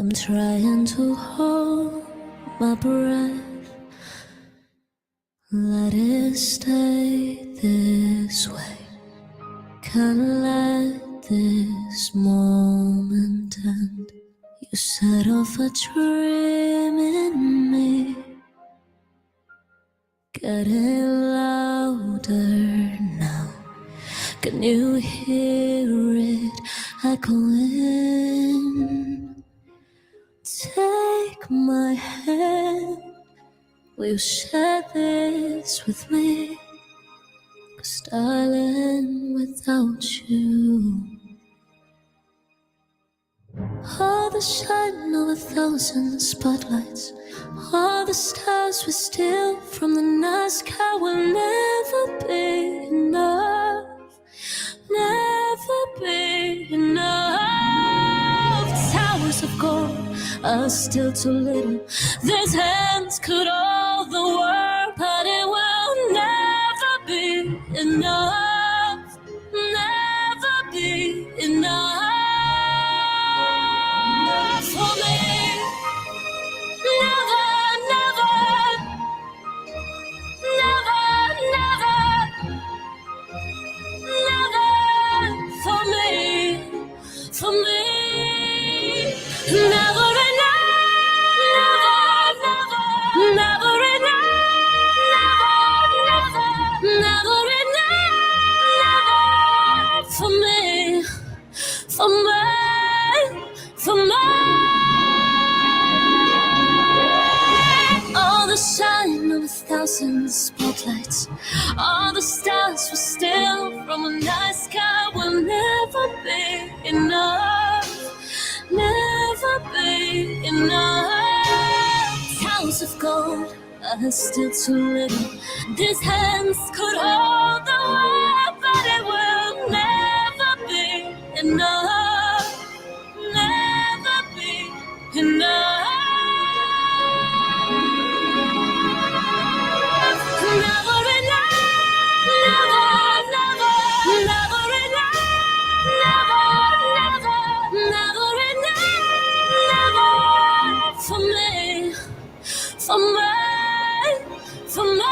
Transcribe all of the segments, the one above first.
I'm trying to hold my breath, let it stay this way. Can't let this moment end. You set off a dream in me, getting louder now. Can you hear it echoing? Take my hand, will you share this with me? 'Cause darling, without you, all the shine of 1,000 spotlights, all the stars we steal from the night sky will never be enough, never be enough. Towers of gold are still too little. These hands could hold the world, but it will never be enough, never be enough for me. Never, never, never, never, never for me, for me. Never enough, never, never enough, never, never, never enough for me, for me, for me. All the shine of 1,000 spotlights, all the stars we steal from a night sky will never be enough, never be enough. Towers of gold are still too little. These hands could hold the world, but it will never be enough, never be enough. Never enough, never, never, never enough, never, never, never enough for me, for me, for me.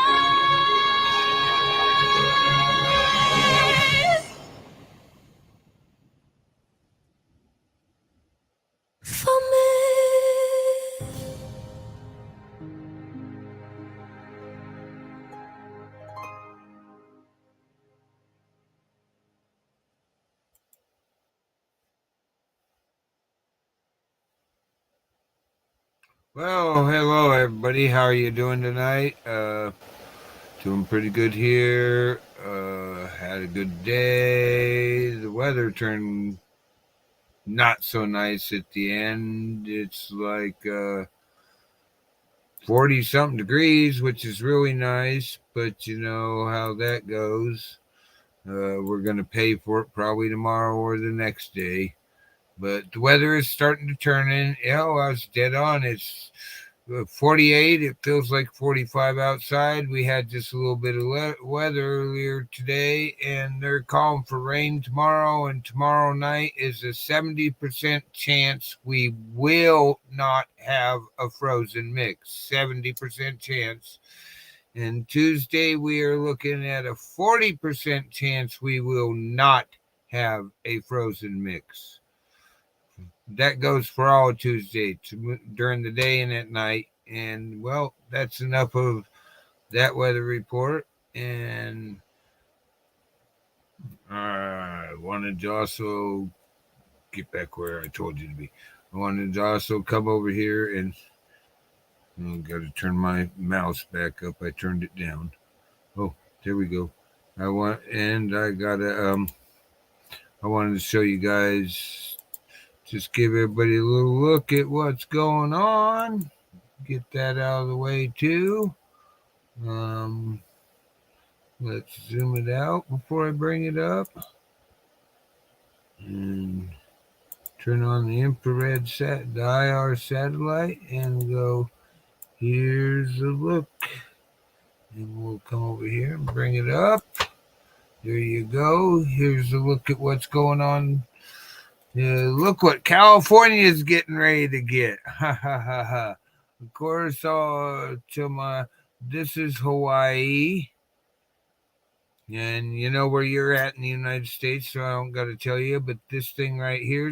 For me. Well, hello everybody. How are you doing tonight? Doing pretty good here. Had a good day. The weather turned not so nice at the end. It's like 40 something degrees, which is really nice, but you know how that goes. We're going to pay for it probably tomorrow or the next day. But the weather is starting to turn in. I was dead on. It's 48. It feels like 45 outside. We had just a little bit of weather earlier today, and they're calling for rain tomorrow. And tomorrow night is a 70% chance we will not have a frozen mix. 70% chance. And Tuesday, we are looking at a 40% chance we will not have a frozen mix. That goes for all Tuesday during the day and at night. And, well, that's enough of that weather report. And I wanted to also get back where I told you to be. I wanted to also come over here and got to turn my mouse back up. I turned it down. Oh, there we go. I wanted to show you guys, just give everybody a little look at what's going on. Get that out of the way too. Let's zoom it out before I bring it up. And turn on the infrared the IR satellite, and go, here's a look. And we'll come over here and bring it up. There you go. Here's a look at what's going on Look what California is getting ready to get. Ha ha ha ha. Of course, this is Hawaii. And you know where you're at in the United States, so I don't got to tell you. But this thing right here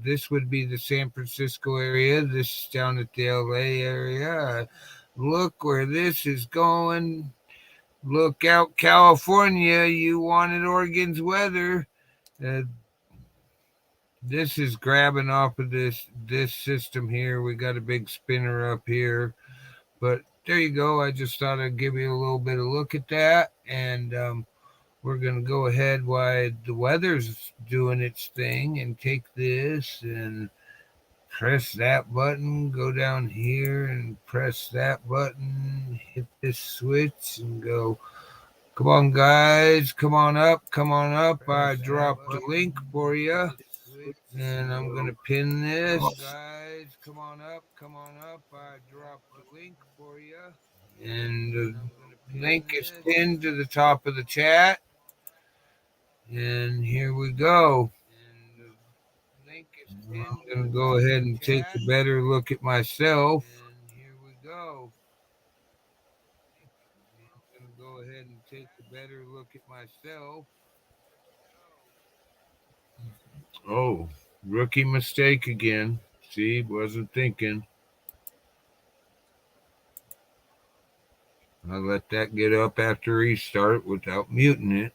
this would be the San Francisco area. This is down at the LA area. Look where this is going. Look out, California. You wanted Oregon's weather. Uh, this is grabbing off of this system here. We got a big spinner up here. But there you go. I just thought I'd give you a little bit of look at that. And we're going to go ahead while the weather's doing its thing and take this and press that button, go down here and press that button, hit this switch and go, come on, guys, come on up, come on up. I dropped the link for you. And I'm going to pin this. Guys, come on up, come on up. I dropped the link for you. And the link is pinned to the top of the chat. And here we go. I'm going to go ahead and take a better look at myself. And here we go. I'm going to go ahead and take a better look at myself. Oh, rookie mistake again. See, wasn't thinking. I let that get up after restart without muting it,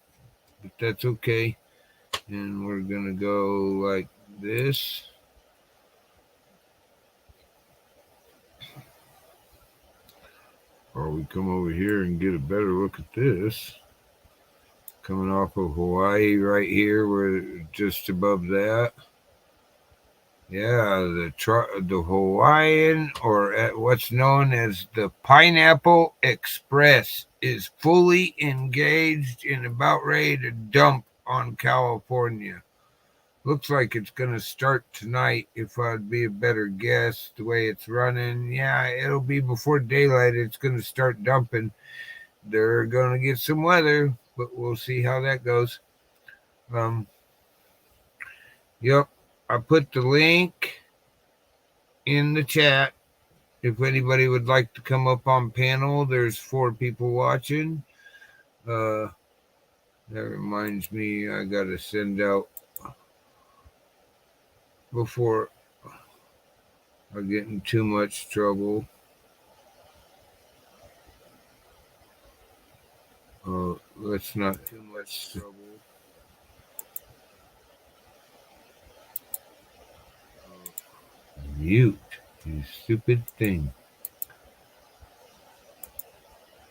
but that's okay. And we're going to go like this. Or we come over here and get a better look at this. Coming off of Hawaii right here, we're just above that. Yeah, the Hawaiian, or what's known as the Pineapple Express, is fully engaged and about ready to dump on California. Looks like it's going to start tonight, if I'd be a better guess, the way it's running. Yeah, it'll be before daylight. It's going to start dumping. They're going to get some weather, but we'll see how that goes. Yep. I put the link in the chat. If anybody would like to come up on panel, there's 4 people watching. That reminds me, I got to send out before I get in too much trouble. Let's not too much trouble. Mute, you stupid thing.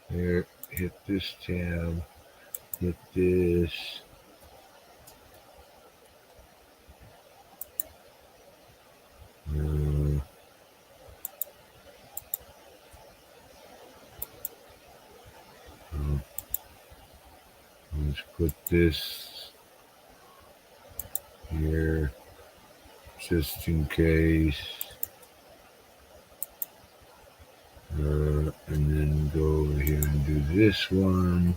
There, hit this tab, hit this. Let's put this here just in case. And then go over here and do this one.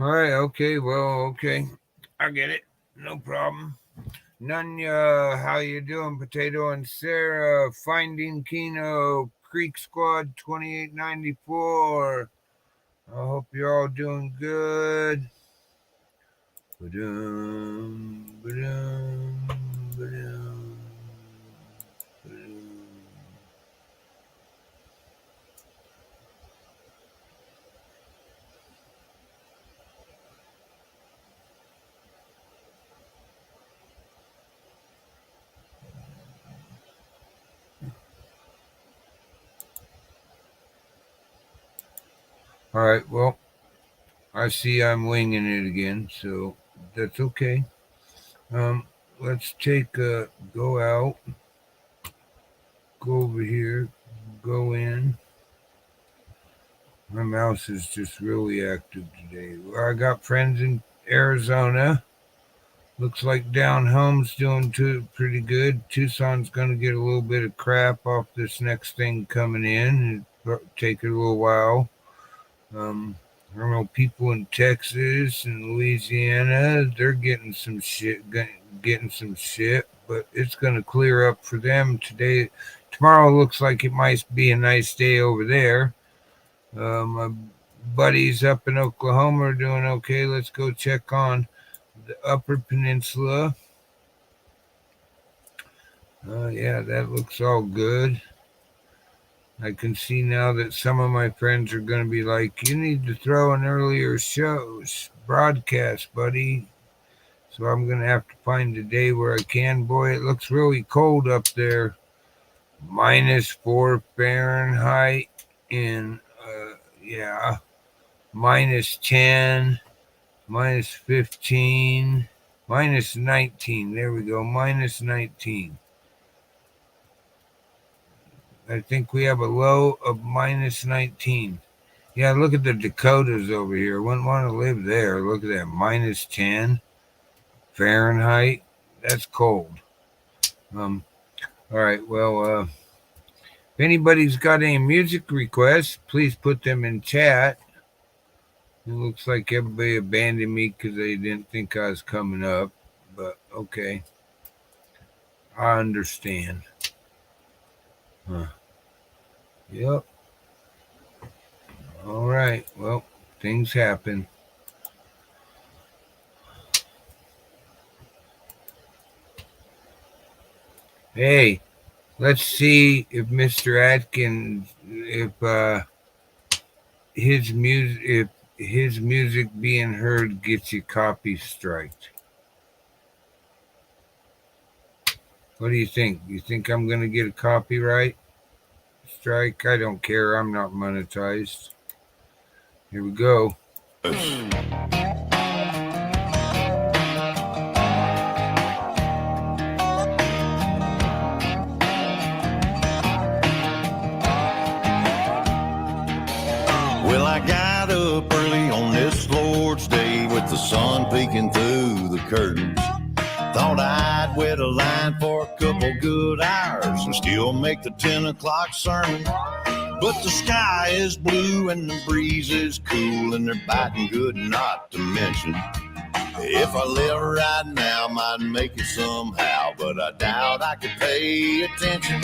All right, okay, well, okay. I get it. No problem. Nunya, how you doing, Potato and Sarah? Finding Keno, Creek Squad 2894. I hope you're all doing good. Ba-dum, ba-dum, ba-dum, ba-dum. All right, well, I see I'm winging it again, so that's okay. Let's take a go out go over here, go in. My mouse is just really active today. Well, I got friends in Arizona. Looks like down home's doing pretty good. Tucson's going to get a little bit of crap off this next thing coming in. It'll take it a little while. I don't know, people in Texas and Louisiana, they're getting some shit, but it's going to clear up for them today. Tomorrow looks like it might be a nice day over there. My buddies up in Oklahoma are doing okay. Let's go check on the Upper Peninsula. Yeah, that looks all good. I can see now that some of my friends are going to be like, you need to throw an earlier broadcast, buddy. So I'm going to have to find a day where I can. Boy, it looks really cold up there. -4 Fahrenheit and, -10, -15, -19. There we go, -19. I think we have a low of -19. Yeah, look at the Dakotas over here. Wouldn't want to live there. Look at that, -10 Fahrenheit. That's cold. All right, well, if anybody's got any music requests, please put them in chat. It looks like everybody abandoned me because they didn't think I was coming up, but okay. I understand. Yep. All right. Well, things happen. Hey, let's see if Mr. Atkins, if his music being heard gets you copy striked. What do you think? You think I'm going to get a copyright strike? I don't care. I'm not monetized. Here we go. Well, I got up early on this Lord's Day with the sun peeking through the curtains. Thought I'd wait a line for a couple good hours and still make the 10 o'clock sermon. But the sky is blue and the breeze is cool and they're biting good not to mention. If I live right now, might make it somehow, but I doubt I could pay attention.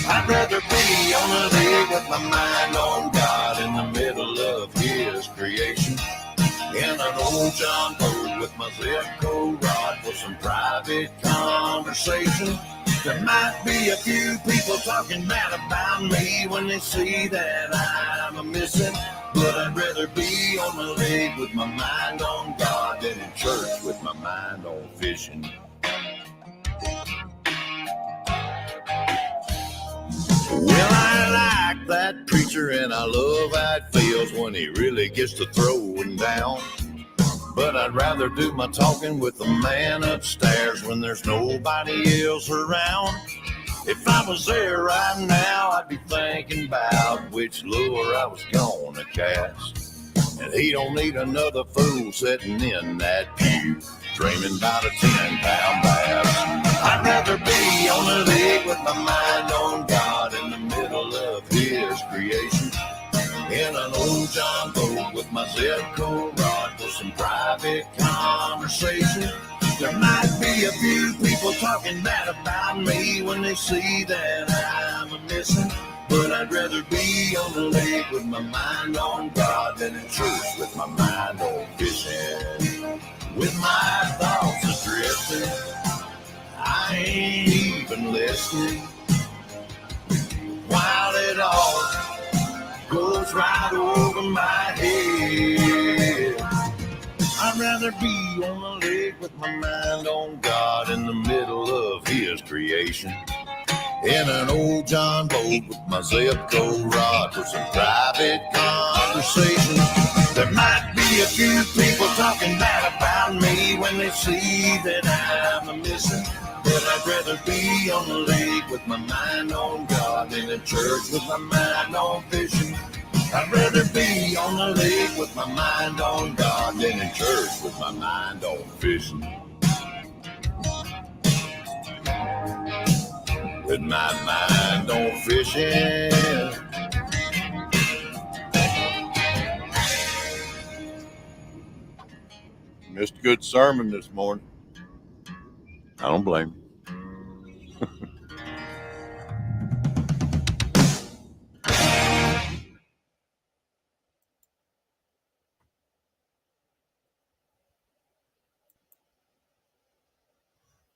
I'd rather be on a lake with my mind on God in the middle of His creation. In an old John boat with my Zipco rod for some private conversation. There might be a few people talking bad about me when they see that I'm a missing. But I'd rather be on the lake with my mind on God than in church with my mind on fishing. Well, I like that preacher and I love how it feels when he really gets to throwing down. But I'd rather do my talking with the man upstairs when there's nobody else around. If I was there right now, I'd be thinking about which lure I was gonna cast. And he don't need another fool sitting in that pew, dreaming about a 10-pound bass. I'd rather be on the lake with my mind on God in the middle of His creation. In an old John boat with my Zipco rod for some private conversation. There might be a few people talking bad about me when they see that I'm a missing. But I'd rather be on the lake with my mind on God than in church with my mind on fishing. With my thoughts adrifting, I ain't even listening. While it all goes right over my head, I'd rather be on the lake with my mind on God in the middle of His creation. In an old John boat with my Zipco rod for some private conversation. There might be a few people talking bad about me when they finally see that I'm a missing. But I'd rather be on the lake with my mind on God than in church with my mind on fishing. I'd rather be on the lake with my mind on God than in church with my mind on fishing. With my mind on fishing. Missed a good sermon this morning. I don't blame you.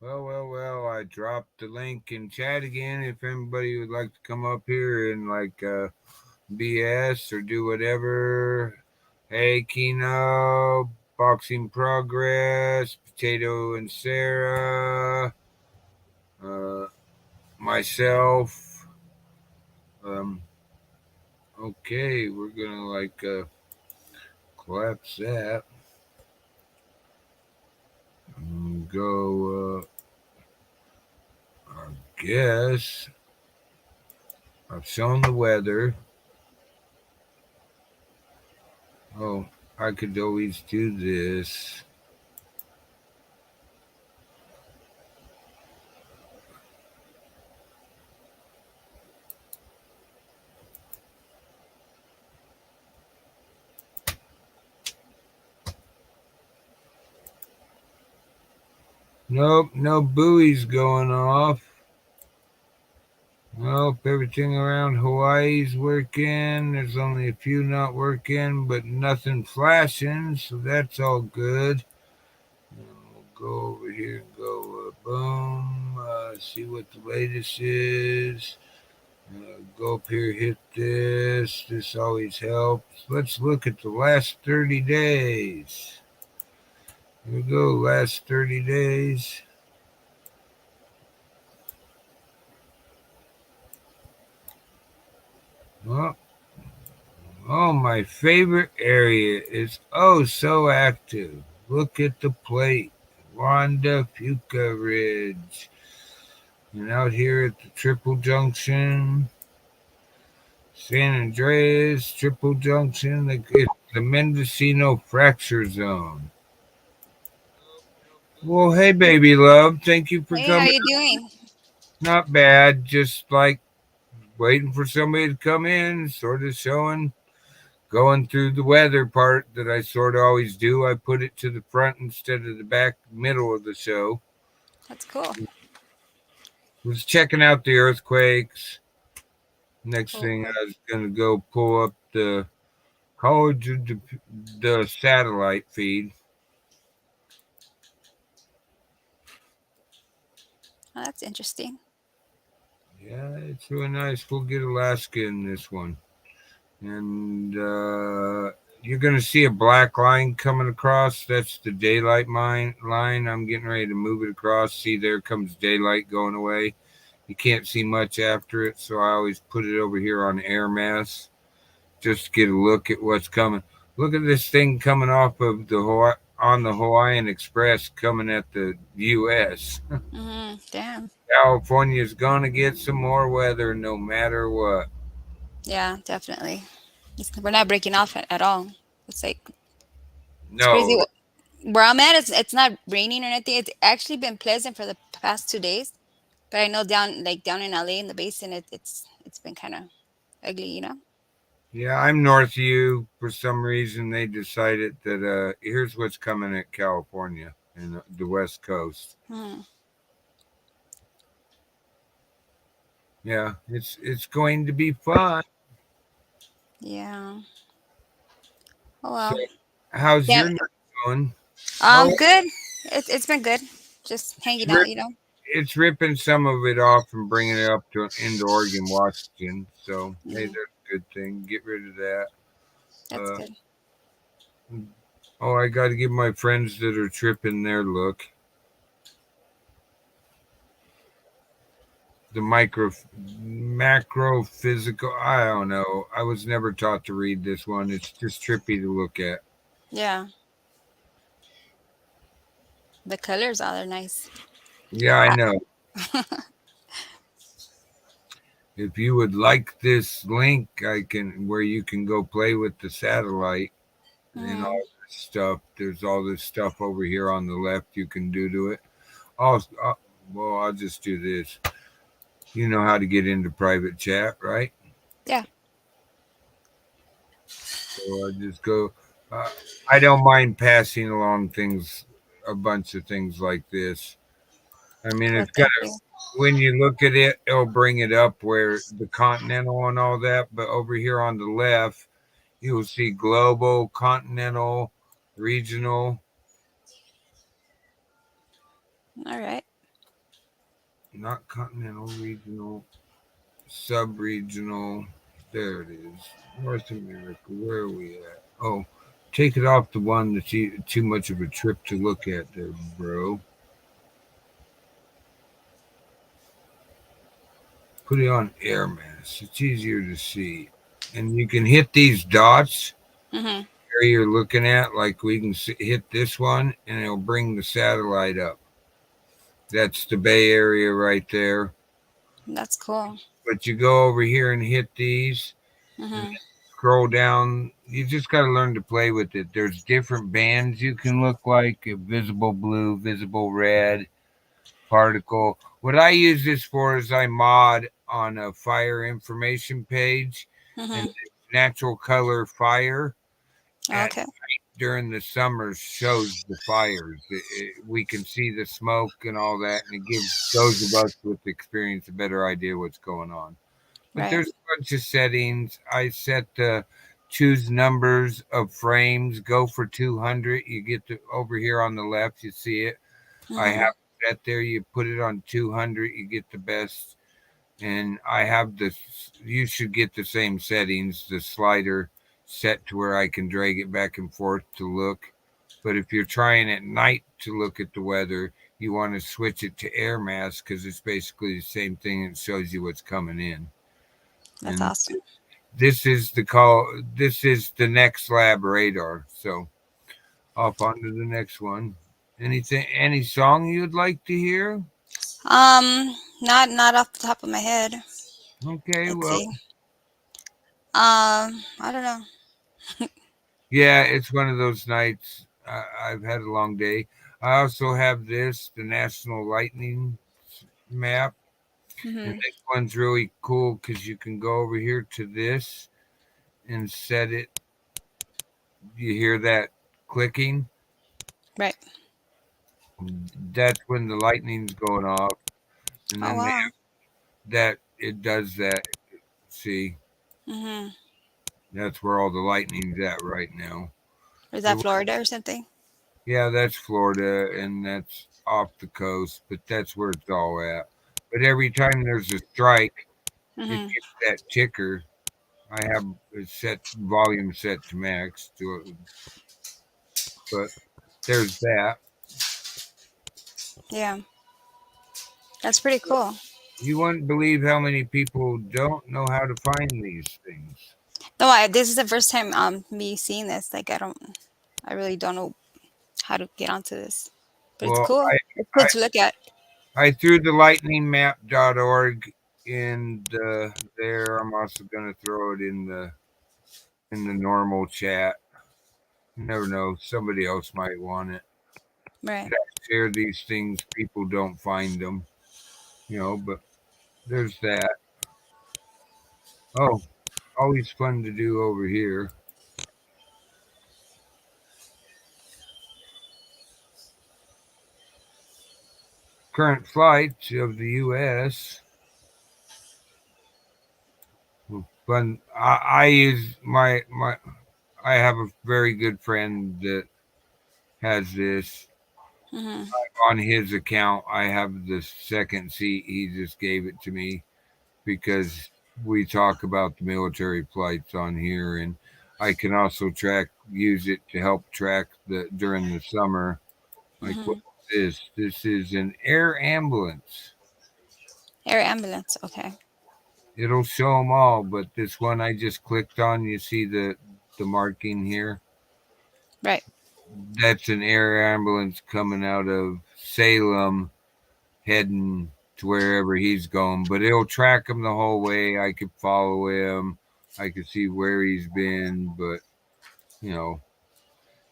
Well, I dropped the link in chat again. If anybody would like to come up here and BS or do whatever. Hey, Kino, Boxing Progress, Potato and Sarah, myself. Okay, we're gonna collapse that. Go, I guess I've shown the weather. Oh, I could always do this. Nope, no buoys going off. Nope, everything around Hawaii's working. There's only a few not working, but nothing flashing, so that's all good. And we'll go over here and go boom, see what the latest is. Go up here, hit this. This always helps. Let's look at the last 30 days. Here we go, last 30 days. Oh, my favorite area is so active. Look at the plate. Wanda Fuca Ridge. And out here at the Triple Junction, San Andreas, Triple Junction, it's the Mendocino Fracture Zone. Well, hey, baby love. Thank you for Hey, coming. how you doing? Not bad. Just waiting for somebody to come in, sort of going through the weather part that I sort of always do. I put it to the front instead of the back middle of the show. That's cool. Was checking out the earthquakes. Next Cool. thing, I was going to go pull up the satellite feed. Oh, that's interesting. Yeah, it's really nice. We'll get Alaska in this one. And you're going to see a black line coming across. That's the daylight line. I'm getting ready to move it across. See, there comes daylight going away. You can't see much after it, so I always put it over here on air mass just to get a look at what's coming. Look at this thing coming off of the Hawaiian Express coming at the U.S. Damn. California's going to get some more weather no matter what. Yeah, definitely. We're not breaking off at all. It's No. crazy. Where I'm at, it's not raining or anything. It's actually been pleasant for the past 2 days. But I know down in LA in the basin, it's been kind of ugly, you know. Yeah, I'm north of you. For some reason, they decided that here's what's coming at California and the West Coast. Yeah, it's going to be fun. Yeah. Oh well. So, how's your night going? Good. It's been good. Just hanging out, you know. It's ripping some of it off and bringing it up into Oregon, Washington. So, hey, that's a good thing. Get rid of that. That's good. Oh, I got to give my friends that are tripping their look. The macro physical. I don't know. I was never taught to read this one. It's just trippy to look at. Yeah. The colors are nice. Yeah, I know. If you would like this link, I can where you can go play with the satellite and Mm-hmm. all this stuff. There's all this stuff over here on the left you can do to it. Oh, well, I'll just do this. You know how to get into private chat, right? Yeah. So I just go. Uh, I don't mind passing along things, a bunch of things like this. I mean, Well, it's got thank you. when you look at it, it'll bring it up where the continental and all that. But over here on the left, you'll see global, continental, regional, All right. not continental, regional, sub-regional. There it is. North America. Where are we at? Oh, take it off the one that's too much of a trip to look at there, bro. Put it on air mass. It's easier to see. And you can hit these dots Mm-hmm. area you're looking at. Like we can hit this one and it'll bring the satellite up. That's the Bay Area right there. That's cool. But you go over here and hit these and Mm-hmm. scroll down. You just got to learn to play with it. There's different bands you can look like visible blue, visible red, particle. What I use this for is I mod on a fire information page and Mm-hmm. natural color fire at Okay. during the summer shows the fires. We can see the smoke and all that, and it gives those of us with experience a better idea what's going on. But Right. there's a bunch of settings. I set the choose numbers of frames. Go for 200. You get to over here on the left. You see it. I Mm-hmm. have that there. You put it on 200. You get the best. And I have this. You should get the same settings. The slider set to where I can drag it back and forth to look. But if you're trying at night to look at the weather, you want to switch it to air mass because it's basically the same thing. It shows you what's coming in. That's And awesome. this is the call. This is the next lab radar. So off on to the next one. Anything? Any song you'd like to hear? Not off the top of my head. Okay. Let's Well, see. I don't know. yeah, it's one of those nights. I've had a long day. I also have this, the National Lightning map. And Mm-hmm. this one's really cool because you can go over here to this and set it. You hear that clicking? Right. That's when the lightning's going off. And Oh then they wow. that it does that. See, Mm-hmm. that's where all the lightning's at right now. Is But that Florida or something? yeah, that's Florida and that's off the coast, but that's where it's all at. But every time there's a strike, it Mm-hmm. gets that ticker. I have it set volume set to max to it, but there's that. Yeah. That's pretty cool. You wouldn't believe how many people don't know how to find these things. No, this is the first time me seeing this. Like I really don't know how to get onto this. But it's Well, cool. It's I, good to look at. I threw the lightningmap.org in there. I'm also going to throw it in the normal chat. You never know, somebody else might want it. Right. Share these things, people don't find them, but there's that. Oh, always fun to do over here. Current flights of the U.S. Fun. I use my. I have a very good friend that has this Mm-hmm. on his account. I have the second seat. He just gave it to me because we talk about the military flights on here, and I can also use it to help track the during the summer. Like what Mm-hmm. is this? This is an air ambulance. Air ambulance. Okay. It'll show them all, but this one I just clicked on, you see the marking here. Right. that's an air ambulance coming out of Salem, heading to wherever he's going. But it'll track him the whole way. I could follow him. I could see where he's been. But you know,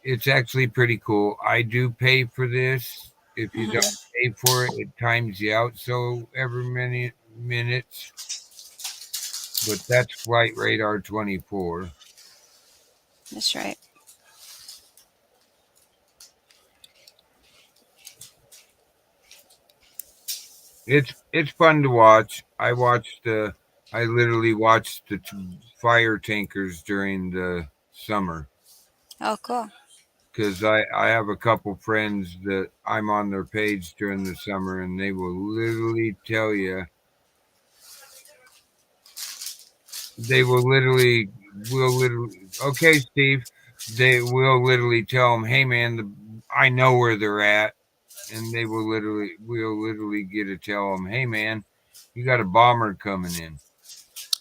it's actually pretty cool. I do pay for this. If you don't pay for it, it times you out so every minutes. But that's Flight Radar 24. That's right. It's fun to watch. I literally watched the fire tankers during the summer Oh, cool. because I have a couple friends that I'm on their page during the summer, and they will literally tell you. They will literally okay, Steve. They will literally tell them, "Hey, man, I know where they're at," and we'll literally get to tell them, "Hey, man, you got a bomber coming in."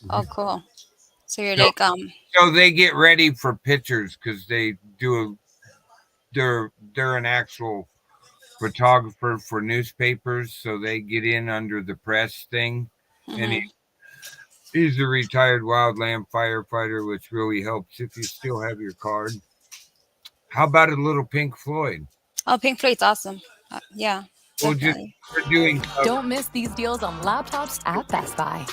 Oh, cool. So you're So- like So they get ready for pictures because they do they're an actual photographer for newspapers, so they get in under the press thing, and mhm. he's a retired wildland firefighter, which really helps if you still have your card. How about a little Pink Floyd? Oh, Pink Floyd's awesome. Yeah, We'll just definitely. we're doing Don't miss these deals on laptops at Best Buy.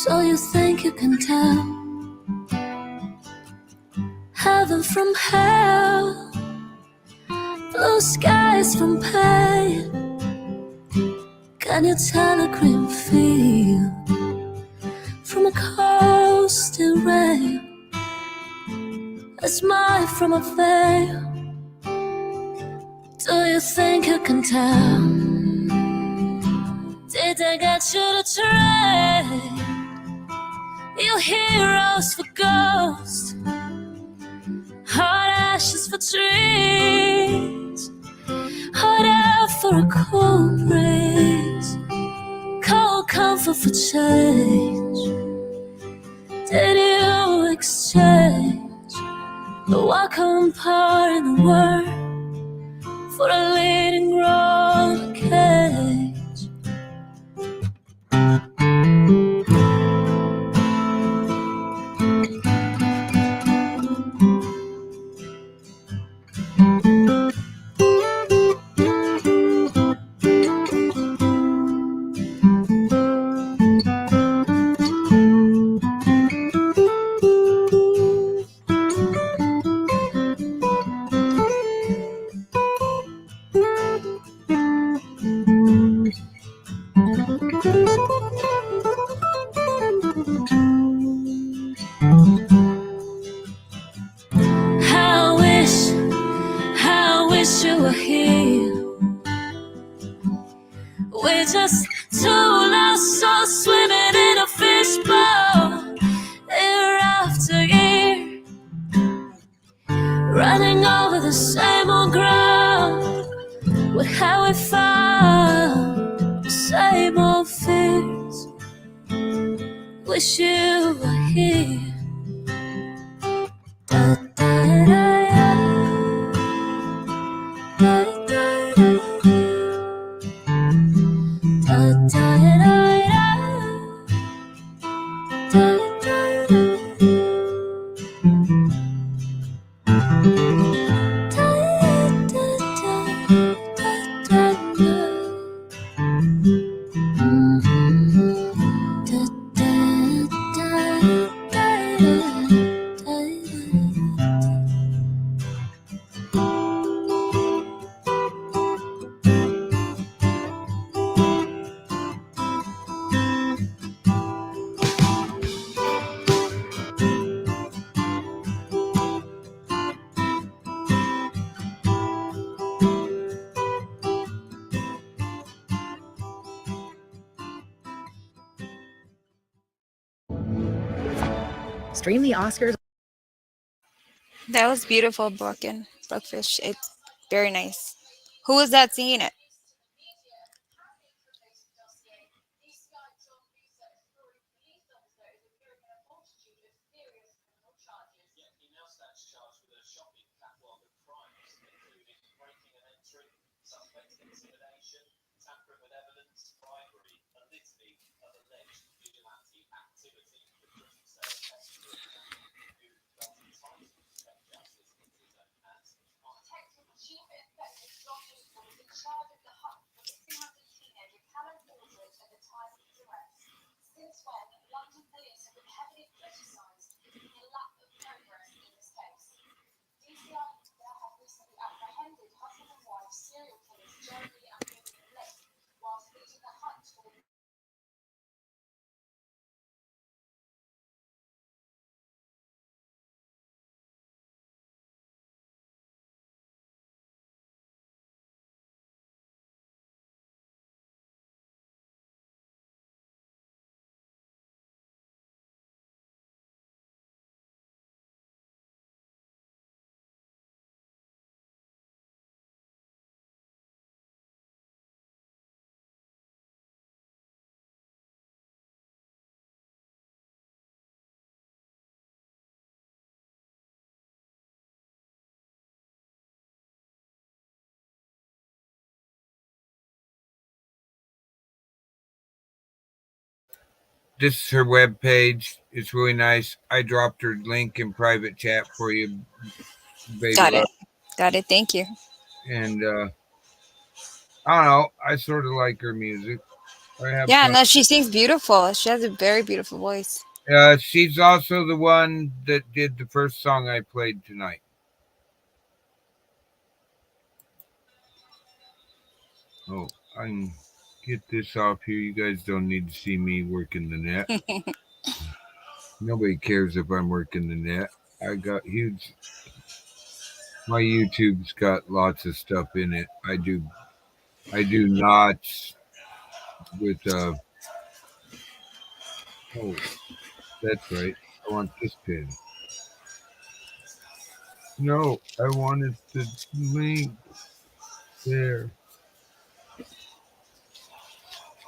So you think you can tell heaven from hell, blue skies from pain? Can you tell a green field from a coasting rain, a smile from a veil? Do you think you can tell? Did they get you to trade your heroes for ghosts, hot ashes for trees, hot air for a cool breeze, cold comfort for change? Did you exchange the welcome part in the world for a leading roller cage? I wish you were here. We're just two lost souls swimming in a fishbowl, year after year, running over the same old ground. What have we found? The same old fears. Wish you were here. Da, da, da, Stream the Oscars. That was beautiful, Broken Brookfish. It's very nice. Who was that singing it? This is her web page. It's really nice. I dropped her link in private chat for you, baby Got love. it. Got it. Thank you. And I don't know. I sort of like her music. I have Yeah, fun. no, she sings beautiful. She has a very beautiful voice. She's also the one that did the first song I played tonight. Oh, I can get this off here. You guys don't need to see me working the net. Nobody cares if I'm working the net. I got huge. My YouTube's got lots of stuff in it. I do knots with oh, that's right. I want this pin. No, I wanted the link there.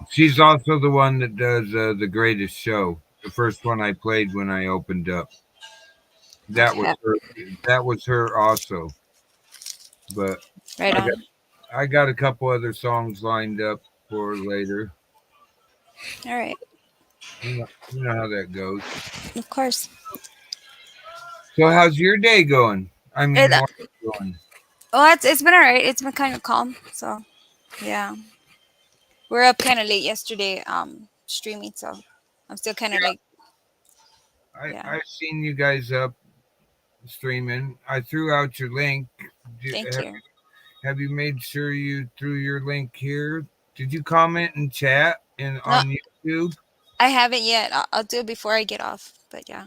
She's also the one that does The Greatest Show. The first one I played when I opened up. That Okay. was her. That was her also. But Right on. I got a couple other songs lined up for later. All right. You know how that goes. Of course. So how's your day going? I mean, It- what's it going? Oh, it's been all right. It's been kind of calm. So, yeah. We're up kind of late yesterday streaming, so I'm still kind of like, yeah. I've seen you guys up streaming. I threw out your link. Thank you. Have you made sure you threw your link here? Did you comment in chat and on YouTube? I haven't yet. I'll do it before I get off. But yeah.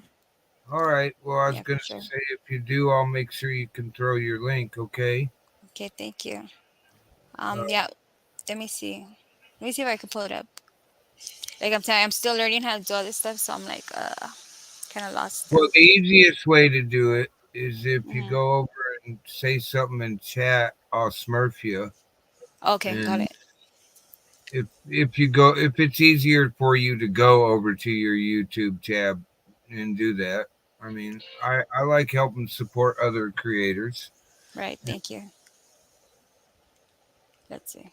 All right. Well, I was Yeah, going for to sure. say if you do, I'll make sure you can throw your link, okay? Okay, thank you. Yeah. Let me see. Let me see if I can pull it up. Like I'm telling you, I'm still learning how to do all this stuff, so I'm like kind of lost. Well, the easiest way to do it is if you Mhm. go over and say something in chat, I'll smurf you. Okay, got And it. if it's easier for you to go over to your YouTube tab and do that. I mean, I like helping support other creators. Right, thank you. Let's see.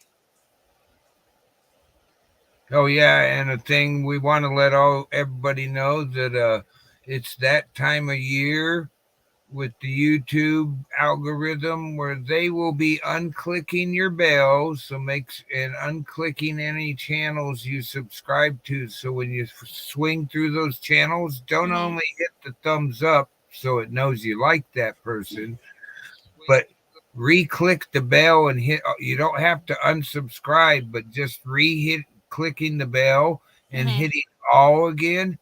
Oh yeah, and a thing we want to let everybody know that it's that time of year with the YouTube algorithm where they will be unclicking your bell, so and unclicking any channels you subscribe to. So when you swing through those channels, don't Mhm. only hit the thumbs up so it knows you like that person, but re-click the bell and hit. You don't have to unsubscribe, but just re-hit clicking the bell and Mhm. hitting all again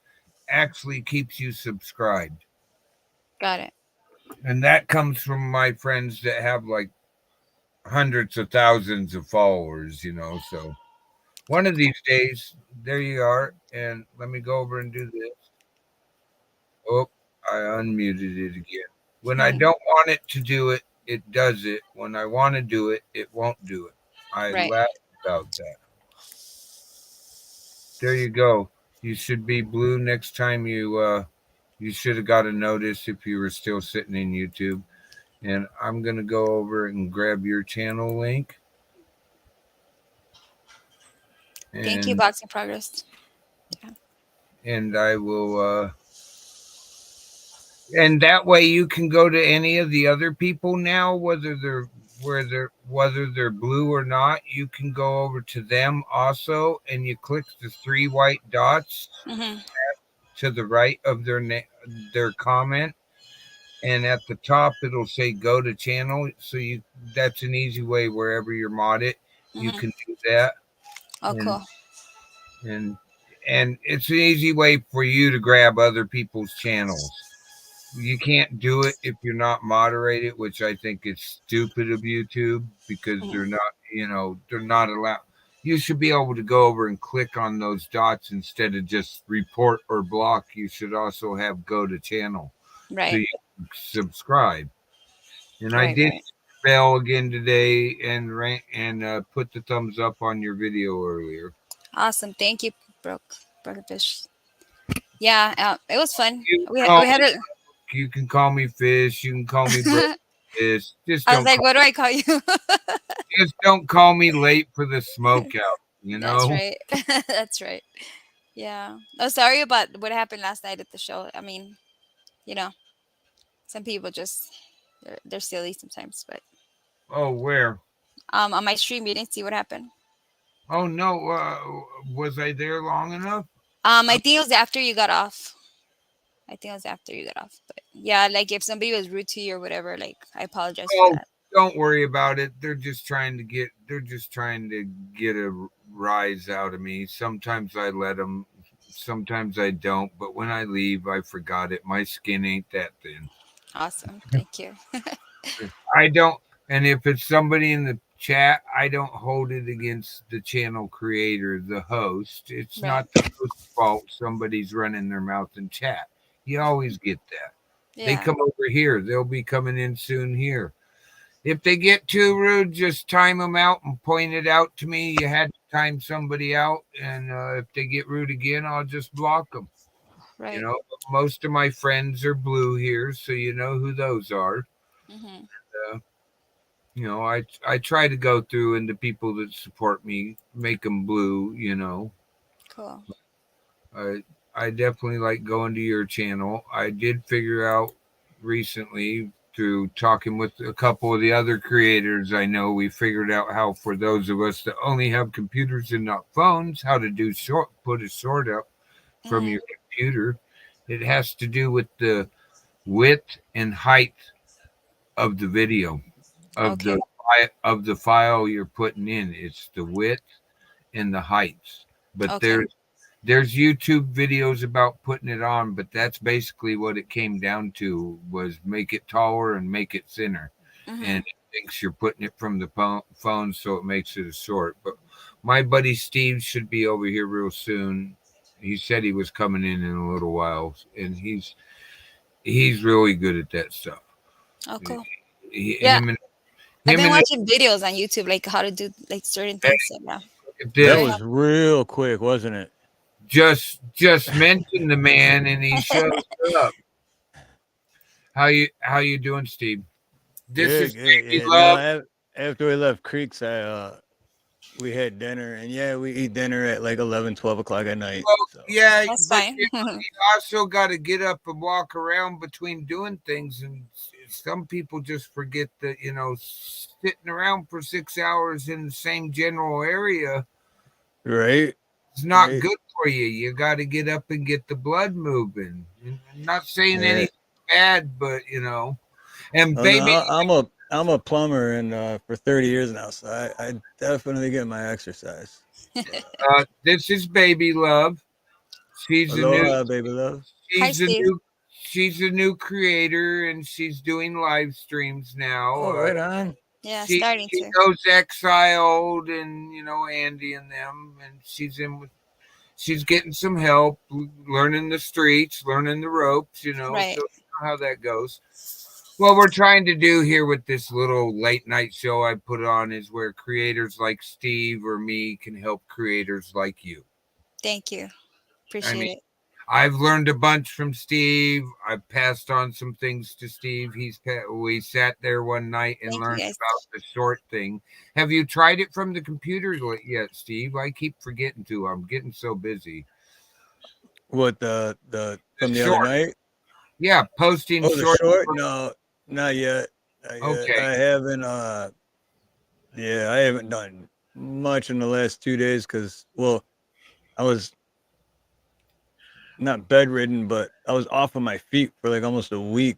actually keeps you subscribed. Got it. And that comes from my friends that have like hundreds of thousands of followers, So one of these days, there you are. And let me go over and do this. Oh, I unmuted it again. When I don't want it to do it, it does it. When I want to do it, it won't do it. I Right. laugh about that. There you go. You should be blue next time you should have got a notice if you were still sitting in YouTube. And I'm going to go over and grab your channel link. Thank you, And, Boxing Progress. and I will and that way you can go to any of the other people now, whether they're blue or not. You can go over to them also, and you click the 3 white dots Mm-hmm. to the right of their comment, and at the top it'll say go to channel. So that's an easy way wherever you're modded, you Mm-hmm. can do that. Oh, and, cool. and it's an easy way for you to grab other people's channels. You can't do it if you're not moderated, which I think is stupid of YouTube, because they're not allowed. You should be able to go over and click on those dots instead of just report or block. You should also have go to channel, so Right. you can subscribe. And I Right, did right. bell again today and put the thumbs up on your video earlier. Awesome. Thank you, Brother Fish. Yeah, it was fun. You We call had a. You can call me Fish. You can call me Fish. Just I was don't like, what do I call you? just don't call me late for the smoke out. You That's know. right. That's right. Yeah. Oh, sorry about what happened last night at the show. I mean, some people just they're silly sometimes. But Oh, where? on my stream, you didn't see what happened. Oh no. Was I there long enough? I think it was after you got off. But yeah, like if somebody was rude to you or whatever, like I apologize for Oh, that. don't worry about it. They're just trying to get a rise out of me. Sometimes I let them. Sometimes I don't. But when I leave, I forgot it. My skin ain't that thin. Awesome. Thank you. I don't. And if it's somebody in the chat, I don't hold it against the channel creator, the host. It's Right. not the host's fault somebody's running their mouth in chat. You always get that. They Yeah. come over here. They'll be coming in soon here. If they get too rude, just time them out and point it out to me. You had to time somebody out. And if they get rude again, I'll just block them. Right. You know, most of my friends are blue here, so you know who those are. Mm-hmm. You know, I try to go through and the people that support me, make them blue, you know. Cool. I definitely like going to your channel. I did figure out recently through talking with a couple of the other creators I know, we figured out how, for those of us that only have computers and not phones, how to put a short up from your computer. It has to do with the width and height of the video. Of the file you're putting in. It's the width and the heights. But there's YouTube videos about putting it on, but that's basically what it came down to, was make it taller and make it thinner. And it thinks you're putting it from the phone, so it makes it a short. But my buddy Steve should be over here real soon. He said he was coming in a little while, and he's really good at that stuff. Oh, cool. I've been watching videos on YouTube, like how to do like certain things. That was real quick, wasn't it? Just mention the man and he shows up. How you doing, Steve? This is Love. No, after we left Creeks, we had dinner, and we eat dinner at like 11, 12 o'clock at night. Well, so. Yeah, that's fine. You also got to get up and walk around between doing things, and some people just forget that, sitting around for 6 hours in the same general area, right? It's not good for you. You got to get up and get the blood moving. I'm not saying anything bad, but and baby, no, I'm a plumber, and for 30 years now, so I definitely get my exercise. This is Baby Love. She's Baby Love. She's a new creator, and she's doing live streams now. Oh, right on. Yeah, she knows Exiled and Andy and them, and she's in with. she's getting some help, learning the streets, learning the ropes, you know, Right. so you know how that goes. What we're trying to do here with this little late night show I put on is where creators like Steve or me can help creators like you. Thank you. I Appreciate mean, it. I've learned a bunch from Steve. I've passed on some things to Steve. We sat there one night and Thank you, learned guys. about the short thing. Have you tried it from the computer yet, Steve? I keep forgetting to. I'm getting so busy. What the from the other Short, night? yeah, posting Oh, the short. short? No, not yet. Not yet. Okay, I haven't. Yeah, I haven't done much in the last 2 days because, well, I was not bedridden, but I was off of my feet for like almost a week,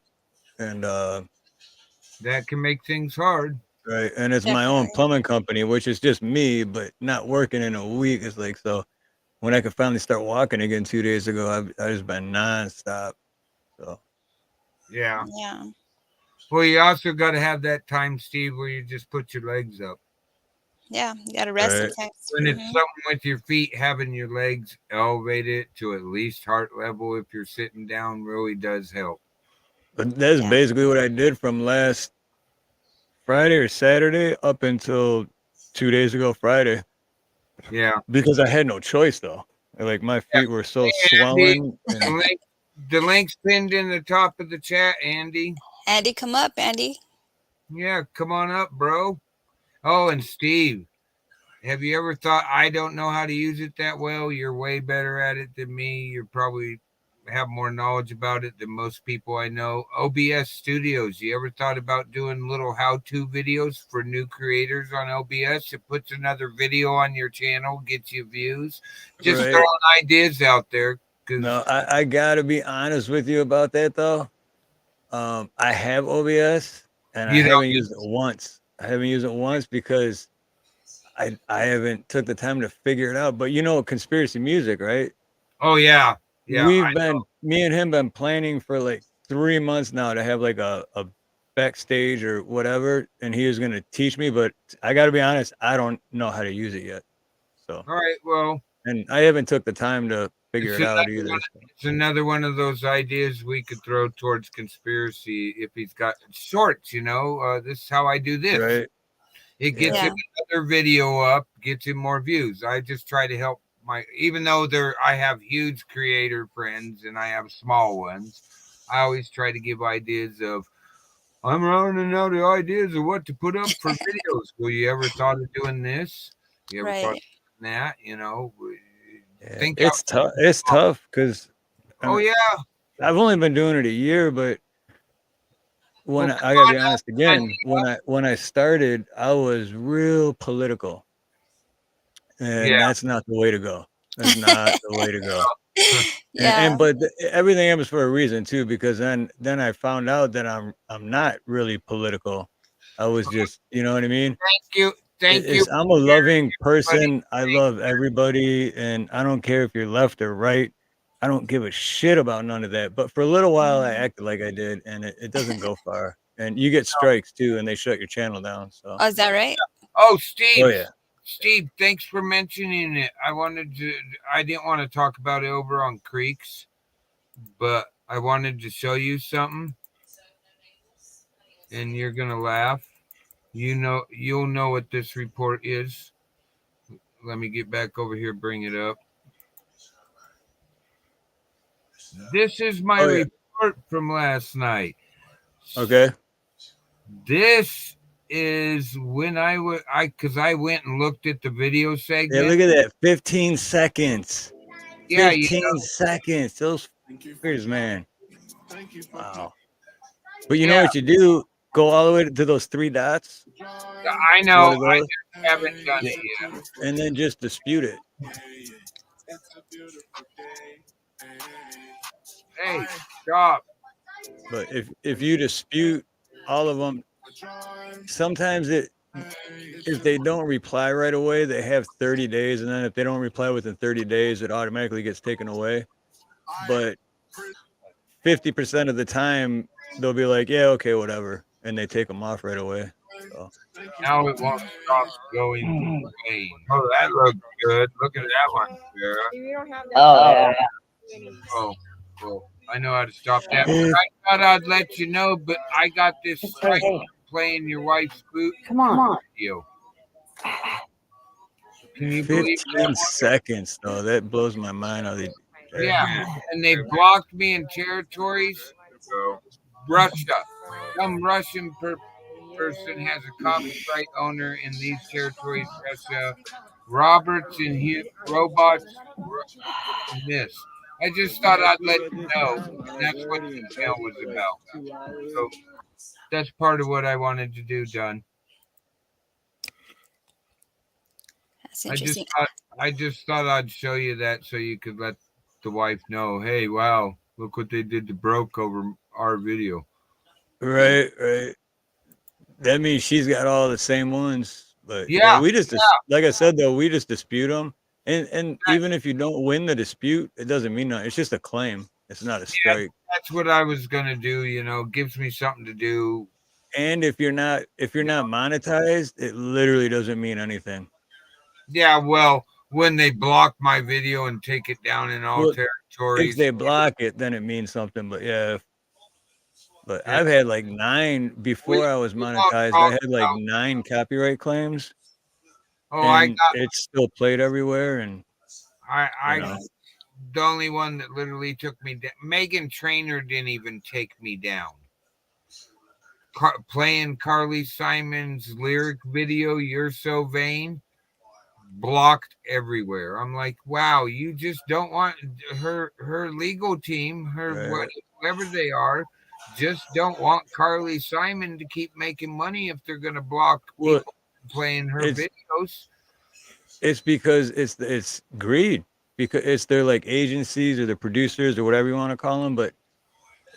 and that can make things hard. right, and it's my own Definitely. plumbing company, which is just me, but not working in a week. It's like, so when I could finally start walking again 2 days ago, I just been nonstop. So Yeah. Yeah. Well, you also got to have that time, Steve, where you just put your legs up. Yeah. You gotta rest right, sometimes. When it's Mhm. something with your feet, having your legs elevated to at least heart level if you're sitting down really does help. but that's Yeah. basically what I did from last Friday or Saturday up until 2 days ago, Friday, Yeah. because I had no choice though. Like my Yeah. feet were so Hey, Andy, swollen, the, and link, the link's pinned in the top of the chat, Andy. Andy, come up, Andy. Yeah, come on up, bro. Oh, and Steve, have you ever thought I don't know how to use it that well? You're way better at it than me. You're probably have more knowledge about it than most people I know. OBS Studios. You ever thought about doing little how-to videos for new creators on OBS? It puts another video on your channel, gets you views. Just right. throwing ideas out there. No, I gotta be honest with you about that though. I have OBS and I You don't haven't used it once. I haven't used it once because I haven't took the time to figure it out. But you know, conspiracy music, right? Oh yeah. Yeah. We've been me and him been planning for like 3 months now to have like a backstage or whatever, and he was gonna teach me, but I gotta be honest, I don't know how to use it yet. So, All right. Well, and I haven't took the time to figure it's it out another either. one, So. it's another one of those ideas we could throw towards conspiracy if he's got shorts, you know. This is how I do this. Right. It gets Yeah. him another video up, gets him more views. I just try to help even though I have huge creator friends and I have small ones, I always try to give ideas of I'm running out of ideas of what to put up for videos. Well, you ever thought of doing this? You ever thought Right. of doing that? You know, Yeah, think it's tough. It's tough because Oh yeah. I've only been doing it a year, but when Well, I gotta be honest again, when I started, I was real political, and Yeah. that's not the way to go. That's not the way to go. Yeah. And but everything happens for a reason too, because then I found out that I'm not really political. I was just, you know what I mean? Thank you. Thank you. I'm a loving person. I love everybody, and I don't care if you're left or right. I don't give a shit about none of that. But for a little while, I acted like I did, and it doesn't go far. And you get strikes too, and they shut your channel down. So, Oh, is that right? Oh, Steve. oh yeah, Steve, thanks for mentioning it. I didn't want to talk about it over on Creeks, but I wanted to show you something. And you're going to laugh. You'll know what this report is. Let me get back over here, bring it up. This is my Oh, yeah. report from last night. Okay. This is when I went and looked at the video segment. Yeah, look at that. 15 seconds. Yeah, 15 seconds. Those fingers, man. Wow. But you know what you do? Go all the way to those three dots. I know. One of I those. just haven't done it yet. And then just dispute it. Hey, stop. But if you dispute all of them, sometimes if they don't reply right away, they have 30 days, and then if they don't reply within 30 days, it automatically gets taken away. But 50% of the time, they'll be like, yeah, okay, whatever, and they take them off right away. So. Now it won't stop going away. Oh, that looks good. Look at that one, Sarah. Oh, yeah. Oh, well, I know how to stop that. But I thought I'd let you know, but I got this strike playing your wife's boot Come on. video. Can you believe 15 seconds, though. That blows my mind. How they, Yeah, and they blocked me in territories. Russia. Some Russian person has a copyright owner in these territories, Russia. Roberts and his robots and this. I just thought I'd let you know. And that's what the email was about. So that's part of what I wanted to do, Don. That's interesting. I just thought I'd show you that so you could let the wife know, hey, wow, look what they did to Broke over our video. right. That means she's got all the same ones. But Yeah, we just like I said though, we just dispute them. And even if you don't win the dispute, it doesn't mean nothing. It's just a claim. It's not a strike. That's what I was gonna do. You know, gives me something to do. And if you're not monetized, it literally doesn't mean anything. Yeah, well, when they block my video and take it down in all territories, if they block it, then it means something. But but I've had like 9 before I was monetized. I had like 9 copyright claims. Oh, and it's still played everywhere. And the only one that literally took me down, Megan Trainor didn't even take me down. Playing Carly Simon's lyric video, You're So Vain, blocked everywhere. I'm like, wow, you just don't want her legal team, whoever they are, just don't want Carly Simon to keep making money if they're going to block people playing her videos. It's because it's greed, because it's their like agencies or the producers or whatever you want to call them, but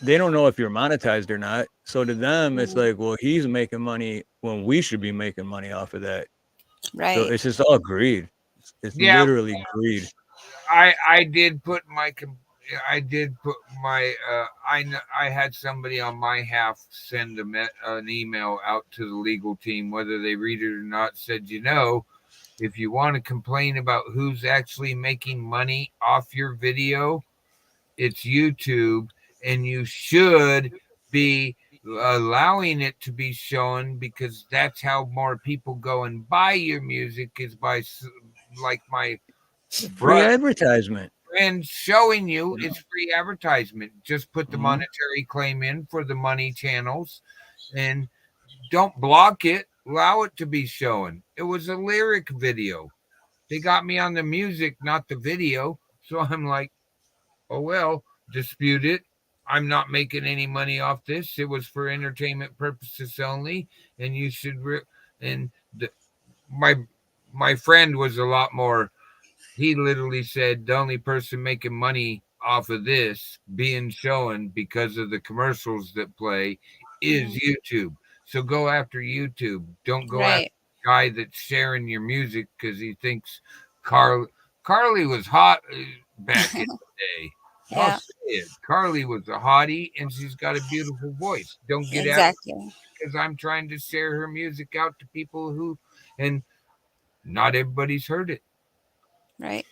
they don't know if you're monetized or not. So to them, it's like, well, he's making money when we should be making money off of that. Right. So it's just all greed. It's literally greed. I did put my I had somebody on my half send an email out to the legal team, whether they read it or not, said, if you want to complain about who's actually making money off your video, it's YouTube, and you should be allowing it to be shown, because that's how more people go and buy your music, is by like my free advertisement. And showing you it's free advertisement. Just put the monetary claim in for the money channels and don't block it. Allow it to be shown. It was a lyric video. They got me on the music, not the video. So I'm like, oh, well, dispute it. I'm not making any money off this. It was for entertainment purposes only. And you should, my friend was a lot more. He literally said the only person making money off of this being shown because of the commercials that play is YouTube. So go after YouTube. Don't go after the guy that's sharing your music because he thinks Carly was hot back in the day. I'll say it. Carly was a hottie, and she's got a beautiful voice. Don't get out because I'm trying to share her music out to people and not everybody's heard it. Right.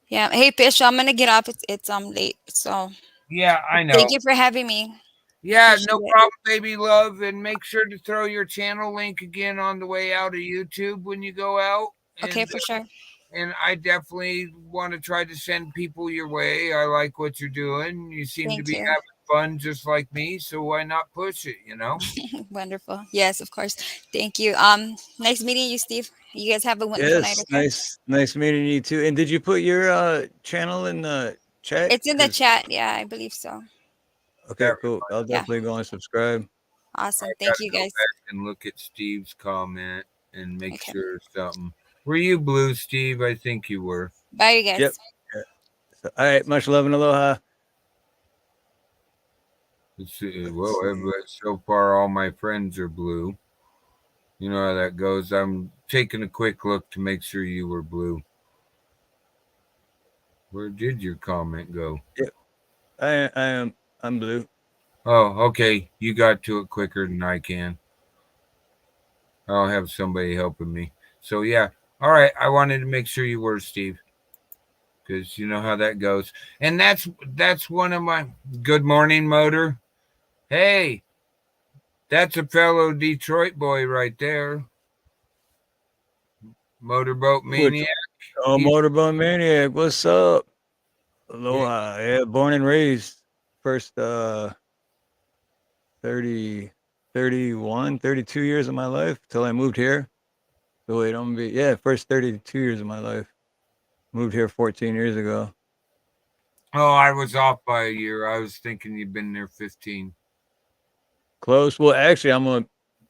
Yeah. Hey, Fish, I'm gonna get off. It's late. So yeah, I know. Thank you for having me. Yeah, no problem, baby love. And make sure to throw your channel link again on the way out of YouTube when you go out. Okay, for sure. And I definitely want to try to send people your way. I like what you're doing. You seem to be having fun just like me. So why not push it, Wonderful. Yes, of course. Thank you. Nice meeting you, Steve. You guys have a wonderful night. Okay? Nice meeting you too. And did you put your channel in the chat? It's in the chat. Yeah, I believe so. Okay, cool. I'll definitely go and subscribe. Awesome. Thank you, guys. Go back and look at Steve's comment and make sure something. Were you blue, Steve? I think you were. Bye, you guys. Yep. So, all right. Much love and aloha. Well, so far all my friends are blue. You know how that goes. I'm taking a quick look to make sure you were blue. Where did your comment go? Yep. I'm blue. Oh, okay. You got to it quicker than I can. I'll have somebody helping me. So yeah. All right. I wanted to make sure you were, Steve, because you know how that goes. And that's one of my good morning motor. Hey, that's a fellow Detroit boy right there. Motorboat Which, Maniac. oh, He's Motorboat Maniac, what's up? Aloha. Yeah, born and raised. First 30, 31, 32 years of my life till I moved here. So wait, I'm gonna be, yeah, first 32 years of my life. Moved here 14 years ago. Oh, I was off by a year. I was thinking you'd been there 15. Close. Well, actually,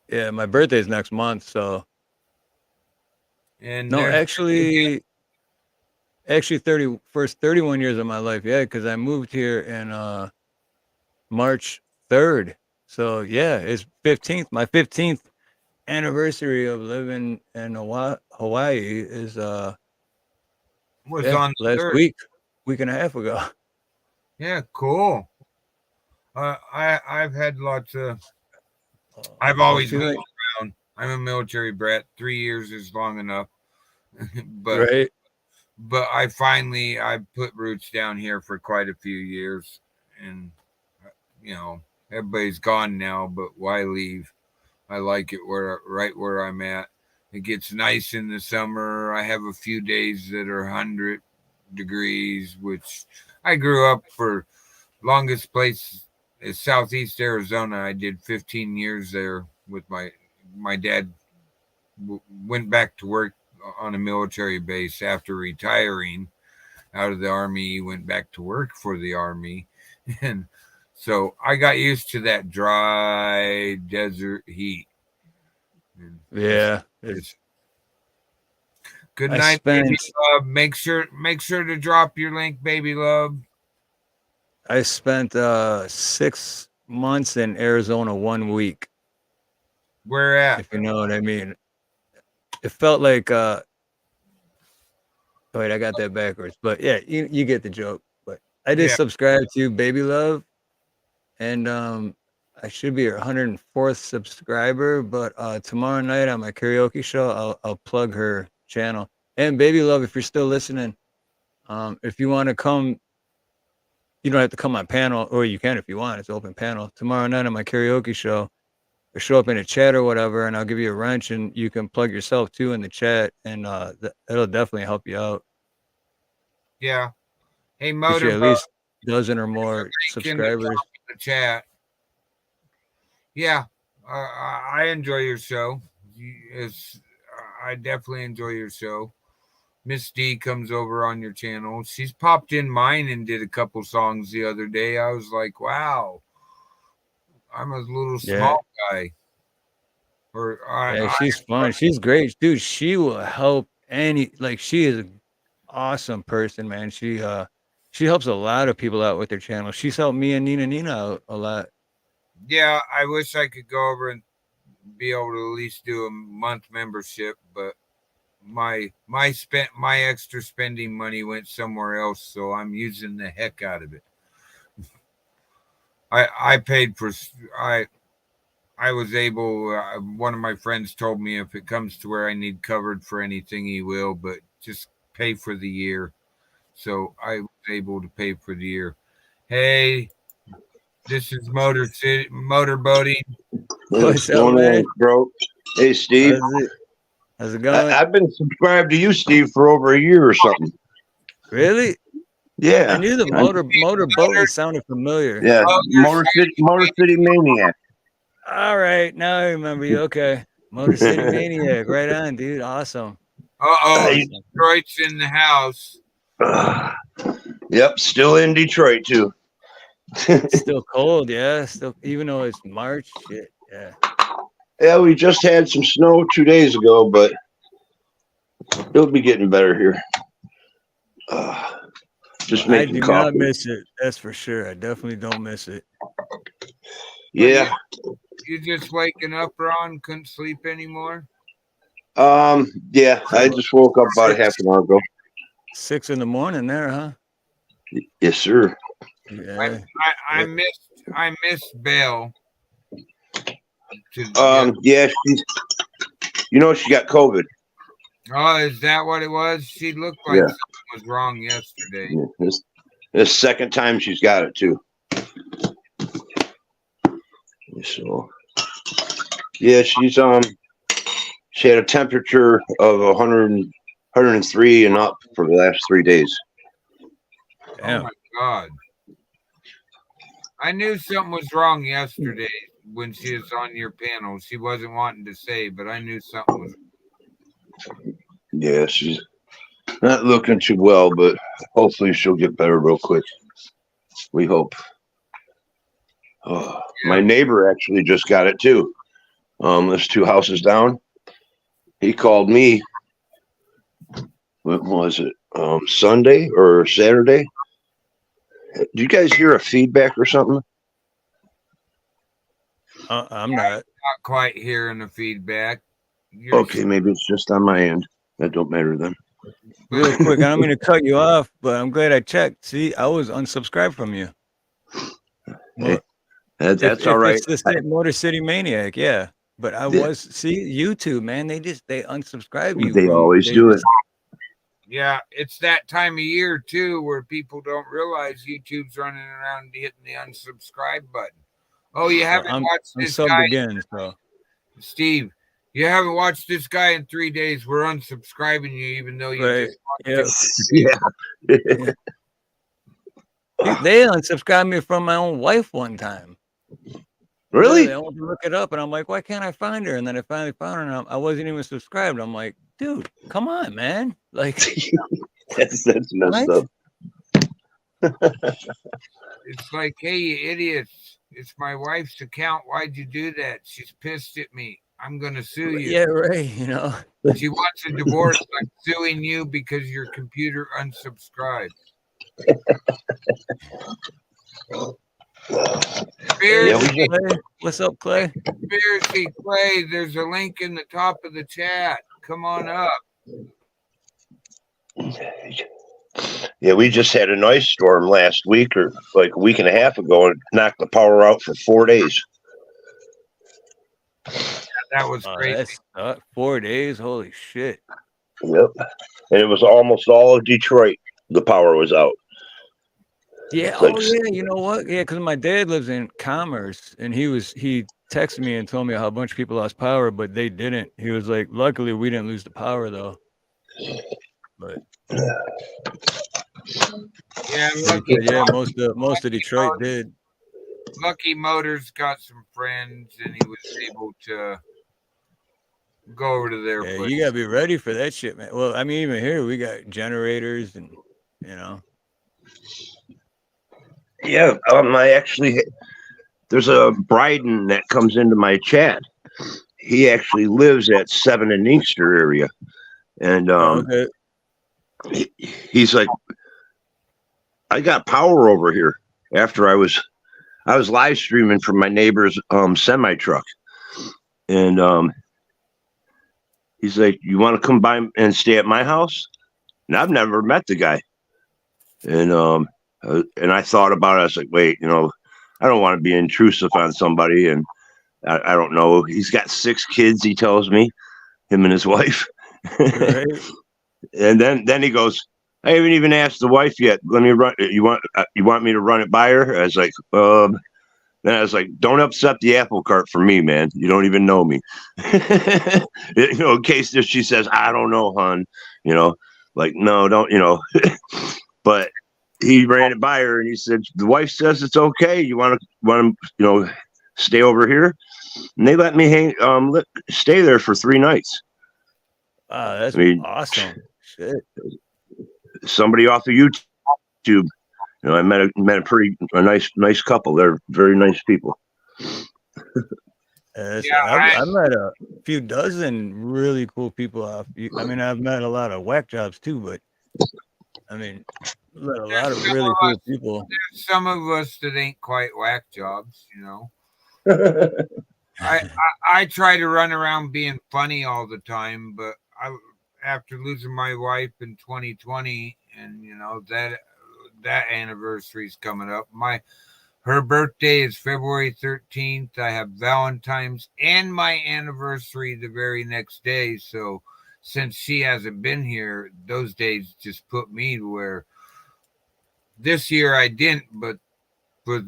yeah, my birthday's next month. So, And no, there's actually 31 years of my life. Yeah, because I moved here in March 3rd. So, yeah, it's 15th. My 15th anniversary of living in Hawaii is was yeah, on the last third. week and a half ago. Yeah, cool. I've had lots of. I've always moved around. I'm a military brat. 3 years is long enough, but Right. I put roots down here for quite a few years, and you know everybody's gone now. But why leave? I like it right where I'm at. It gets nice in the summer. I have a few days that are 100 degrees, which I grew up for. Longest place is Southeast Arizona. I did 15 years there with my dad. Went back to work on a military base after retiring out of the Army. He went back to work for the Army, and so I got used to that dry desert heat. And Yeah. good I night, baby spent love. Make sure to drop your link, baby love. I spent 6 months in Arizona 1 week, Where at? if you know what I mean. It felt like wait, I got that backwards. But yeah, you get the joke. But I did Yeah. subscribe to Baby Love, and I should be her 104th subscriber. But tomorrow night on my karaoke show, I'll plug her channel. And Baby Love, if you're still listening, if you want to come, you don't have to come on panel, or you can if you want. It's open panel tomorrow night on my karaoke show. Or show up in a chat or whatever, and I'll give you a wrench, and you can plug yourself too in the chat, and that'll definitely help you out. Yeah. Hey, Get you Motorboat. at least a dozen or more Link in the top subscribers. of the chat. Yeah, I enjoy your show. I definitely enjoy your show. Miss D comes over on your channel. She's popped in mine and did a couple songs the other day. I was like, wow, I'm a little small guy. Yeah, she's fun. She's great, dude. She will help she is an awesome person, man. She helps a lot of people out with their channel. She's helped me and Nina out a lot. Yeah, I wish I could go over and be able to at least do a month membership, but my extra spending money went somewhere else, so I'm using the heck out of it. I paid for I was able. One of my friends told me if it comes to where I need covered for anything, he will, but just pay for the year. So I was able to pay for the year. Hey, this is Motorboating. What's up, going man? on, bro? Hey, Steve. How's it going? I've been subscribed to you, Steve, for over a year or something. Really? Yeah. I knew the motorboat sounded familiar. Yeah. Motor City Maniac. All right, now I remember you. Okay, Motor City Maniac. Right on, dude. Awesome. Detroit's in the house. Yep, still in Detroit too. Still cold, yeah. Still, even though it's March, shit, yeah. Yeah, we just had some snow 2 days ago, but it'll be getting better here. Just making coffee. I do not miss it. That's for sure. I definitely don't miss it. Yeah. You just waking up, Ron? Couldn't sleep anymore? Yeah, I just woke up about a half an hour ago. 6 a.m. there, huh? Yes, sir. Yeah. I missed Belle. Yeah, You know, she got COVID. Oh, is that what it was? She looked like Yeah. something was wrong yesterday. Yeah, this second time she's got it too. So, yeah, she had a temperature of 103 and up for the last 3 days. Damn. Oh my God. I knew something was wrong yesterday when she was on your panel. She wasn't wanting to say, but I knew something was wrong. Yeah, she's not looking too well, but hopefully she'll get better real quick. We hope. Oh, my neighbor actually just got it too. There's 2 houses down. He called me. What was it? Sunday or Saturday? Did you guys hear a feedback or something? I'm not. Not quite hearing the feedback. You're Okay, maybe it's just on my end. That don't matter then. Really quick, I don't mean to cut you off, but I'm glad I checked. See, I was unsubscribed from you. Hey, that's all if right. It's the Motor City Maniac, yeah. But I Yeah. was YouTube, man. They unsubscribe you. They always do it. Yeah, it's that time of year too where people don't realize YouTube's running around hitting the unsubscribe button. Oh, you haven't watched this guy, again, so. Steve. You haven't watched this guy in 3 days. We're unsubscribing you, even though you Right. just Yeah. Yeah. They unsubscribed me from my own wife one time. Really? I went to look it up, and I'm like, why can't I find her? And then I finally found her, and I wasn't even subscribed. I'm like, dude, come on, man. Like, that's messed what? up. It's like, hey, you idiots. It's my wife's account. Why'd you do that? She's pissed at me. I'm going to sue you. Yeah, right. You know, She wants a divorce. I'm suing you because your computer unsubscribed. Conspiracy, Clay. What's up, Clay? conspiracy, Clay. There's a link in the top of the chat. Come on up. Yeah, we just had an ice storm last week or like a week and a half ago and knocked the power out for 4 days. That was crazy. That's 4 days. Holy shit. Yep. And it was almost all of Detroit. The power was out. Yeah. Like- Oh, yeah. You know what? Yeah, because my dad lives in Commerce, and he texted me and told me how a bunch of people lost power, but they didn't. He was like, luckily, we didn't lose the power, though. But Yeah, Lucky, yeah, most of Detroit did. Lucky Motors got some friends, and he was able to go over to their Yeah, place. you gotta be ready for that shit, man. Well, I mean, even here we got generators, and you know. Yeah, there's a Bryden that comes into my chat. He actually lives at 7 in Inkster area. And Okay. he's like, I got power over here after I was live streaming from my neighbor's semi truck. And he's like, you want to come by and stay at my house? And I've never met the guy. And I thought about it. I was like, wait, I don't want to be intrusive on somebody. And I don't know. He's got 6 kids, he tells me, him and his wife. Right. And then he goes, I haven't even asked the wife yet. Let me run. You want me to run it by her? I was like, then I was like, don't upset the apple cart for me, man. You don't even know me. In case if she says, I don't know, hon, like, no, don't, but he ran it by her and he said, the wife says it's okay. You want to, stay over here? And they let me stay there for 3 nights. Wow, that's awesome. Shit. Somebody off of YouTube, I met a nice couple. They're very nice people. I've met a few dozen really cool people off. I mean, I've met a lot of whack jobs too, but I mean, met a lot of really cool people. There's some of us that ain't quite whack jobs, I try to run around being funny all the time, but after losing my wife in 2020, and that anniversary's coming up, my Her birthday is February 13th. I have Valentine's and my anniversary the very next day. So since she hasn't been here, those days just put me to where this year I didn't, but for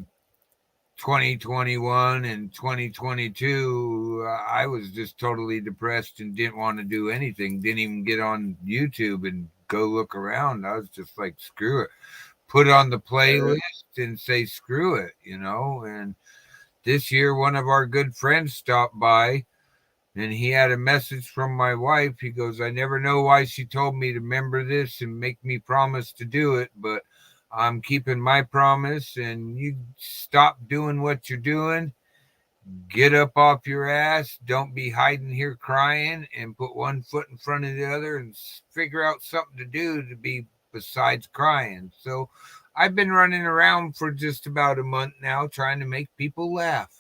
2021 and 2022, I was just totally depressed and didn't want to do anything. Didn't even get on YouTube and go look around. I was just like, screw it. Put on the playlist and say screw it, you know. And this year one of our good friends stopped by and he had a message from my wife. He goes, I never know why she told me to remember this and make me promise to do it, but I'm keeping my promise, and you stop doing what you're doing. Get up off your ass. Don't be hiding here crying, and put one foot in front of the other and figure out something to do to be besides crying. So I've been running around for just about a month now trying to make people laugh,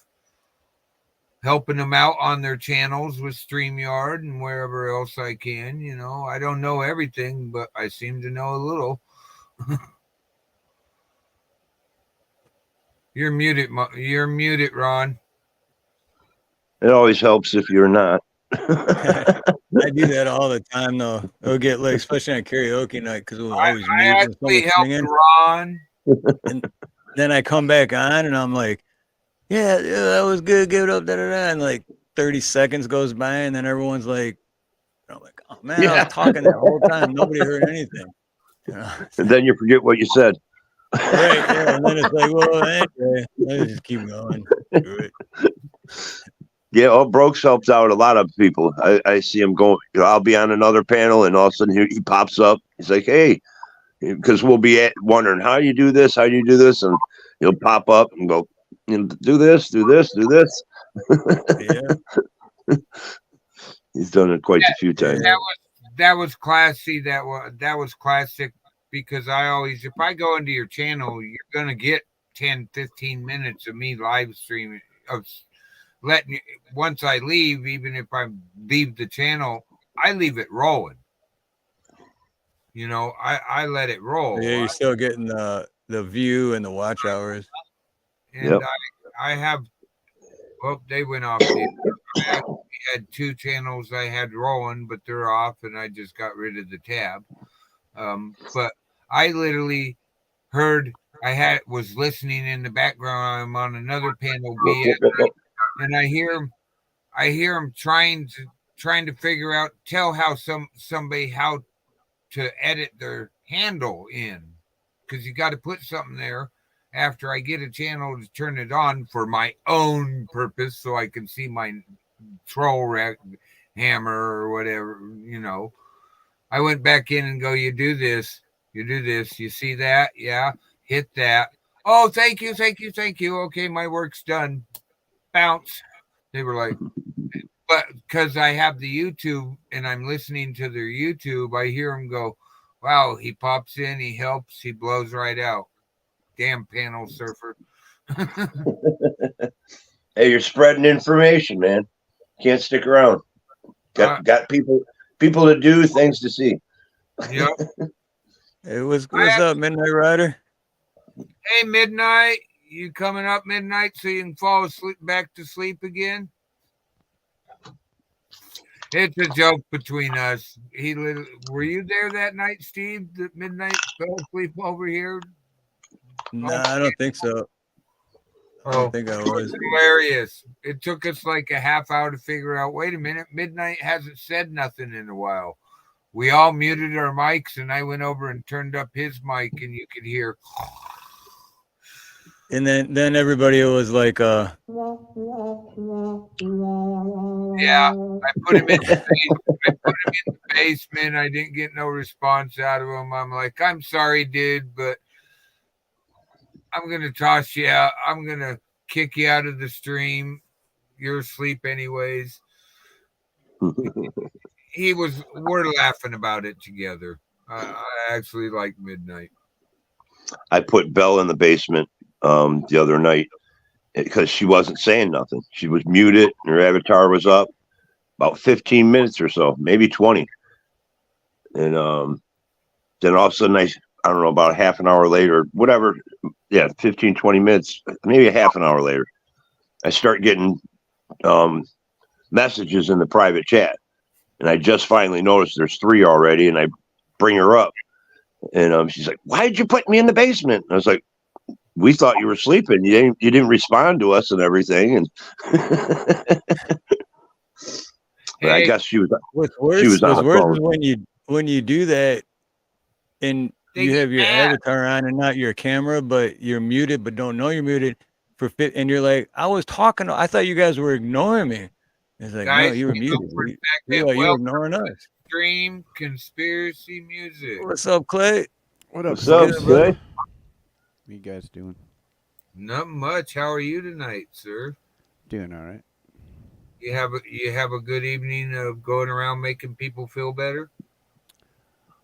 helping them out on their channels with StreamYard and wherever else I can. You know, I don't know everything, but I seem to know a little. You're muted, Ron. It always helps if you're not. I do that all the time, though. It'll get like, especially on karaoke night, because we'll always I mute when actually someone's helped singing. Ron. And then I come back on, and I'm like, yeah, that was good. Give it up, da da da. And like 30 seconds goes by, and then everyone's like, I'm like, oh man, I was talking the whole time. Nobody heard anything. You know? And then you forget what you said. Right, yeah. And then it's like, well, anyway, let's just keep going. Do it. Yeah, Brooks helps out a lot of people. I see him going. You know, I'll be on another panel, and all of a sudden he pops up. He's like, "Hey," because we'll be wondering how you do this, and he'll pop up and go, "Do this, do this, do this." Yeah, he's done it quite a few times. That was classy. That was classic. Because I always, if I go into your channel, you're going to get 10, 15 minutes of me live streaming, of letting you, once I leave, even if I leave the channel, I leave it rolling. You know, I let it roll. yeah. You're still getting the view and the watch hours. And Yep. I have, well, they went off. I actually had 2 channels I had rolling, but they're off, and I just got rid of the tab. But I literally heard, was listening in the background. I'm on another panel B, and I hear him trying to figure out, tell how somebody how to edit their handle in, because you got to put something there after I get a channel to turn it on for my own purpose, so I can see my troll hammer or whatever, you know. I went back in and go, you do this, you see that? Yeah, hit that. Oh, thank you. Okay, my work's done. Bounce. They were like, but because I have the YouTube and I'm listening to their YouTube, I hear them go, wow, he pops in, he helps, he blows right out. Damn panel surfer. Hey, you're spreading information, man. Can't stick around. Got people to do, things to see. Yep. Hey, what's up, Midnight Rider? Hey, Midnight, you coming up midnight so you can fall asleep, back to sleep again? It's a joke between us. Were you there that night, Steve? That midnight fell asleep over here? No, I don't think so. I don't think I was. Hilarious. It took us like a half hour to figure out, wait a minute, Midnight hasn't said nothing in a while. We all muted our mics, and I went over and turned up his mic, and you could hear. And then everybody was like, yeah, I put him in the basement. I didn't get no response out of him. I'm like, I'm sorry, dude, but I'm going to toss you out. I'm going to kick you out of the stream. You're asleep anyways. We're laughing about it together. I actually like Midnight. I put Belle in the basement the other night because she wasn't saying nothing. She was muted and her avatar was up about 15 minutes or so, maybe 20. And then all of a sudden I don't know, about half an hour later, whatever. Yeah, 15, 20 minutes, maybe a half an hour later, I start getting messages in the private chat. And I just finally noticed there's 3 already. And I bring her up. And she's like, "Why did you put me in the basement?" And I was like, "We thought you were sleeping. You didn't respond to us and everything." And but I Hey, guess she was What's worse, she was on what's the worse phone. is when you do that and they you get have your mad. avatar on and not your camera, but you're muted, but don't know you're muted and you're like, I was talking. I thought you guys were ignoring me. It's like, no, Guys, you were you know muted. for a You, second, you were welcome ignoring to us. Stream Conspiracy Music. What's up, Clay? What up, What's up, Good, brother. Clay? What you guys doing? Not much. How are you tonight, sir? Doing all right. You have a good evening of going around making people feel better?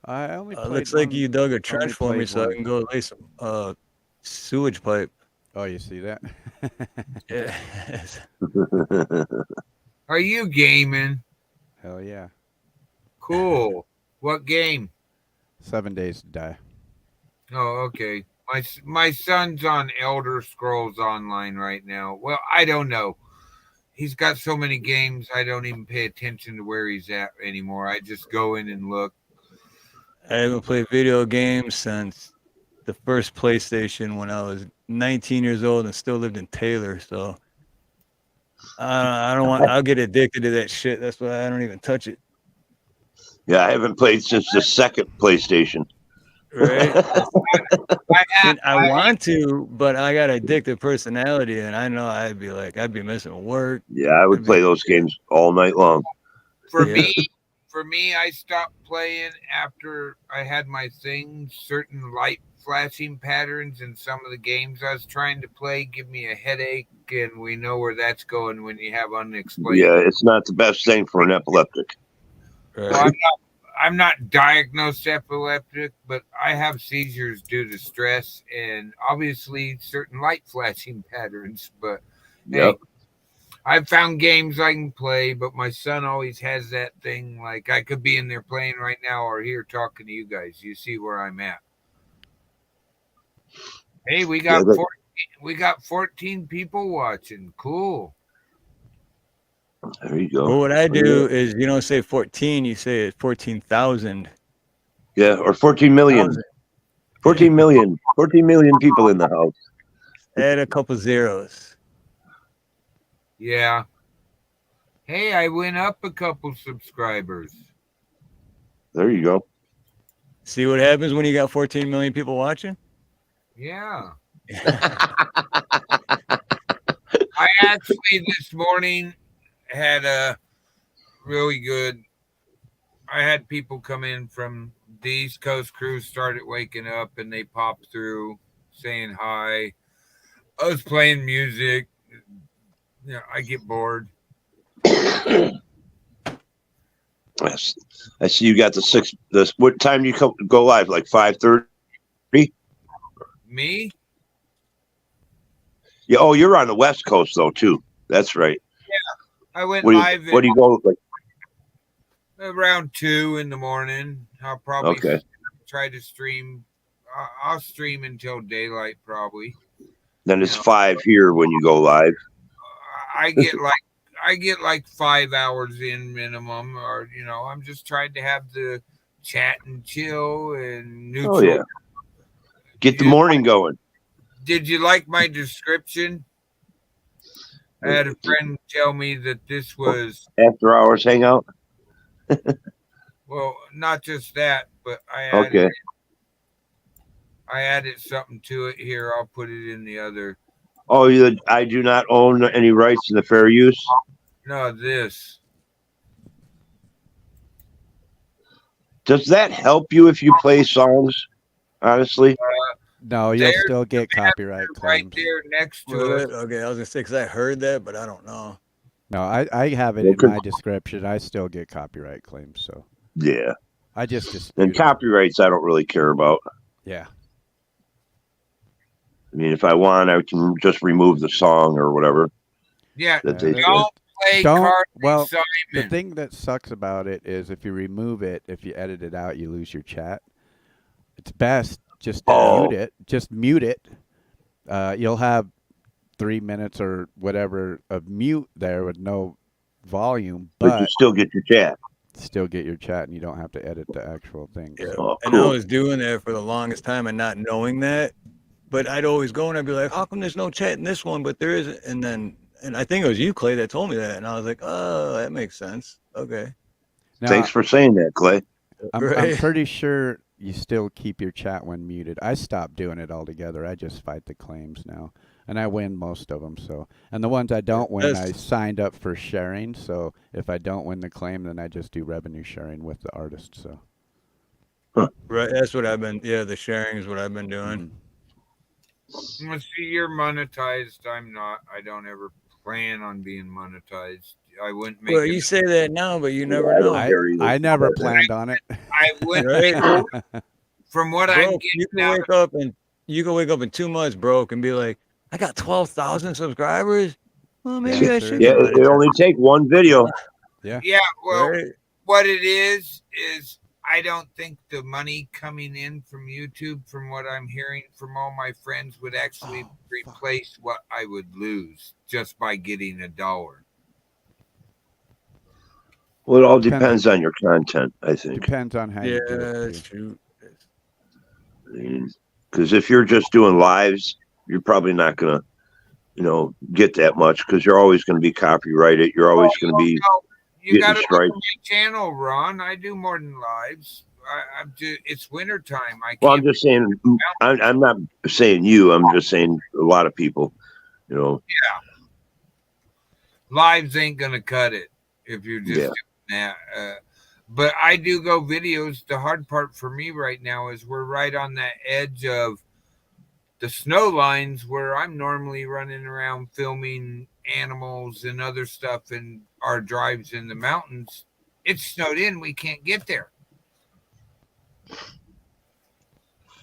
I only played Looks like one- you dug a only trench for me, played so I one. can go lay some sewage pipe. Oh, you see that? Yeah. Are you gaming? Hell yeah. Cool. What game? 7 Days to Die. Oh, okay. My son's on Elder Scrolls Online right now. Well, I don't know. He's got so many games, I don't even pay attention to where he's at anymore. I just go in and look. I haven't played video games since the first PlayStation when I was 19 years old and still lived in Taylor. So I don't want. I'll get addicted to that shit. That's why I don't even touch it. Yeah, I haven't played since the second PlayStation. Right? I I want to, but I got an addictive personality, and I know I'd be missing work. Yeah, I would play those games all night long. For Yeah. me, I stopped playing after I had my thing. Certain light flashing patterns in some of the games I was trying to play give me a headache, and we know where that's going when you have unexplained. Yeah, it's not the best thing for an epileptic. Right. Well, I'm not diagnosed epileptic, but I have seizures due to stress and obviously certain light flashing patterns. But Yep. hey, I've found games I can play, but my son always has that thing. Like I could be in there playing right now or here talking to you guys. You see where I'm at. Hey, we got Yeah, 14 people watching. Cool. There you go. Well, what I do is you don't say 14, you say it's 14,000. Yeah, or 14 million. 14 million. 14 million people in the house. Add a couple zeros. Yeah. Hey, I went up a couple subscribers. There you go. See what happens when you got 14 million people watching? Yeah. I actually this morning had a really good. I had people come in from the East Coast crew, started waking up, and they popped through saying hi. I was playing music. Yeah, I get bored. Yes. I see you got the six. What time do you go live? Like 5:30? Me? Yeah. Oh, you're on the West Coast though too. That's right. I went What live do you go like? around 2 in the morning. I'll probably Okay. try to stream. I'll stream until daylight probably. Then it's Yeah. 5 here when you go live. I get like 5 hours in minimum, or I'm just trying to have the chat and chill and neutral. Oh yeah. Get the morning going. Did you like my description? I had a friend tell me that this was After hours hangout. well, not just that, but Okay. I added something to it here. I'll put it in the other. Oh, I do not own any rights in the fair use. No, this. Does that help you if you play songs? Honestly, No, you'll There's still get copyright Right claims. there next to it. Okay, I was gonna say because I heard that, but I don't know. No, I have it Well, in my description. I still get copyright claims, so yeah. I just And dispute it. copyrights, I don't really care about. Yeah. I mean, if I want, I can just remove the song or whatever. Yeah, That Yeah, they don't play Don't- Carly well, Simon. The thing that sucks about it is if you remove it, if you edit it out, you lose your chat. It's best just Oh. mute it. Just mute it. You'll have 3 minutes or whatever of mute there with no volume, But you but still get your chat. still get your chat, and you don't have to edit the actual thing. Yeah. Oh, And I cool. was doing that for the longest time and not knowing that. But I'd always go and I'd be like, how come there's no chat in this one, but there isn't? And I think it was you, Clay, that told me that. And I was like, oh, that makes sense. Okay. Now, Thanks for saying that, Clay. I'm Right. pretty sure you still keep your chat when muted. I stopped doing it altogether. I just fight the claims now, and I win most of them. So, and the ones I don't win, I signed up for sharing. So if I don't win the claim, then I just do revenue sharing with the artist. So, Right. That's what I've been. Yeah. The sharing is what I've been doing. Well, see, you're monetized. I'm not. I don't ever plan on being monetized. I wouldn't make Well, it. you say that now, but you never I know. don't care either. I never planned on it. I wouldn't. Right? From what Bro, I'm you getting can out, wake up in 2 months broke and be like, I got 12,000 subscribers. Well, maybe Yeah, I sure. should. Yeah, get it only take one video. yeah. Well, Right? what it is I don't think the money coming in from YouTube, from what I'm hearing from all my friends, would actually replace what I would lose just by getting $1. Well, it all depends on your content, I think. Depends on how Yeah, you do it. that's too. true. Because if you're just doing lives, you're probably not gonna, get that much because you're always going to be copyrighted. You're always going to be You getting got to look at strikes. my channel, Ron. I do more than lives. It's wintertime. Well, I'm just saying. I'm not saying you. I'm just saying a lot of people. Yeah. Lives ain't gonna cut it if you're just doing that. But I do go videos. The hard part for me right now is we're right on that edge of the snow lines where I'm normally running around filming animals and other stuff in our drives in the mountains. It's snowed in. We can't get there.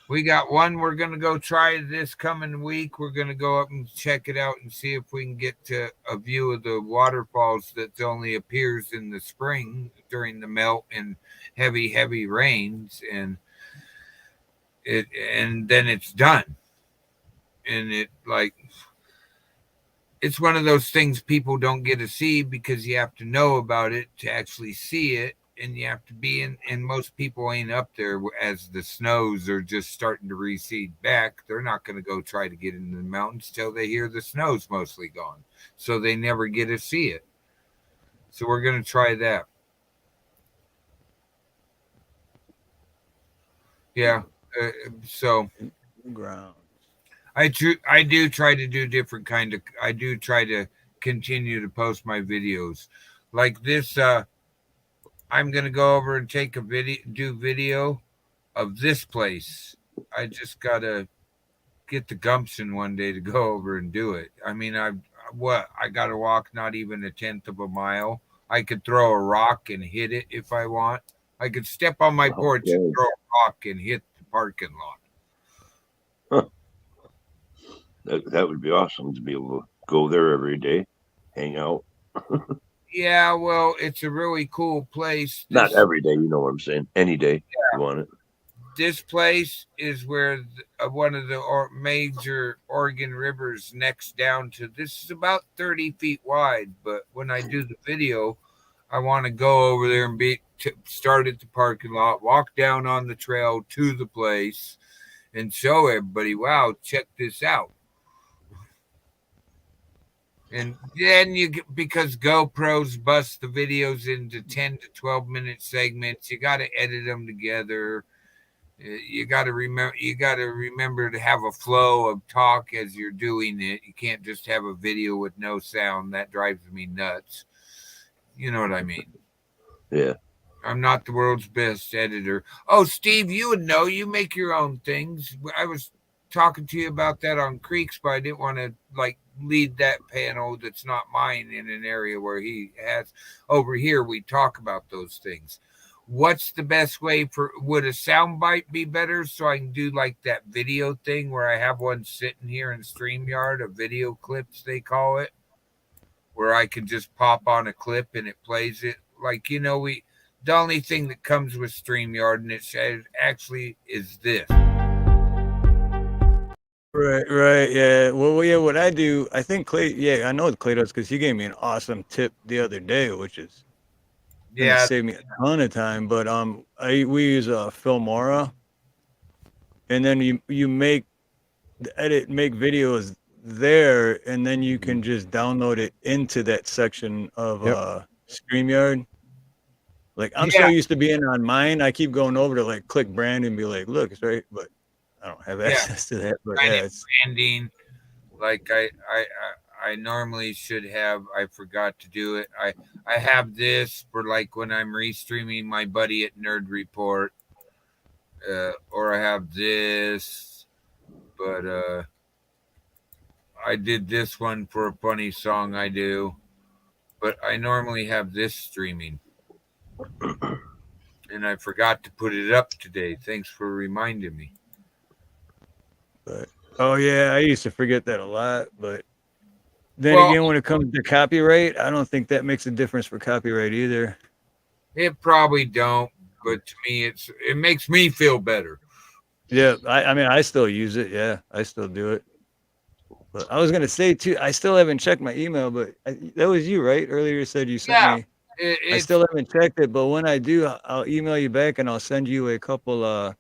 We got one. We're going to go try this coming week. We're going to go up and check it out and see if we can get to a view of the waterfalls that only appears in the spring during the melt and heavy rains. And then it's done. And it's one of those things people don't get to see because you have to know about it to actually see it. And you have to be in, and most people ain't up there as the snows are just starting to recede back. They're not going to go try to get into the mountains till they hear the snow's mostly gone. So they never get to see it. So we're going to try that. Yeah. So Ground. I do try to do different kind of, I do try to continue to post my videos like this. I'm going to go over and take a video of this place. I just got to get the gumption one day to go over and do it. I mean, I got to walk not even 1/10 of a mile. I could throw a rock and hit it if I want. I could step on my porch and throw a rock and hit the parking lot. That would be awesome to be able to go there every day, hang out. Yeah, well, it's a really cool place. Not every day, you know what I'm saying. Any day you want it. This place is where one of the major Oregon rivers next down to. This is about 30 feet wide, but when I do the video, I want to go over there and start at the parking lot, walk down on the trail to the place, and show everybody, wow, check this out. And then because GoPros bust the videos into 10 to 12 minute segments, you got to edit them together. You got to remember to have a flow of talk as you're doing it. You can't just have a video with no sound. That drives me nuts. You know what I mean? Yeah. I'm not the world's best editor. Oh, Steve, you would know. You make your own things. I was talking to you about that on Creeks, but I didn't want to lead that panel that's not mine in an area where he has. Over here we talk about those things. What's the best way would a sound bite be better so I can do like that video thing where I have one sitting here in StreamYard, a video clips they call it, where I can just pop on a clip and it plays it. The only thing that comes with StreamYard and it says actually is this. Right, yeah. Well, yeah. What I do, I think Clay. Yeah, I know Clay does because he gave me an awesome tip the other day, which is gonna Yeah, save me a ton of time. But we use Filmora, and then you make make videos there, and then you can just download it into that section of StreamYard. Like I'm so yeah, used to being on mine, I keep going over to like click brand and be like, look, it's right, but I don't have yeah. access to that. But Kind yeah, of it's branding. Like I normally should have. I forgot to do it. I have this for like when I'm restreaming my buddy at Nerd Report, or I have this, but I did this one for a funny song I do, but I normally have this streaming, and I forgot to put it up today. Thanks for reminding me. but oh yeah, I used to forget that a lot. But then Well, again, when it comes to copyright, I don't think that makes a difference for copyright either. it probably don't, but to me, it makes me feel better. Yeah, I mean, I still use it. Yeah, I still do it. But I was gonna say too, I still haven't checked my email, but that was you, right? Earlier you said you sent Yeah, me. I it's still haven't checked it, but when I do, I'll email you back and I'll send you a couple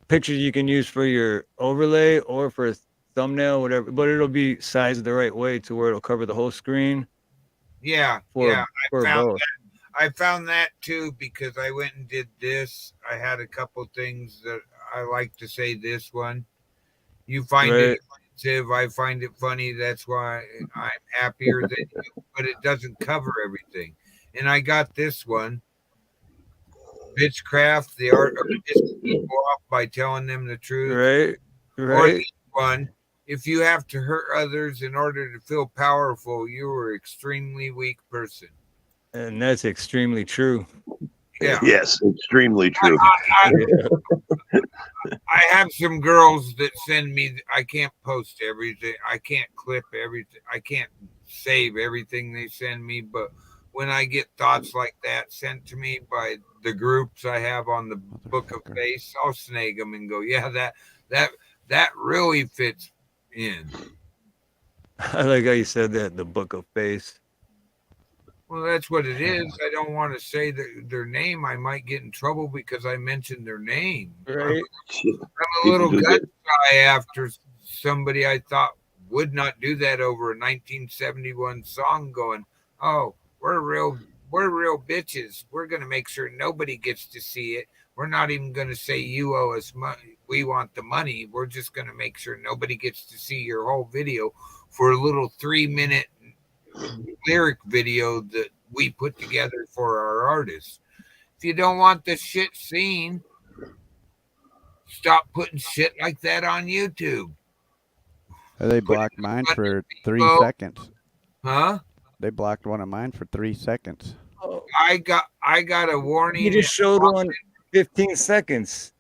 pictures you can use for your overlay or for a thumbnail, whatever. But it'll be sized the right way to where it'll cover the whole screen yeah, for yeah. for both. I found that too because I went and did this. I had a couple things that I like to say. This one, you find Right. it offensive. I find it funny. That's why I'm happier than you. But it doesn't cover everything. And I got this one, Bitchcraft, the art of pissing people off by telling them the truth. Right. Or Right. this one, if you have to hurt others in order to feel powerful, you are an extremely weak person. And that's extremely true. Yeah. Yes, extremely true. I have some girls that send me. I can't post everything. I can't clip everything. I can't save everything they send me. But when I get thoughts like that sent to me by the groups I have on the Book of Face, I'll snag them and go, yeah, that really fits in. I like how you said that, the Book of Face. Well, that's what it is. I don't want to say their name. I might get in trouble because I mentioned their name. Right. I'm a little gut shy after somebody I thought would not do that over a 1971 song going, oh, we're real bitches. We're going to make sure nobody gets to see it. We're not even going to say you owe us money. We want the money. We're just going to make sure nobody gets to see your whole video for a little 3-minute lyric video that we put together for our artists. If you don't want the shit seen, stop putting shit like that on YouTube. They blocked mine for 3 seconds. Huh? They blocked one of mine for 3 seconds. I got a warning. You just showed one 15 seconds.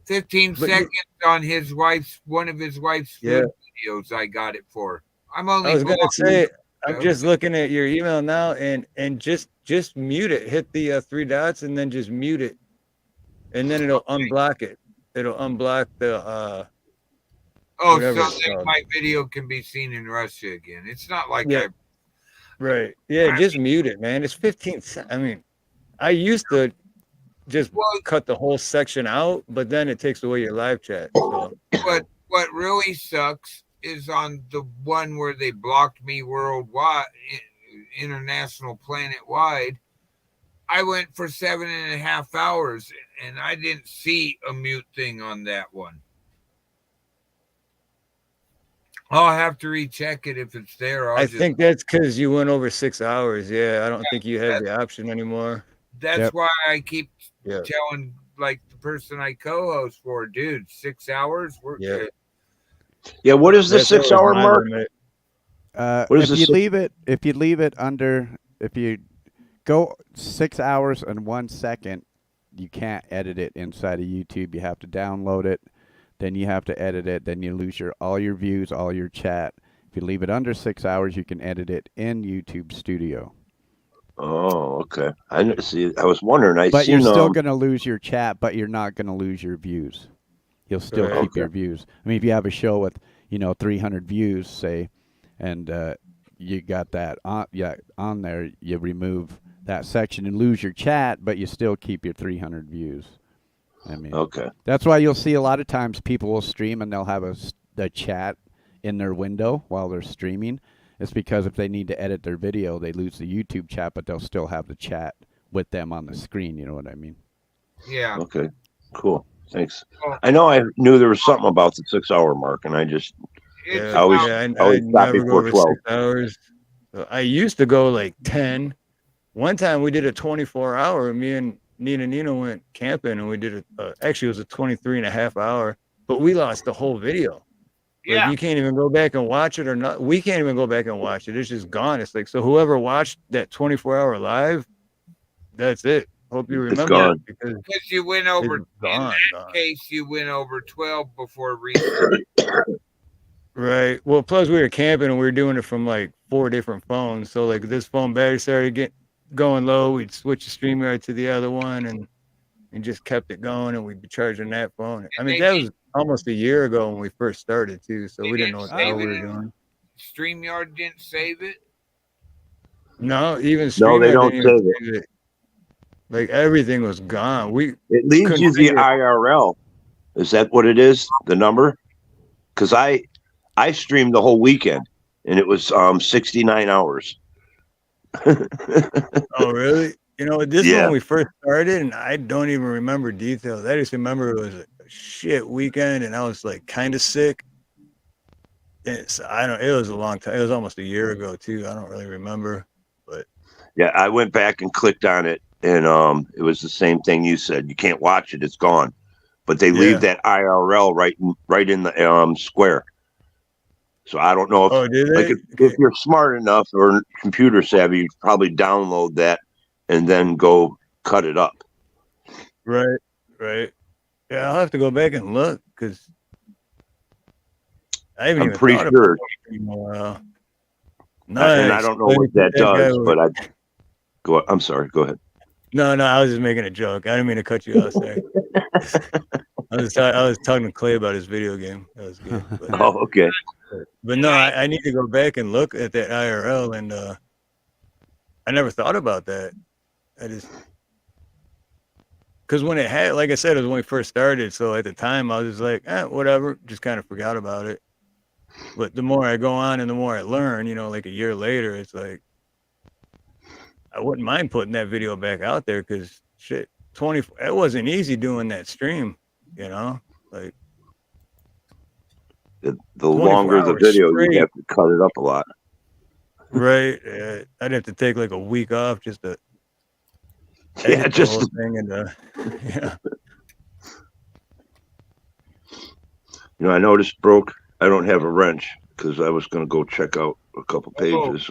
15 seconds on his wife's one of his wife's food videos. I got it for. I was gonna say, I'm just looking at your email now, and just mute it. Hit the 3 dots and then just mute it, and then it'll unblock it. It'll unblock the. So that my video can be seen in Russia again. It's not like Right. Yeah, just mute it, man. It's 15 seconds. I mean, I used to just cut the whole section out, but then it takes away your live chat. So. What really sucks is on the one where they blocked me worldwide, international, planet wide. I went for 7.5 hours and I didn't see a mute thing on that one. I'll have to recheck it if it's there. I think that's because you went over 6 hours. Yeah, I don't think you have the option anymore. That's why I keep telling like the person I co-host for, dude, 6 hours. We're good. Yeah, what is the 6 hour mark? If you leave it under, if you go 6 hours and 1 second, you can't edit it inside of YouTube. You have to download it, then you have to edit it, then you lose all your views, all your chat. If you leave it under 6 hours, you can edit it in YouTube Studio. Oh, okay. I was wondering. But you're still going to lose your chat, but you're not going to lose your views. you'll still Right. keep your views. I mean, if you have a show with 300 views, say, and you got that on there, you remove that section and lose your chat, but you still keep your 300 views. I mean, Okay. that's why you'll see a lot of times people will stream and they'll have a chat in their window while they're streaming. It's because if they need to edit their video, they lose the YouTube chat, but they'll still have the chat with them on the screen. You know what I mean? Yeah. Okay. Cool. Thanks. Well, I know I knew there was something about the 6 hour mark, and I just it's I always- about- I always stop never go before over 12. 6 hours. So I used to go like 10. One time we did a 24-hour. Me and Nina went camping, and we did actually it was a 23 and a half hour, but we lost the whole video. yeah. Like, you can't even go back and watch it or not. We can't even go back and watch it. It's just gone. It's like, so whoever watched that 24-hour live, that's it. Hope you It's remember gone. it because Because you went over, it's in gone. that case, you went over 12 before restart. Right. Well, plus we were camping and we were doing it from like 4 different phones. So like this phone battery started going low. We'd switch the StreamYard to the other one and just kept it going, and we'd be charging that phone. I mean, that was almost a year ago when we first started too. So we didn't know what the hell we were doing. StreamYard didn't save it. No, even No, they StreamYard don't didn't even save it. save it. Like everything was gone. It leaves couldn't you the figure- IRL. Is that what it is? The number? Because I streamed the whole weekend, and it was 69 hours. Oh, really? You know, this Yeah. when we first started, and I don't even remember details. I just remember it was a shit weekend, and I was like kind of sick. It was a long time. It was almost a year ago too. I don't really remember, but Yeah, I went back and clicked on it, and it was the same thing you said. You can't watch it; it's gone. But they Yeah. leave that IRL right in the square. So I don't know if oh, did they? like if you're smart enough or computer savvy, you probably download that and then go cut it up. Right. Yeah, I'll have to go back and look because I haven't I'm even pretty thought sure. about it in a while. And I don't know what that guy does, was- but I'm sorry. Go ahead. No, I was just making a joke. I didn't mean to cut you off. Sorry. I was talking to Clay about his video game. That was good. But, Oh, okay. but no, I need to go back and look at that IRL, and I never thought about that. I just because when it had, like I said, it was when we first started. So at the time, I was just like, whatever, just kind of forgot about it. But the more I go on and the more I learn, like a year later, it's like I wouldn't mind putting that video back out there because shit, it wasn't easy doing that stream, like The longer the hours video, straight. you have to cut it up a lot. right. I'd have to take like a week off just to Yeah, edit the just whole thing and yeah. I noticed broke. I don't have a wrench because I was going to go check out a couple pages.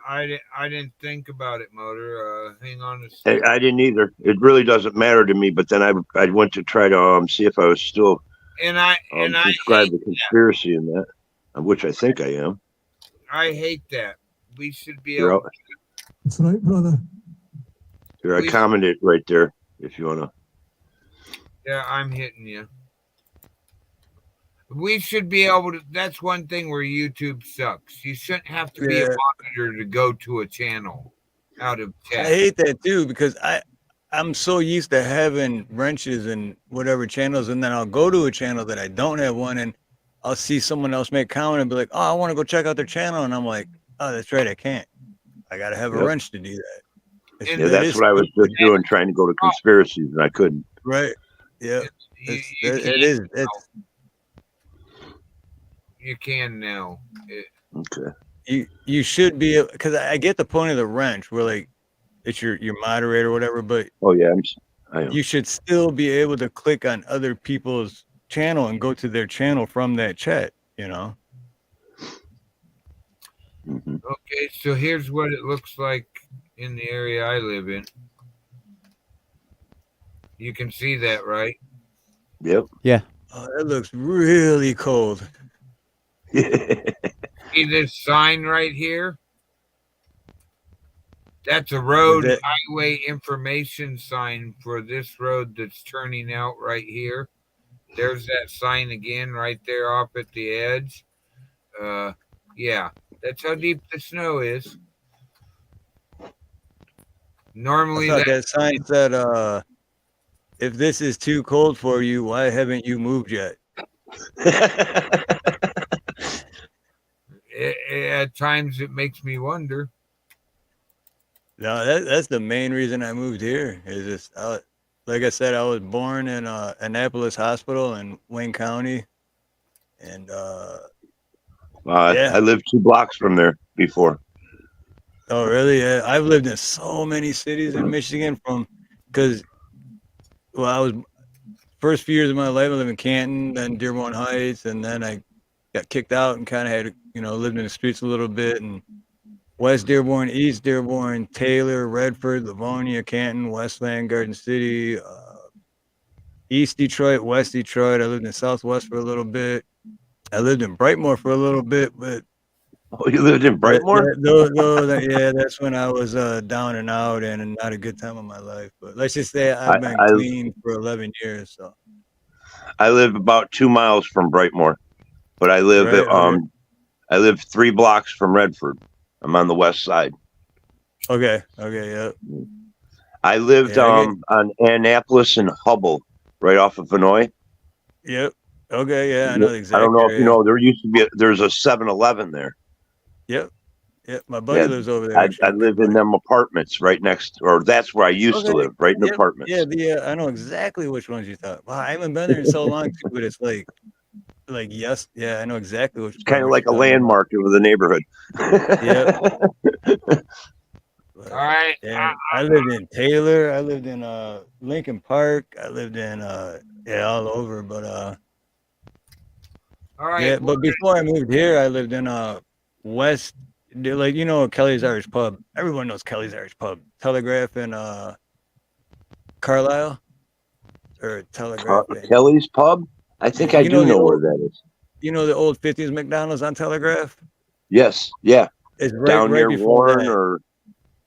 I didn't think about it, Motor. Hang on a second. I didn't either. It really doesn't matter to me. But then I went to try to see if I was still And I subscribed hate to conspiracy in that, which I think I am. I hate that. We should be You're able. out. That's right, brother. Here, I commented right there. If you want to. Yeah, I'm hitting you. We should be able to. That's one thing where YouTube sucks. You shouldn't have to be a Yeah. monitor to go to a channel out of I chat. hate that too because I'm so used to having wrenches and whatever channels, and then I'll go to a channel that I don't have one, and I'll see someone else make comment and be like, "Oh, I want to go check out their channel," and I'm like, "Oh, that's right, I can't. I gotta have a Yep. wrench to do that." And Yeah, that that's is what I was just doing, trying to go to conspiracies, and I couldn't. right. Yeah, You, it's, you it can is. now. It's You can now. Okay. you should be because I get the point of the wrench where like it's your moderator or whatever, but Oh yeah, I am. you should still be able to click on other people's channel and go to their channel from that chat, Mhm. Okay, so here's what it looks like in the area I live in. You can see that, right? Yep. Oh, that looks really cold. See this sign right here? That's a road that- highway information sign for this road that's turning out right here. there's that sign again right there off at the edge. Yeah, that's how deep the snow is. Normally I thought that sign said, if this is too cold for you, why haven't you moved yet? At times it makes me wonder. No, that's the main reason I moved here. Is just like I said, I was born in Annapolis Hospital in Wayne County, and I lived 2 blocks from there before. Oh, really? Yeah, I've lived in so many cities in Michigan because I was first few years of my life I lived in Canton, then Dearborn Heights, and then I got kicked out and kind of had lived in the streets a little bit, and West Dearborn, East Dearborn, Taylor, Redford, Livonia, Canton, Westland, Garden City, East Detroit, West Detroit. I lived in Southwest for a little bit. I lived in Brightmoor for a little bit, but oh, you lived in Brightmoor? Yeah, that's when I was down and out and not a good time of my life. But let's just say I've been clean for 11 years. So I live about 2 miles from Brightmoor, but I live I live 3 blocks from Redford. I'm on the west side. Okay, yeah. I lived on Annapolis and Hubble, right off of Vinoy. Yep. Okay, yeah, I know exactly. I don't know if you know, there's a 7-Eleven there. Yep. My buddy lives over there. I live in them apartments right next, or that's where I used to live, right in the apartments. Yeah, I know exactly which ones you thought. Wow, I haven't been there in so long, too, but it's like yes, yeah, I know exactly which. It's kind of like a landmark of the neighborhood. Yeah. All right. Yeah, I lived in Taylor. I lived in Lincoln Park. I lived in all over, but all right. Yeah, but before I moved here, I lived in West, Kelly's Irish Pub. Everyone knows Kelly's Irish Pub. Telegraph in Carlisle, or Telegraph. Kelly's Pub. I think I do know where that is. You know the old 50s McDonald's on Telegraph? Yes. Yeah. It's down near Warren or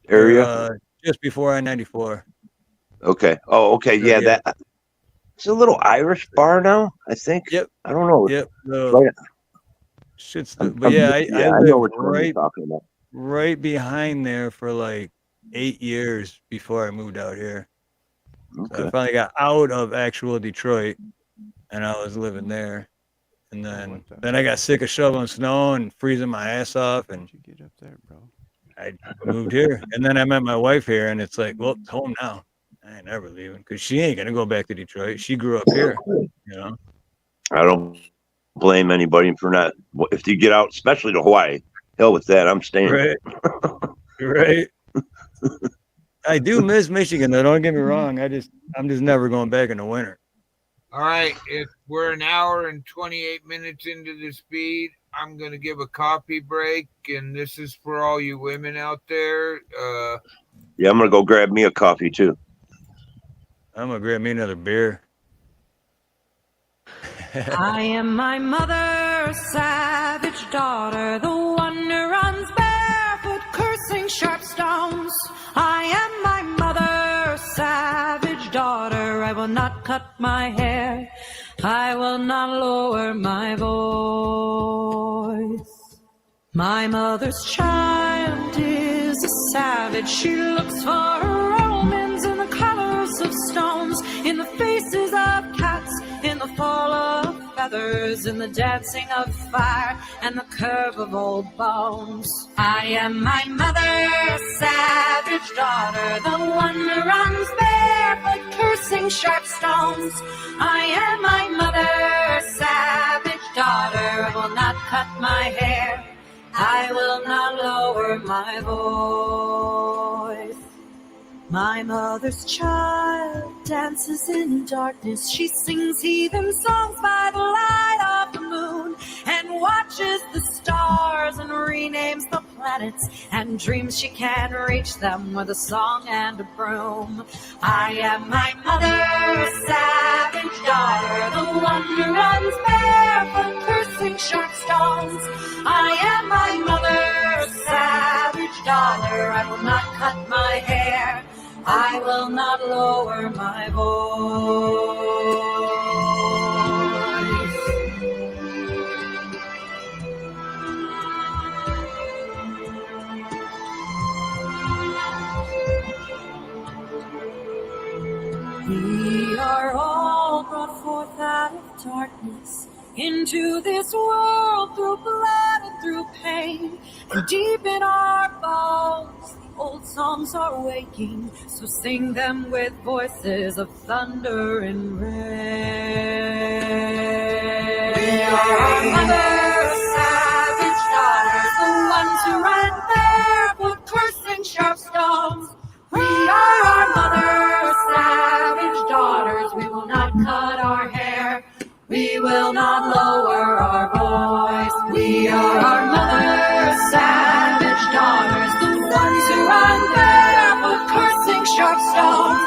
area. Just before I-94. Okay. Oh, okay. Yeah, that. It's a little Irish bar now, I think. Yep. I don't know. Yep. But I know what you're talking about. Right behind there for like 8 years before I moved out here. Okay. So I finally got out of actual Detroit, and I was living there. And then I got sick of shoveling snow and freezing my ass off, and you get up there, bro? I moved here. And then I met my wife here, and it's like, well, it's home now. I ain't never leaving, because she ain't gonna go back to Detroit. She grew up here, I don't blame anybody for not. If you get out, especially to Hawaii, hell with that. I'm staying. Right. I do miss Michigan, though. Don't get me wrong. I'm just never going back in the winter. All right. If we're an hour and 28 minutes into the speed, I'm gonna give a coffee break, and this is for all you women out there. Yeah, I'm gonna go grab me a coffee too. I'm gonna grab me another beer. I am my mother's savage daughter, the one who runs barefoot, cursing sharp stones. I am my mother's savage daughter. I will not cut my hair. I will not lower my voice. My mother's child is a savage. She looks for her omens in the colors of stones, in the faces of cats, in the fall of feathers, in the dancing of fire, and the curve of old bones. I am my mother's savage daughter, the one who runs barefoot, cursing sharp stones. I am my mother's savage daughter. I will not cut my hair. I will not lower my voice. My mother's child dances in darkness. She sings heathen songs by the light of the moon, and watches the stars and renames the planets, and dreams she can reach them with a song and a broom. I am my mother's savage daughter, the one who runs barefoot, cursing sharp stones. I am my mother's savage daughter. I will not cut my hair. I will not lower my voice. darkness into this world through blood and through pain. And deep in our bones, the old songs are waking. So sing them with voices of thunder and rain. We are our mother's savage daughters, the ones who run barefoot, cursing sharp stones. We are our mother's savage daughters. We will not cut our hair. We will not lower our voice. We are our mother's savage daughters, the ones who run barefoot, cursing sharp stones.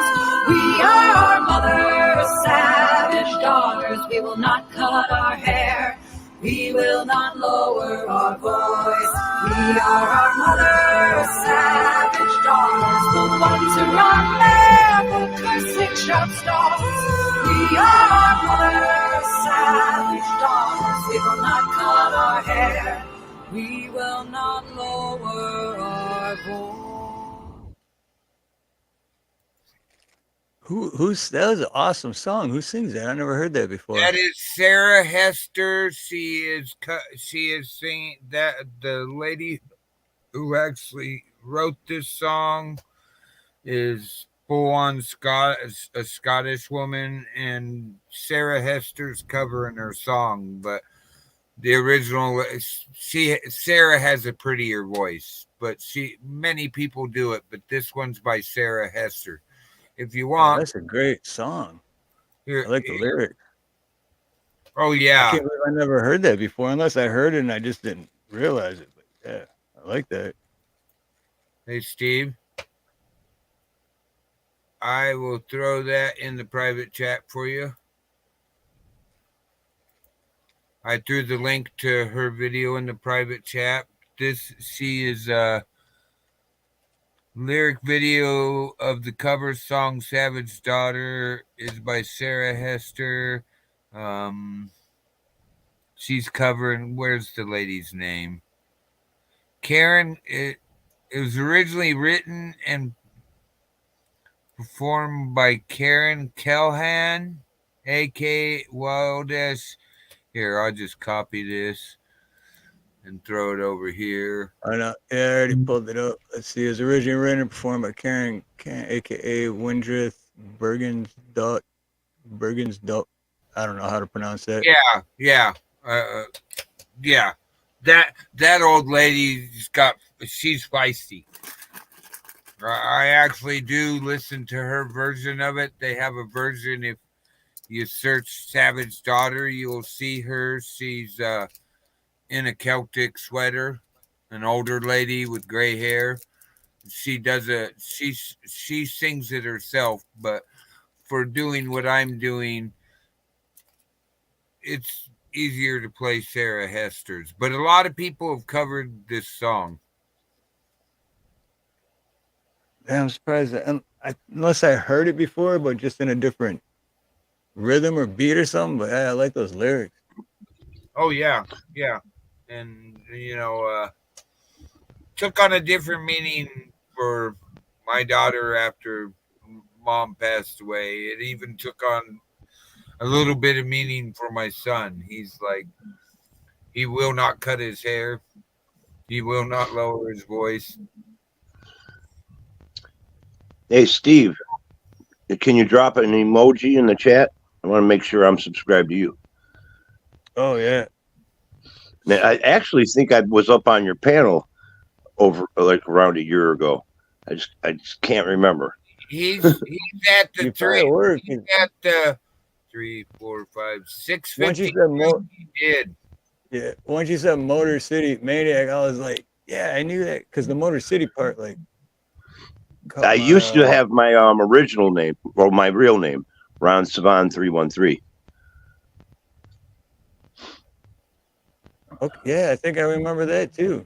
We are our mother's savage daughters. We will not cut our hair. We will not lower our voice. We are our mother's savage daughters, the ones who run barefoot, cursing sharp stones. We are our mother's savage daughters. We will not cut our hair. We will not lower our voice. That was an awesome song. Who sings that? I never heard that before. That is Sarah Hester. She is singing that. The lady who actually wrote this song is full-on a Scottish woman, and Sarah Hester's covering her song, but the original, Sarah has a prettier voice, but many people do it, but this one's by Sarah Hester. If you want, that's a great song. Here, I like the lyrics. Oh yeah, I can't believe I never heard that before, unless I heard it and I just didn't realize it. But yeah, I like that. Hey Steve, I will throw that in the private chat for you. I threw the link to her video in the private chat. She is a lyric video of the cover song Savage Daughter is by Sarah Hester. She's covering, where's the lady's name? Karen. It was originally written and performed by Karen Kelhan, aka Wildash. Here, I'll just copy this and throw it over here. I know. Yeah, I already pulled it up. Let's see. It was originally written and performed by Karen aka Windrith Bergensdot. I don't know how to pronounce that. Yeah. Yeah. That old lady's she's feisty. I actually do listen to her version of it. They have a version. If you search Savage Daughter, you'll see her. She's in a Celtic sweater, an older lady with gray hair. She sings it herself, but for doing what I'm doing, it's easier to play Sarah Hester's. But a lot of people have covered this song. I'm surprised unless I heard it before, but just in a different rhythm or beat or something. But I like those lyrics. Oh yeah. And took on a different meaning for my daughter after mom passed away. It even took on a little bit of meaning for my son. He's like, he will not cut his hair. He will not lower his voice. Hey, Steve, can you drop an emoji in the chat? I want to make sure I'm subscribed to you. Oh, yeah. Now, I actually think I was up on your panel over like around a year ago. I just can't remember. He's at the three. He's at the 3, 4, 5, 6. Once you said he did. Yeah. Once you said Motor City Maniac, I was like, yeah, I knew that because the Motor City part, like. I used to have my original name, or my real name, Ron Savan 313. Okay, yeah, I think I remember that too.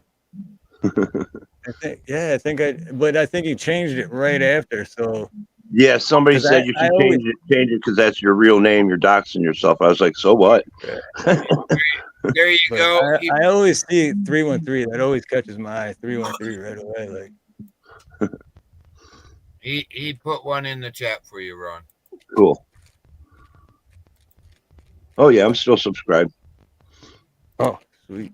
I think he changed it right after. So yeah, somebody said you should change it because that's your real name. You're doxing yourself. I was like, so what? There you go. I always see 313. That always catches my eye. 313 right away. Like he put one in the chat for you, Ron. Cool. Oh yeah, I'm still subscribed. Oh, sweet.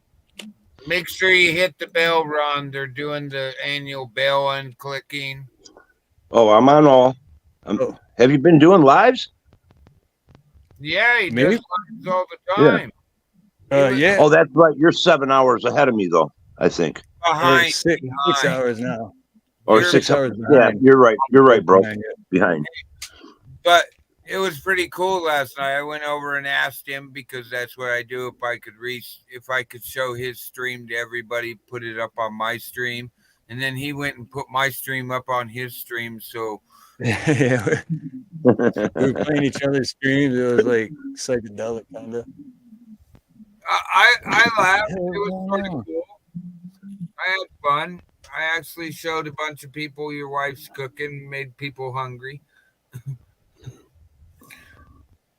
Make sure you hit the bell, Ron. They're doing the annual bell unclicking. Oh, I'm on all. Oh. Have you been doing lives? Yeah, he Me? does lives all the Yeah. time. Yeah. Oh, that's right. You're 7 hours ahead of me, though. I think. Behind. It's 6 hours now. Or You're 6 hours hours. Yeah, behind. you're right. You're right, bro. Behind you. Behind. But it was pretty cool last night. I went over and asked him because that's what I do. If I could show his stream to everybody, put it up on my stream, and then he went and put my stream up on his stream. So Yeah. We were playing each other's streams. It was like psychedelic, kind of. I laughed. It was sort of cool. I had fun. I actually showed a bunch of people your wife's cooking, made people hungry.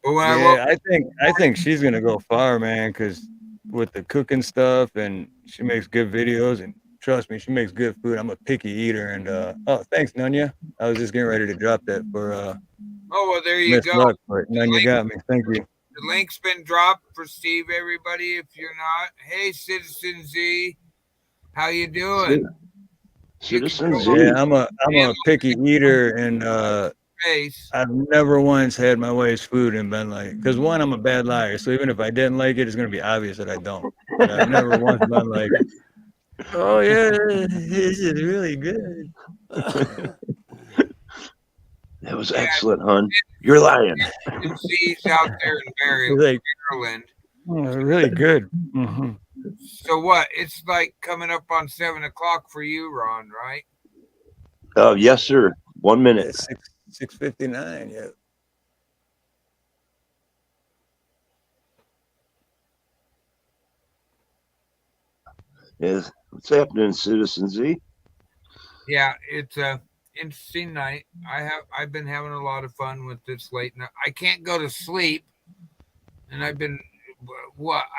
But when I think she's gonna go far, man. Because with the cooking stuff, and she makes good videos, and trust me, she makes good food. I'm a picky eater, and oh, thanks, Nunya. I was just getting ready to drop that for oh well, there you Miss go. Luck, but Nunya got me. Thank you. The link's been dropped for Steve. Everybody, if you're not, hey, Citizen Z, how you doing? Citizen Z. Yeah, I'm a picky eater, and Face. I've never once had my wife's food and been like, because one, I'm a bad liar, so even if I didn't like it, it's gonna be obvious that I don't. But I've never once been like, oh yeah, this is really good. That was excellent, hon. You're lying. Z's out there in Like, Maryland. really good. Mm-hmm. So what? It's like coming up on 7 o'clock for you, Ron, right? Yes, sir. 1 minute. It's 6:59. Yeah. Yes. What's happening, Citizen Z? Yeah, it's a interesting night. I've been having a lot of fun with this late night. I can't go to sleep, and I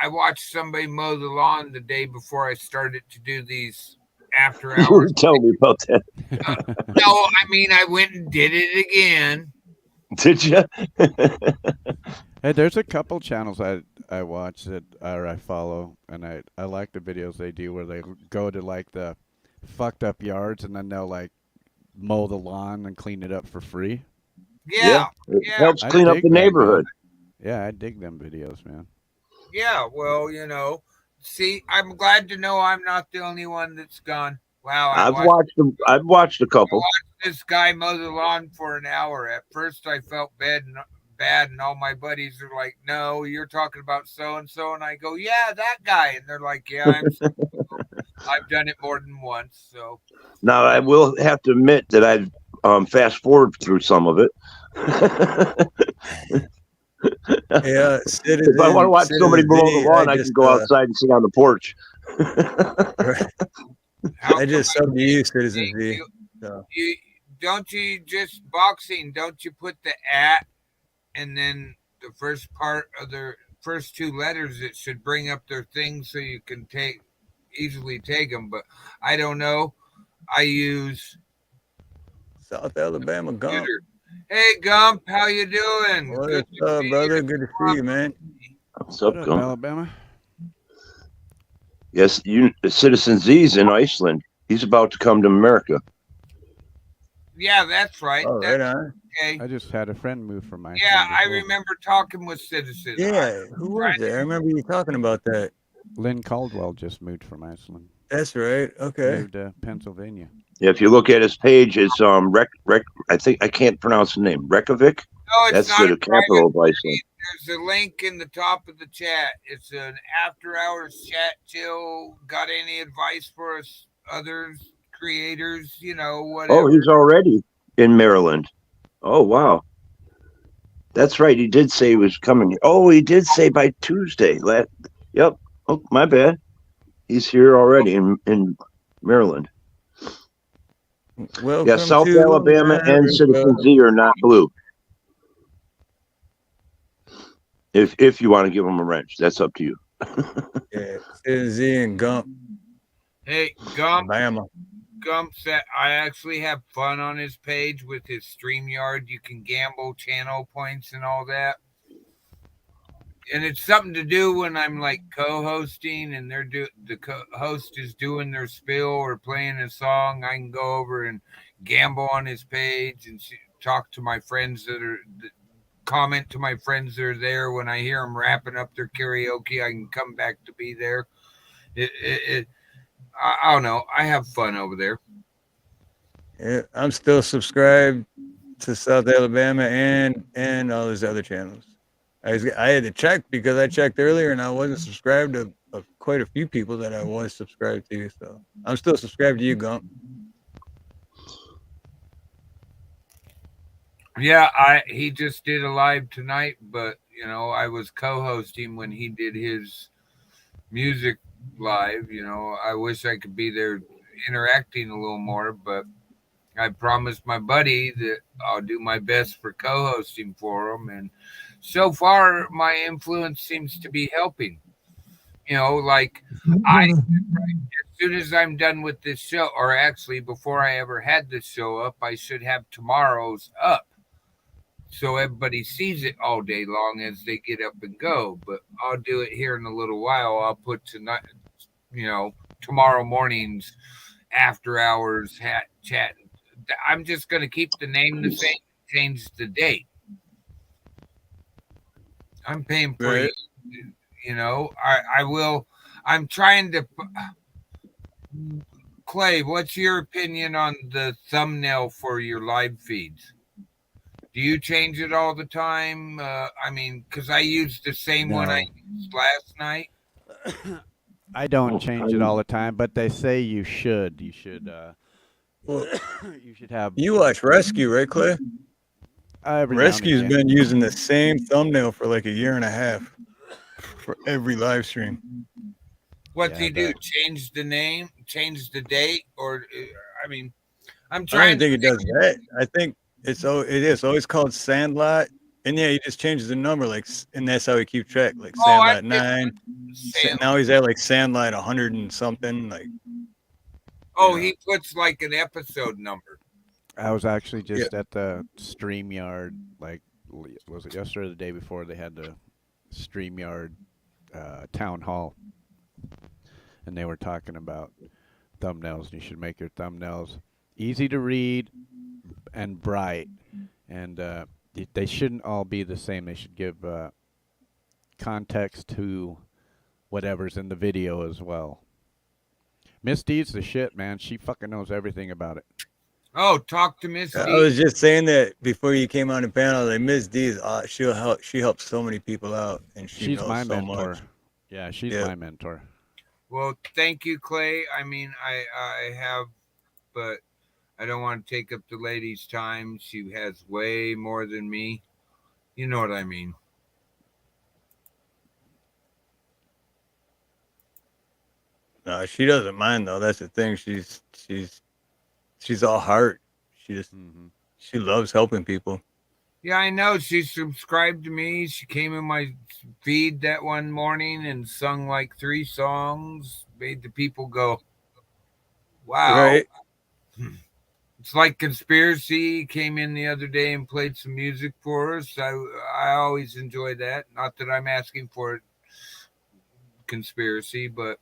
watched somebody mow the lawn the day before I started to do these after hours. Tell me about that. No, I mean I went and did it again. Did you? Hey, there's a couple channels I watch or I follow, and I like the videos they do where they go to like the fucked up yards and then they'll like mow the lawn and clean it up for free. Yeah. It helps clean up the neighborhood. Yeah, I dig them videos, man. Yeah, well, see, I'm glad to know I'm not the only one that's gone. Wow, I've watched a couple. I watched this guy mow the lawn for an hour. At first, I felt bad, and all my buddies are like, "No, you're talking about so and so," and I go, "Yeah, that guy," and they're like, "Yeah, I've done it more than once." So now I will have to admit that I've fast forward through some of it. Yeah, if I want to watch somebody mow the lawn, I can go outside and sit on the porch. I just subbed to you, Citizen Z. Don't you just boxing? Don't you put the @ and then the first part of the first two letters? It should bring up their thing so you can easily take them. But I don't know. I use South Alabama Gump. Hey Gump, how you doing? What's up, brother? Good to see you, man. What's up, Gump? Alabama? Yes, Citizen Z's in Iceland. He's about to come to America. Yeah, that's right. Oh, right on. Okay. I just had a friend move from Iceland. Yeah, I remember talking with Citizens. Yeah, who was it? I remember you talking about that. Lynn Caldwell just moved from Iceland. That's right. Okay. Moved to Pennsylvania. Yeah, if you look at his page, it's I think I can't pronounce the name. Reykjavik. No, it's That's not the capital of Iceland. There's a link in the top of the chat. It's an after-hours chat. Jill, got any advice for us, others, creators? Whatever. Oh, he's already in Maryland. Oh, wow. That's right. He did say he was coming. Oh, he did say by Tuesday. Yep. Oh, my bad. He's here already in Maryland. Welcome yeah, South Alabama America. and Citizen Z are not blue. If you want to give them a wrench, that's up to you. Yeah, Citizen Z and Gump. Hey, Gump. Alabama. Gump said I actually have fun on his page with his StreamYard. You can gamble channel points and all that. and it's something to do when I'm like co-hosting and the host is doing their spiel or playing a song. I can go over and gamble on his page and talk to my friends comment to my friends that are there. When I hear them wrapping up their karaoke, I can come back to be there. I don't know. I have fun over there. Yeah, I'm still subscribed to South Alabama and all those other channels. I had to check because I checked earlier and I wasn't subscribed to quite a few people that I was subscribed to. So I'm still subscribed to you, Gump. Yeah, he just did a live tonight, but I was co-hosting when he did his music live. I wish I could be there interacting a little more, but I promised my buddy that I'll do my best for co-hosting for him, and so far my influence seems to be helping. Like as soon as I'm done with this show, or actually before I ever had this show up, I should have tomorrow's up, so everybody sees it all day long as they get up and go. But I'll do it here in a little while. I'll put tonight, tomorrow morning's after hours chat. I'm just going to keep the name the same, change the date. I'm paying for it. I will. I'm trying to. Clay, what's your opinion on the thumbnail for your live feeds? Do you change it all the time? Because I used the same one I used last night. I don't change it all the time, but they say you should. You should. You should have. You watch Rescue, right, Clay? Rescue's been using the same thumbnail for like a year and a half for every live stream. What's he do? Change the name, change the date, or I'm trying. I don't think he does that. I think it is always called Sandlot, and yeah, he just changes the number, and that's how he keeps track. Like Sandlot 9. Now he's at like Sandlot 100 and something. He puts like an episode number. I was actually just at the StreamYard, was it yesterday or the day before? They had the StreamYard town hall, and they were talking about thumbnails. You should make your thumbnails easy to read and bright, and they shouldn't all be the same. They should give context to whatever's in the video as well. Miss D's the shit, man. She fucking knows everything about it. Oh, talk to Miss D. I was just saying that before you came on the panel. Like Miss D, she helps so many people out, and she's my so mentor. Much. Yeah, she's my mentor. Well, thank you, Clay. I have, but I don't want to take up the lady's time. She has way more than me. You know what I mean. No, she doesn't mind though. That's the thing. She's all heart. She just she loves helping people. Yeah, I know. She subscribed to me. She came in my feed that one morning and sung like 3 songs. Made the people go, wow. Right. It's like Conspiracy came in the other day and played some music for us. I always enjoy that. Not that I'm asking for it, Conspiracy, but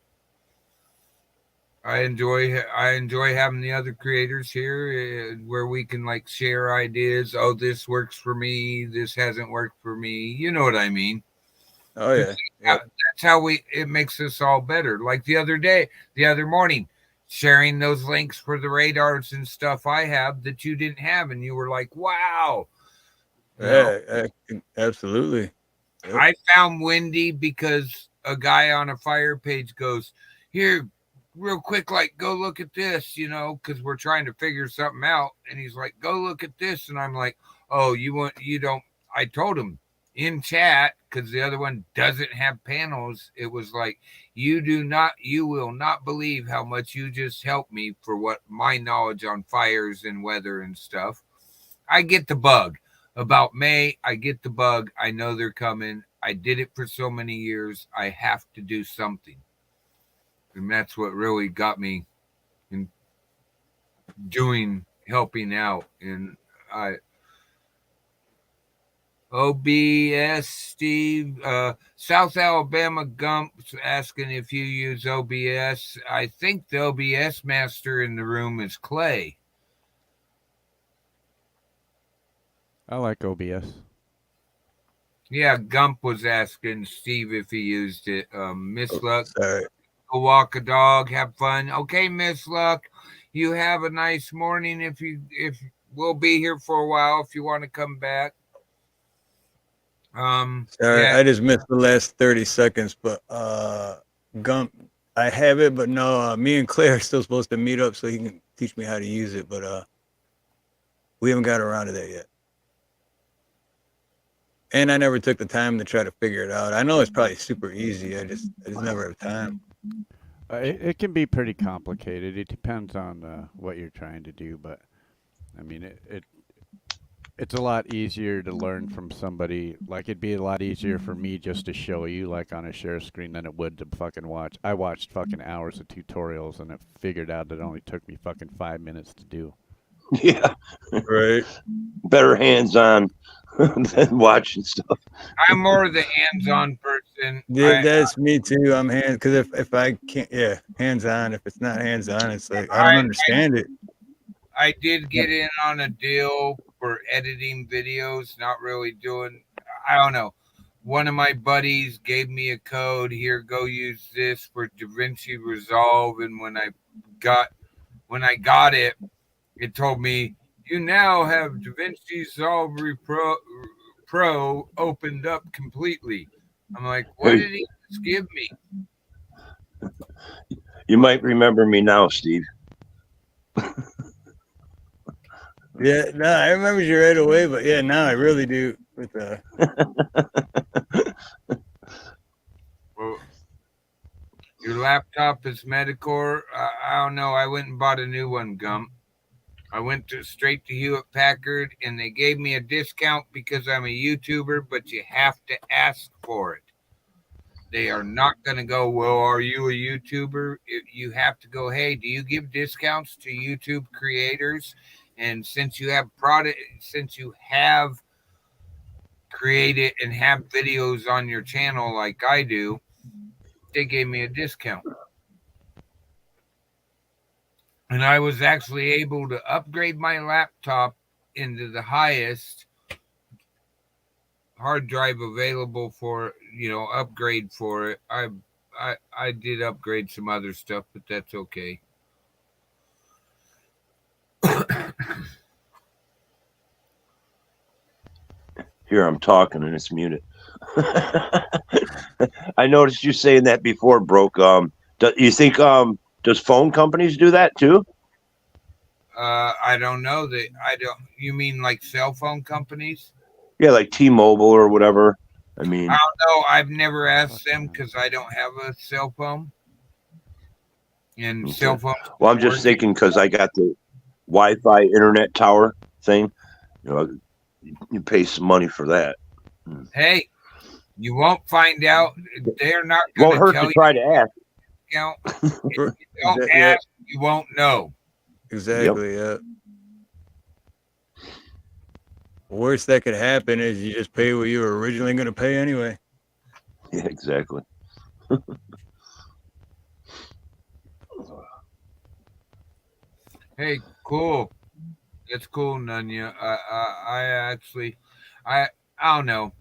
I enjoy having the other creators here where we can share ideas. Oh, this works for me. This hasn't worked for me. You know what I mean? Oh yeah. That's how it makes us all better. Like the other morning, sharing those links for the radars and stuff I have that you didn't have, and you were like, "Wow!" Yeah, absolutely. Yep. I found Wendy because a guy on a fire page goes, "Here, real quick, go look at this," because we're trying to figure something out. And he's like, "Go look at this." And I'm like, "Oh, you don't." I told him in chat, because the other one doesn't have panels. It was like, you will not believe how much you just helped me for what my knowledge on fires and weather and stuff. I get the bug about May. I get the bug. I know they're coming. I did it for so many years. I have to do something. And that's what really got me in helping out. And OBS, Steve. South Alabama Gump's asking if you use OBS. I think the OBS master in the room is Clay. I like OBS. Yeah, Gump was asking Steve if he used it. Miss Luck, Sorry. go walk a dog, have fun. Okay, Miss Luck, you have a nice morning. If we'll be here for a while, if you want to come back. Sorry, yeah. I just missed the last 30 seconds, but Gump, I have it, but no, me and Claire are still supposed to meet up so he can teach me how to use it, but we haven't got around to that yet. And I never took the time to try to figure it out. I know it's probably super easy. I just never have time. It can be pretty complicated. It depends on what you're trying to do, but I mean, it's a lot easier to learn from somebody. Like, it'd be a lot easier for me just to show you, like, on a share screen than it would to fucking watch. I watched fucking hours of tutorials and I figured out it only took me fucking 5 minutes to do. Yeah. Right. Better hands-on than watching stuff. I'm more the hands-on person. Yeah, that's me too. I'm hands because if I can't, hands-on. If it's not hands-on, it's like I don't understand it. I did get in on a deal for editing videos, not really doing, I don't know. One of my buddies gave me a code, here, go use this for DaVinci Resolve. And when I got it, it told me, you now have DaVinci Resolve Pro opened up completely. I'm like, what did he just give me? You might remember me now, Steve. Yeah, no, I remember you right away, but yeah, now I really do. With Well, your laptop is Medicore. I don't know. I went and bought a new one, Gump. I went straight to Hewlett Packard, and they gave me a discount because I'm a YouTuber, but you have to ask for it. They are not going to go, well, are you a YouTuber? You have to go, hey, do you give discounts to YouTube creators? And since you have created and have videos on your channel like I do, they gave me a discount. And I was actually able to upgrade my laptop into the highest hard drive available for, upgrade for it. I did upgrade some other stuff, but that's okay. Here I'm talking and it's muted. I noticed you saying that before, Broke. Do you think does phone companies do that too? I don't know that. You mean like cell phone companies? Yeah, like T-Mobile or whatever. I mean, I don't know. I've never asked them because I don't have a cell phone. And okay. Cell phone. Well, I'm just thinking because I got the Wi-Fi internet tower thing. You pay some money for that. Hey, you won't find out. They're not going to hurt tell to try to ask. If you don't ask, you won't know. Exactly. Yep. Worst that could happen is you just pay what you were originally going to pay anyway. Yeah, exactly. Hey, cool. That's cool, Nunya. I don't know.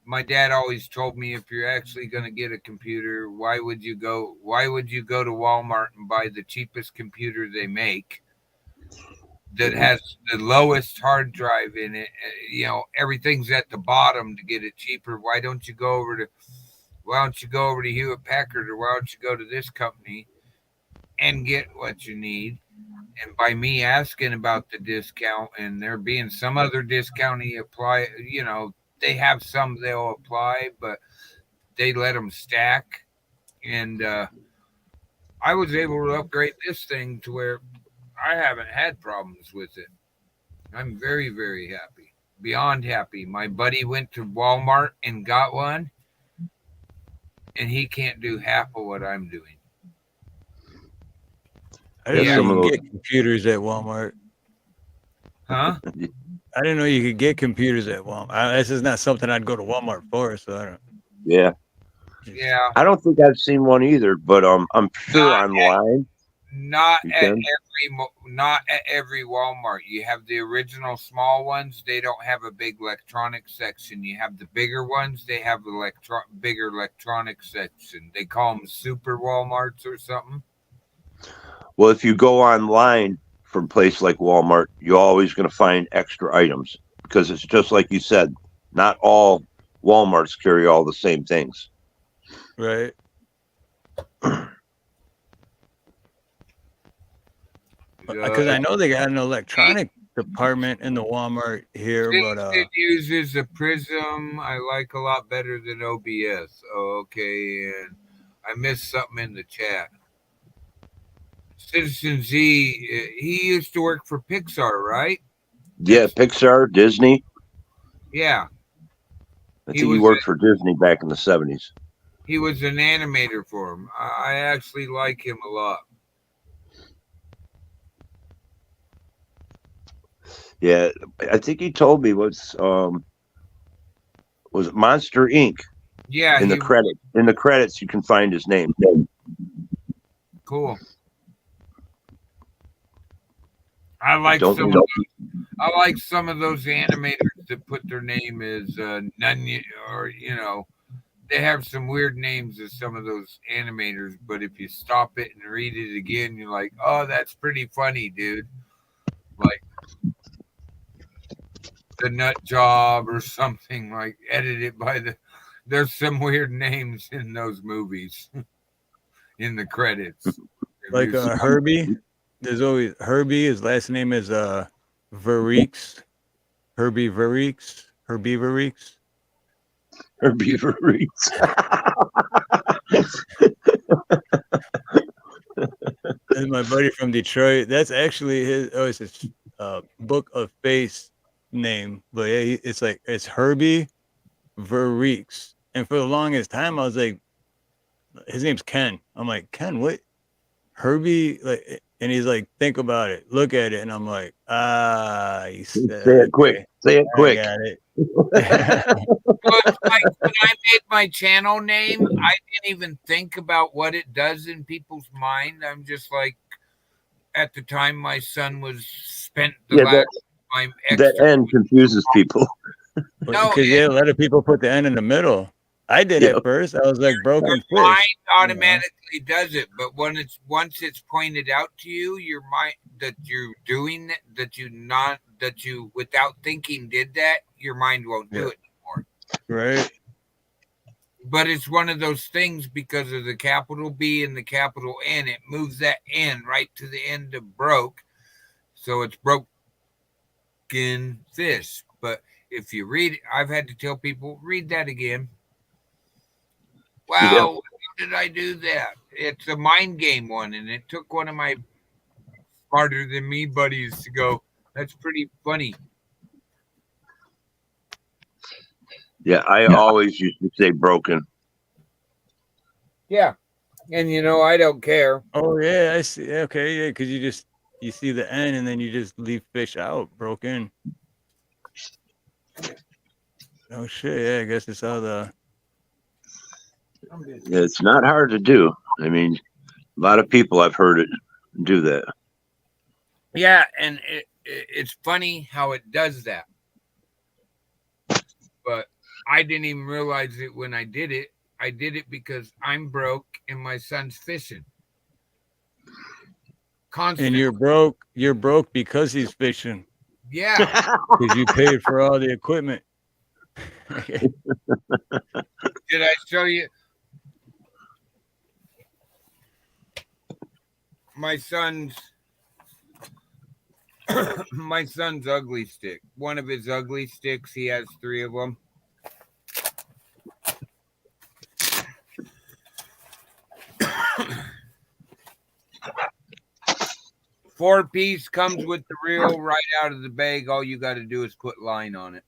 My dad always told me if you're actually going to get a computer, why would you go to Walmart and buy the cheapest computer they make that has the lowest hard drive in it? Everything's at the bottom to get it cheaper. Why don't you go over to Hewlett Packard, or why don't you go to this company and get what you need? And by me asking about the discount and there being some other discount he apply, they have some they'll apply, but they let them stack. And I was able to upgrade this thing to where I haven't had problems with it. I'm very, very happy. Beyond happy. My buddy went to Walmart and got one, and he can't do half of what I'm doing. I didn't know you can get computers at Walmart. Huh? I I didn't know you could get computers at Walmart. This is not something I'd go to Walmart for, so I don't. Yeah. Yeah. I don't think I've seen one either, but I'm sure online. Not you at can. not at every Walmart. You have the original small ones. They don't have a big electronics section. You have the bigger ones. They have bigger electronics section. They call them super Walmarts or something. Well, if you go online from a place like Walmart, you're always going to find extra items because it's just like you said. Not all Walmarts carry all the same things. Right. Because I know they got an electronic department in the Walmart here, but it uses a Prism. I like a lot better than OBS. Oh, okay, and I missed something in the chat. Citizen Z, he used to work for Pixar, right? Yeah, Pixar, Disney. Yeah. I think he worked for Disney back in the 70s. He was an animator for him. I actually like him a lot. Yeah, I think he told me was it Monster Inc. Yeah. In the credits, you can find his name. Cool. I like some of those animators that put their name as Nunya, or they have some weird names as some of those animators, but if you stop it and read it again, you're like, oh, that's pretty funny, dude. Like the Nut Job or something, like edited by there's some weird names in those movies in the credits. Like Herbie. There's always Herbie. His last name is Verreeks. Herbie Verreeks. Herbie Verreeks. Herbie Verreeks. That's my buddy from Detroit. That's actually his. Oh, it's his Book of Face name, but yeah, it's Herbie Verreeks. And for the longest time, I was like, his name's Ken. I'm like, Ken, what? Herbie, like, and he's like, think about it, look at it, and I'm like, he said, say it quick, say it quick. I got it. Like when I made my channel name, I didn't even think about what it does in people's mind. I'm just like, at the time, my son was spent the last time. That N confuses people. No, because a lot of people put the N in the middle. I did at first. I was like broken fish. Your mind automatically does it, but once it's pointed out to you, your mind that you're doing that you without thinking did that, your mind won't do it anymore. Right. But it's one of those things because of the capital B and the capital N. It moves that N right to the end of broke, so it's broken fish. But if you read it, I've had to tell people read that again. Wow, how did I do that? It's a mind game one, and it took one of my smarter than me buddies to go, that's pretty funny. Yeah, I always used to say broken. Yeah, and I don't care. Oh yeah, I see. Okay, yeah, because you see the N and then you just leave fish out, broken. Oh shit, yeah, I guess it's all the. It's not hard to do. I mean, a lot of people I've heard it do that. Yeah, and it's funny how it does that. But I didn't even realize it when I did it. I did it because I'm broke and my son's fishing. Constantly. And you're broke because he's fishing. Yeah. Because you paid for all the equipment. Did I show you? My son's ugly stick. One of his ugly sticks, he has 3 of them. Four-piece comes with the reel right out of the bag. All you got to do is put line on it.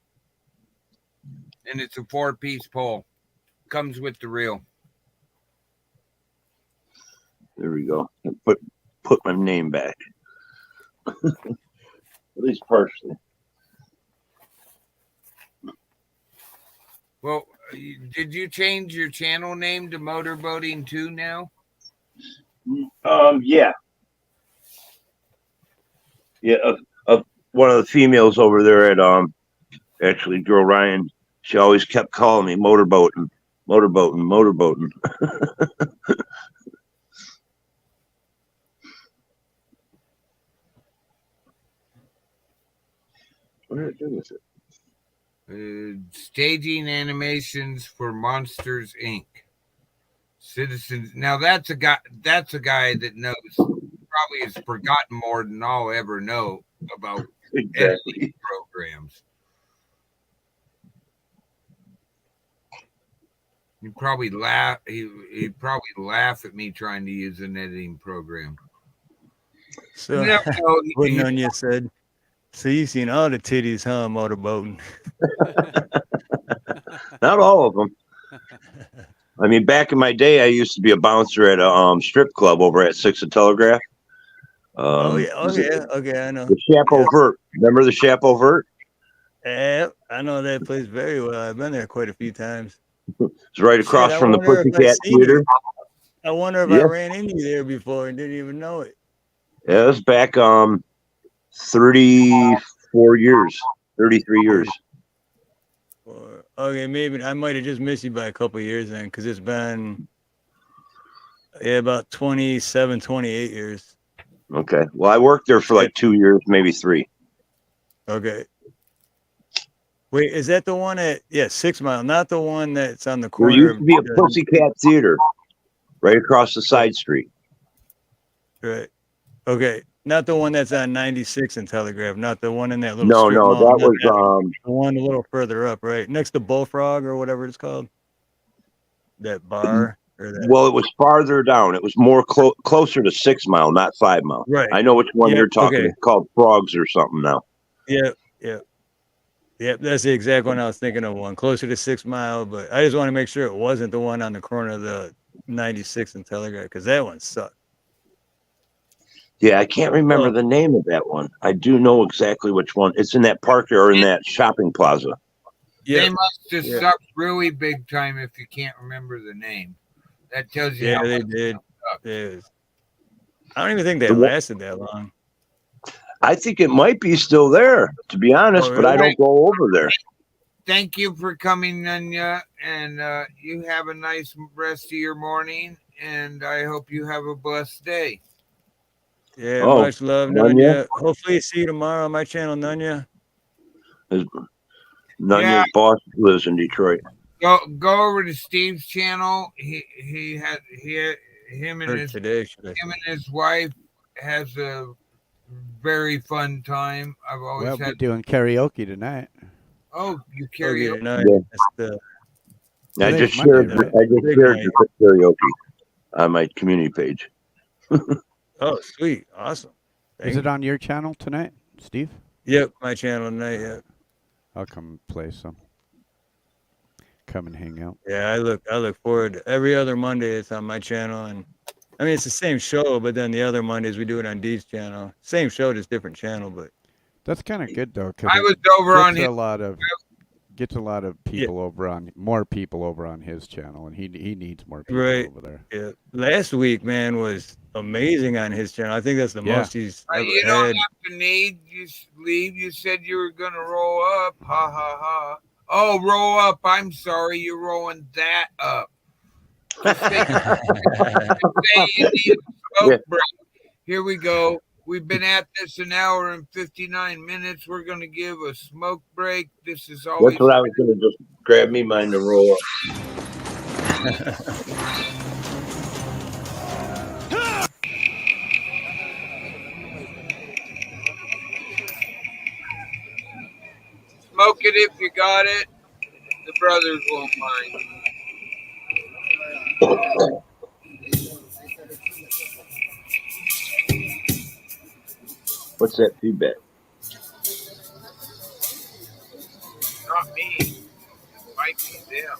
And it's a 4-piece pole. Comes with the reel. There we go. Put my name back. At least partially. Well, did you change your channel name to Motorboating 2 now? Yeah. Yeah. One of the females over there at actually, girl Ryan, she always kept calling me motorboating. Where did I do with it? Staging animations for Monsters Inc. Citizens. Now that's a guy. That's a guy that knows. Probably has forgotten more than I'll ever know about editing programs. He'd probably laugh. He'd probably laugh at me trying to use an editing program. So what Nunya said. So you've seen all the titties, huh, motorboating? Not all of them. I mean, back in my day, I used to be a bouncer at a strip club over at 6th and Telegraph. Okay, I know. The Chapeau Vert. Remember the Chapeau Vert? Yeah, I know that place very well. I've been there quite a few times. It's right across from the Pussycat Theater. I wonder if I ran into you there before and didn't even know it. Yeah, it was back 34 years, 33 years. Okay, maybe I might have just missed you by a couple of years then, because it's been about 27, 28 years. Okay. Well, I worked there for like 2 years, maybe 3. Okay. Wait, is that the one at 6 Mile? Not the one that's on the corner. There used to be a Pussycat Theater right across the side street. Right. Okay. Not the one that's on 96 and Telegraph. Not the one in that little No, strip no, mall. that was the one a little further up, right next to Bullfrog or whatever it's called. That bar. Or that. Well, it was farther down. It was more closer to 6 Mile, not 5 Mile. Right. I know which one you're talking. Okay. It's called Frogs or something now. Yeah. That's the exact one I was thinking of. One closer to 6 Mile, but I just want to make sure it wasn't the one on the corner of the 96 and Telegraph, because that one sucked. Yeah, I can't remember the name of that one. I do know exactly which one. It's in that park or in that shopping plaza. Yeah. They must have sucked really big time if you can't remember the name. That tells you. Yeah, they did. I don't even think they lasted that long. I think it might be still there, to be honest, but I don't go over there. Thank you for coming, Nunya, and you have a nice rest of your morning, and I hope you have a blessed day. Yeah, much love, Nunya. Hopefully see you tomorrow on my channel, Nunya. Nunya's boss lives in Detroit. Go over to Steve's channel. Him and his wife has a very fun time. I've always we're doing karaoke tonight. Oh, you karaoke tonight? Yeah. I just shared your karaoke on my community page. Oh, sweet. Awesome. Is it on your channel tonight, Steve? Yep, my channel tonight, yeah. I'll come play some. Come and hang out. Yeah, I look forward to every other Monday it's on my channel, and I mean it's the same show, but then the other Mondays we do it on Dee's channel. Same show, just different channel, but that's kind of good though, because I was over on his gets a lot of people more people over on his channel, and he needs more people over there. Yeah, last week, man, was amazing on his channel. I think that's the most he's ever you don't have to leave. You said you were gonna roll up. Ha ha ha. Oh, roll up. I'm sorry, you're rolling that up. Break. Here we go. We've been at this an hour and 59 minutes. We're going to give a smoke break. This is always. That's what I was going to just grab me mine to roll up. Smoke it if you got it. The brothers won't mind. What's that feedback? Not me. It might be them.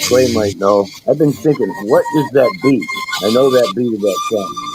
Clay might know. I've been thinking, what is that beat? I know that beat of that song.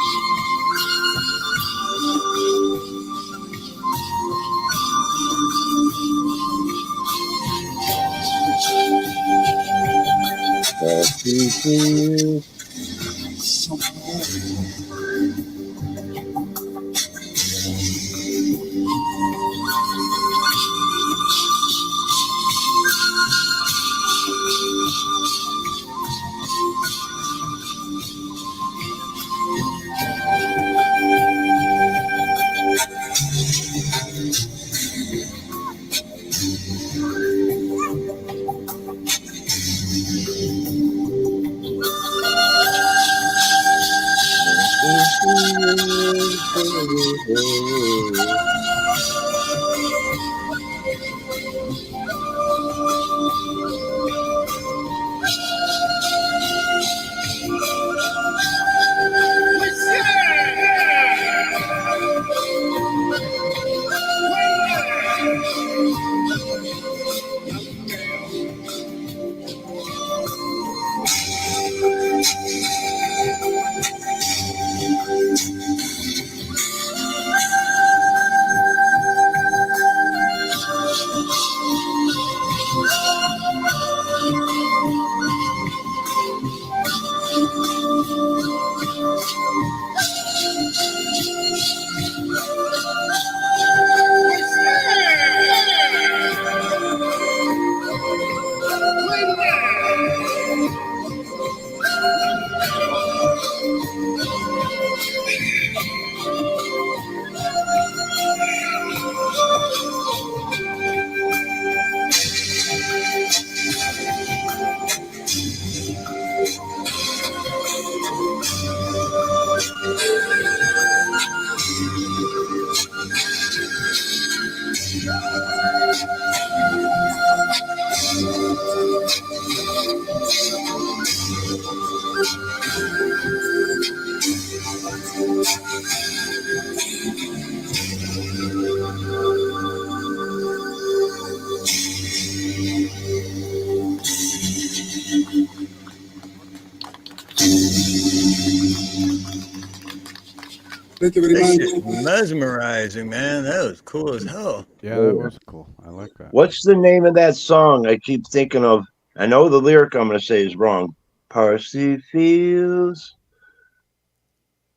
Thank you very That much. shit mesmerizing, man. That was cool as hell. Yeah, that was cool. I like that. What's the name of that song? I keep thinking of. I know the lyric I'm going to say is wrong. Parsley fields.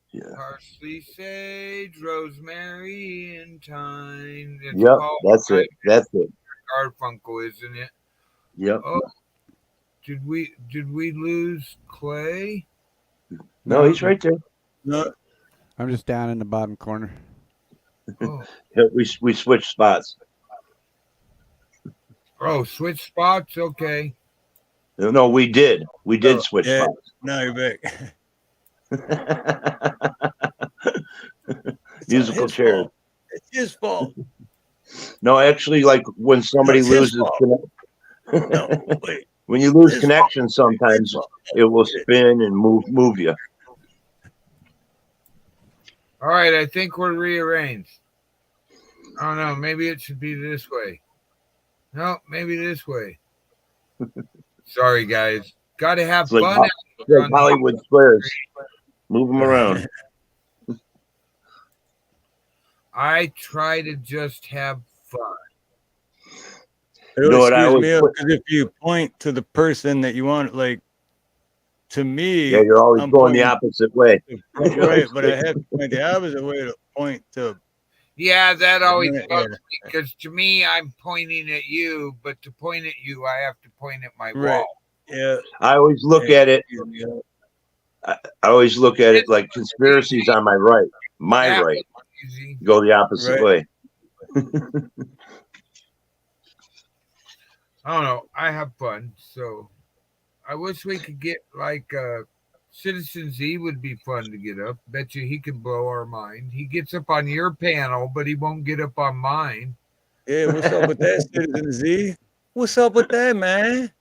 Yeah. Parsley, sage, rosemary, and thyme. It's Yep, called that's it. That's it. Garfunkel, isn't it? Yep. Oh, did we lose Clay? No, he's right there. No, I'm just down in the bottom corner. Oh, Yeah, we switched spots. oh, switch spots. Okay. No, we did. We did switch yeah. spots. Now you're back. It's Musical his chairs. fault. It's his fault. No, actually, like when somebody No, it's his loses, fault. No, wait. when you lose His connection, fault. sometimes His fault. it will spin and move you. All right. I think we're rearranged. I don't know. Maybe it should be this way. No, maybe this way. Sorry, guys. Got to have It's like, fun. it's like Hollywood squares. Move them around. I try to just have fun. It You know what I screws always me up put- because if you point to the person that you want, like, to me, Yeah, you're always I'm going the pointing opposite way. right, but I have to point the opposite way to point to. Yeah, that always Yeah. bugs me because to me, I'm pointing at you, but to point at you, I have to point at my Right. wall. Yeah. I always look at it. I always look at it like conspiracies on my right. My That right. was easy. Go the opposite Right. way. I don't know. I have fun, so I wish we could get like Citizen Z would be fun to get up. Bet you he could blow our mind. He gets up on your panel, but he won't get up on mine. Yeah, what's up with that, Citizen Z? What's up with that, man?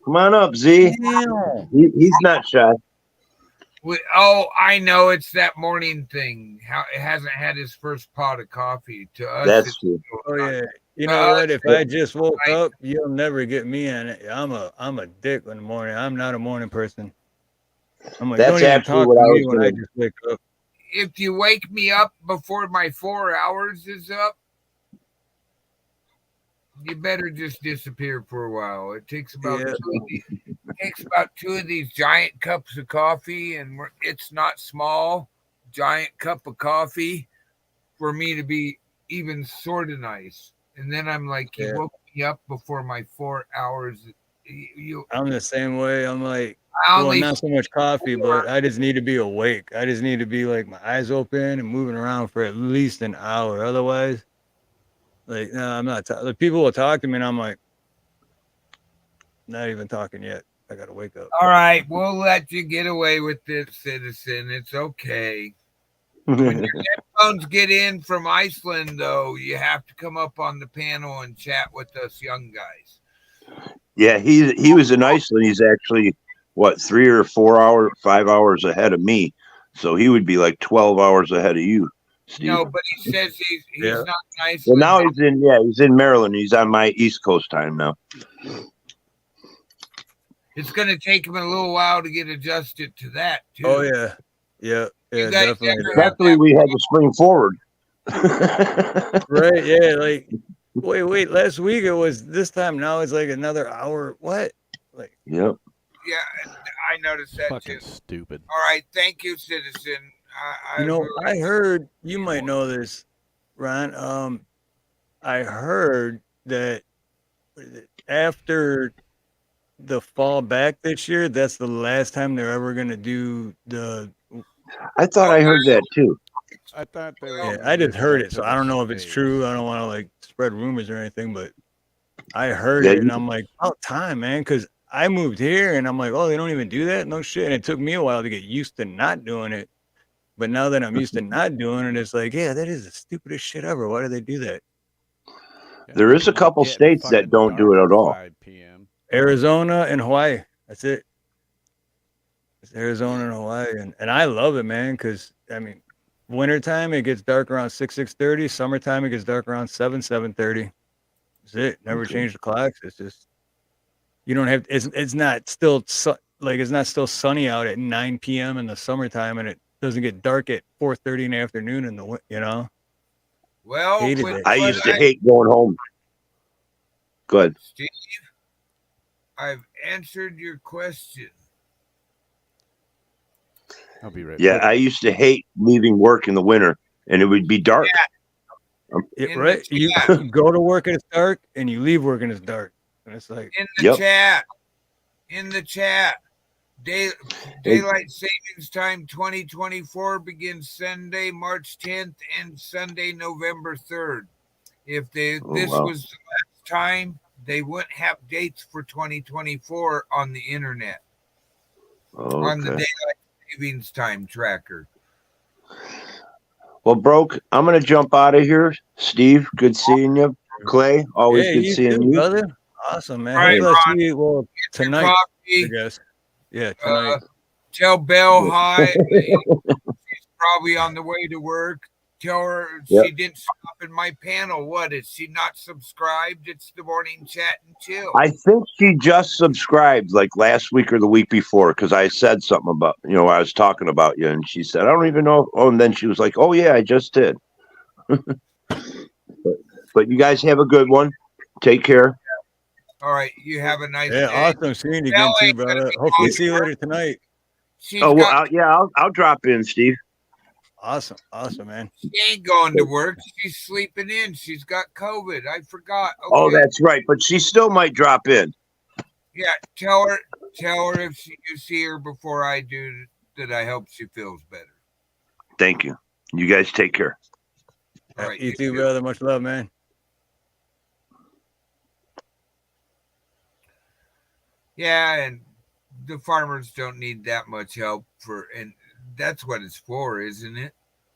Come on up, Z. Damn. He's not shy. Oh, I know it's that morning thing. How it hasn't had his first pot of coffee. To us, That's it's true. Oh yeah. You know what? If I just woke up, you'll never get me in it. I'm a dick in the morning. I'm not a morning person. I'm like, That's don't even actually talk what to I me was when I gonna- just wake up. if you wake me up before my 4 hours is up, you better just disappear for a while. It takes about Yeah. two of these giant cups of coffee, and it's not small. Giant cup of coffee for me to be even sort of nice. And then I'm like, you Yeah. woke me up before my 4 hours. I'm the same way. I'm like, I well, only not so much coffee, but I just need to be awake. I just need to be like my eyes open and moving around for at least an hour. Otherwise, like, no, I'm not. Like, people will talk to me, and I'm like, not even talking yet. I gotta wake up. all right, we'll let you get away with this, Citizen. It's okay. When your headphones get in from Iceland, though, you have to come up on the panel and chat with us young guys. Yeah, he was in Iceland. He's actually what 3 or 4 hours, 5 hours ahead of me. So he would be like 12 hours ahead of you, Steve. No, but he says he's Yeah. not in Well, Iceland. now he's in Maryland. He's on my East Coast time now. It's going to take him a little while to get adjusted to that, too. Oh yeah, yeah, You yeah, guys definitely. ever have Definitely, we had to spring forward. Right? Yeah. Like, wait. Last week it was this time. Now it's like another hour. What? Like, Yep. Yeah, I noticed that, Fucking too. stupid. All right, thank you, Citizen. you know, I heard you might know this, Ron. I heard that after the fall back this year, that's the last time they're ever gonna do the. I thought I heard that too. I thought they were. Yeah, gonna I do just heard that it, to so the I don't know if it's states. true. I don't want to like spread rumors or anything, but I heard Yeah, it, and you- I'm like, about time, man, because I moved here, and I'm like, oh, they don't even do that, no shit. And it took me a while to get used to not doing it, but now that I'm used to not doing it, it's like, yeah, that is the stupidest shit ever. Why do they do that? Yeah, There is a people couple get states that fucking don't do dark it at all. 5 p.m. Arizona and Hawaii. That's it. It's Arizona and Hawaii, and I love it, man. Because I mean, wintertime it gets dark around 6:30. Summertime it gets dark around 7:30. That's it. Never Okay. change the clocks. It's just you don't have. It's not still it's not still sunny out at 9 p.m. in the summertime, and doesn't get dark at 4:30 in the afternoon in the, you know. Well, Hated with it. I what used to hate going home. Good. Steve, I've answered your question. I'll be right Yeah, back. I used to hate leaving work in the winter, and it would be dark. In Right? the You chat. go to work and it's dark, and you leave work and it's dark. And it's like, In the Yep. chat. In the chat. Daylight Savings Time 2024 begins Sunday, March 10th and Sunday, November 3rd. If this wow. was the last time, they wouldn't have dates for 2024 on the internet, on the Okay. Daylight Savings Time tracker. Well, Broke, I'm gonna jump out of here. Steve, good seeing you. Clay, always yeah, good you seeing too, you. brother. Awesome, man. All right, Hopefully I'll Ron, see you well Your tonight, I coffee. guess. Yeah, tonight. Tell Belle hi. She's probably on the way to work. Tell her Yep. she didn't stop in my panel. What, is she not subscribed? It's the morning chat and chill. I think she just subscribed like last week or the week before because I said something about, I was talking about you, and she said, I don't even know. Oh, and then she was like, oh, yeah, I just did. but you guys have a good one. Take care. All right, you have a nice Yeah, day. awesome seeing you Belle again too, ain't gonna brother. be Hopefully going see to you work. later tonight. She's Oh, well, got, I'll drop in, Steve. Awesome, man. she ain't going to work. She's sleeping in. She's got COVID. I forgot. Okay. Oh, that's right. But she still might drop in. Yeah, tell her if you see her before I do that I hope she feels better. Thank you. You guys take care. All right, You too, brother. Much love, man. Yeah, and the farmers don't need that much help and that's what it's for, isn't it?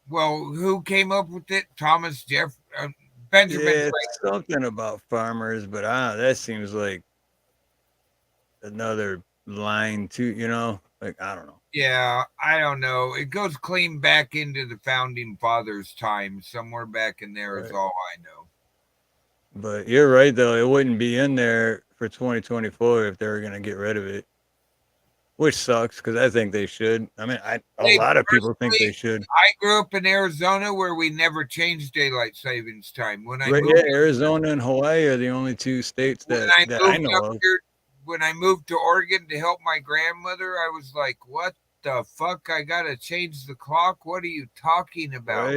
Well, who came up with it? Thomas Benjamin. Yeah, it's something about farmers, but that seems like another line too, like, I don't know. Yeah, I don't know. It goes clean back into the founding fathers' time. Somewhere back in there is all I know. But you're right, though. It wouldn't be in there for 2024 if they were going to get rid of it, which sucks because I think they should. I mean, a lot of people think they should. I grew up in Arizona where we never changed daylight savings time. When I moved, Arizona and Hawaii are the only two states that I know of. When I moved to Oregon to help my grandmother, I was like, what the fuck? I got to change the clock? What are you talking about?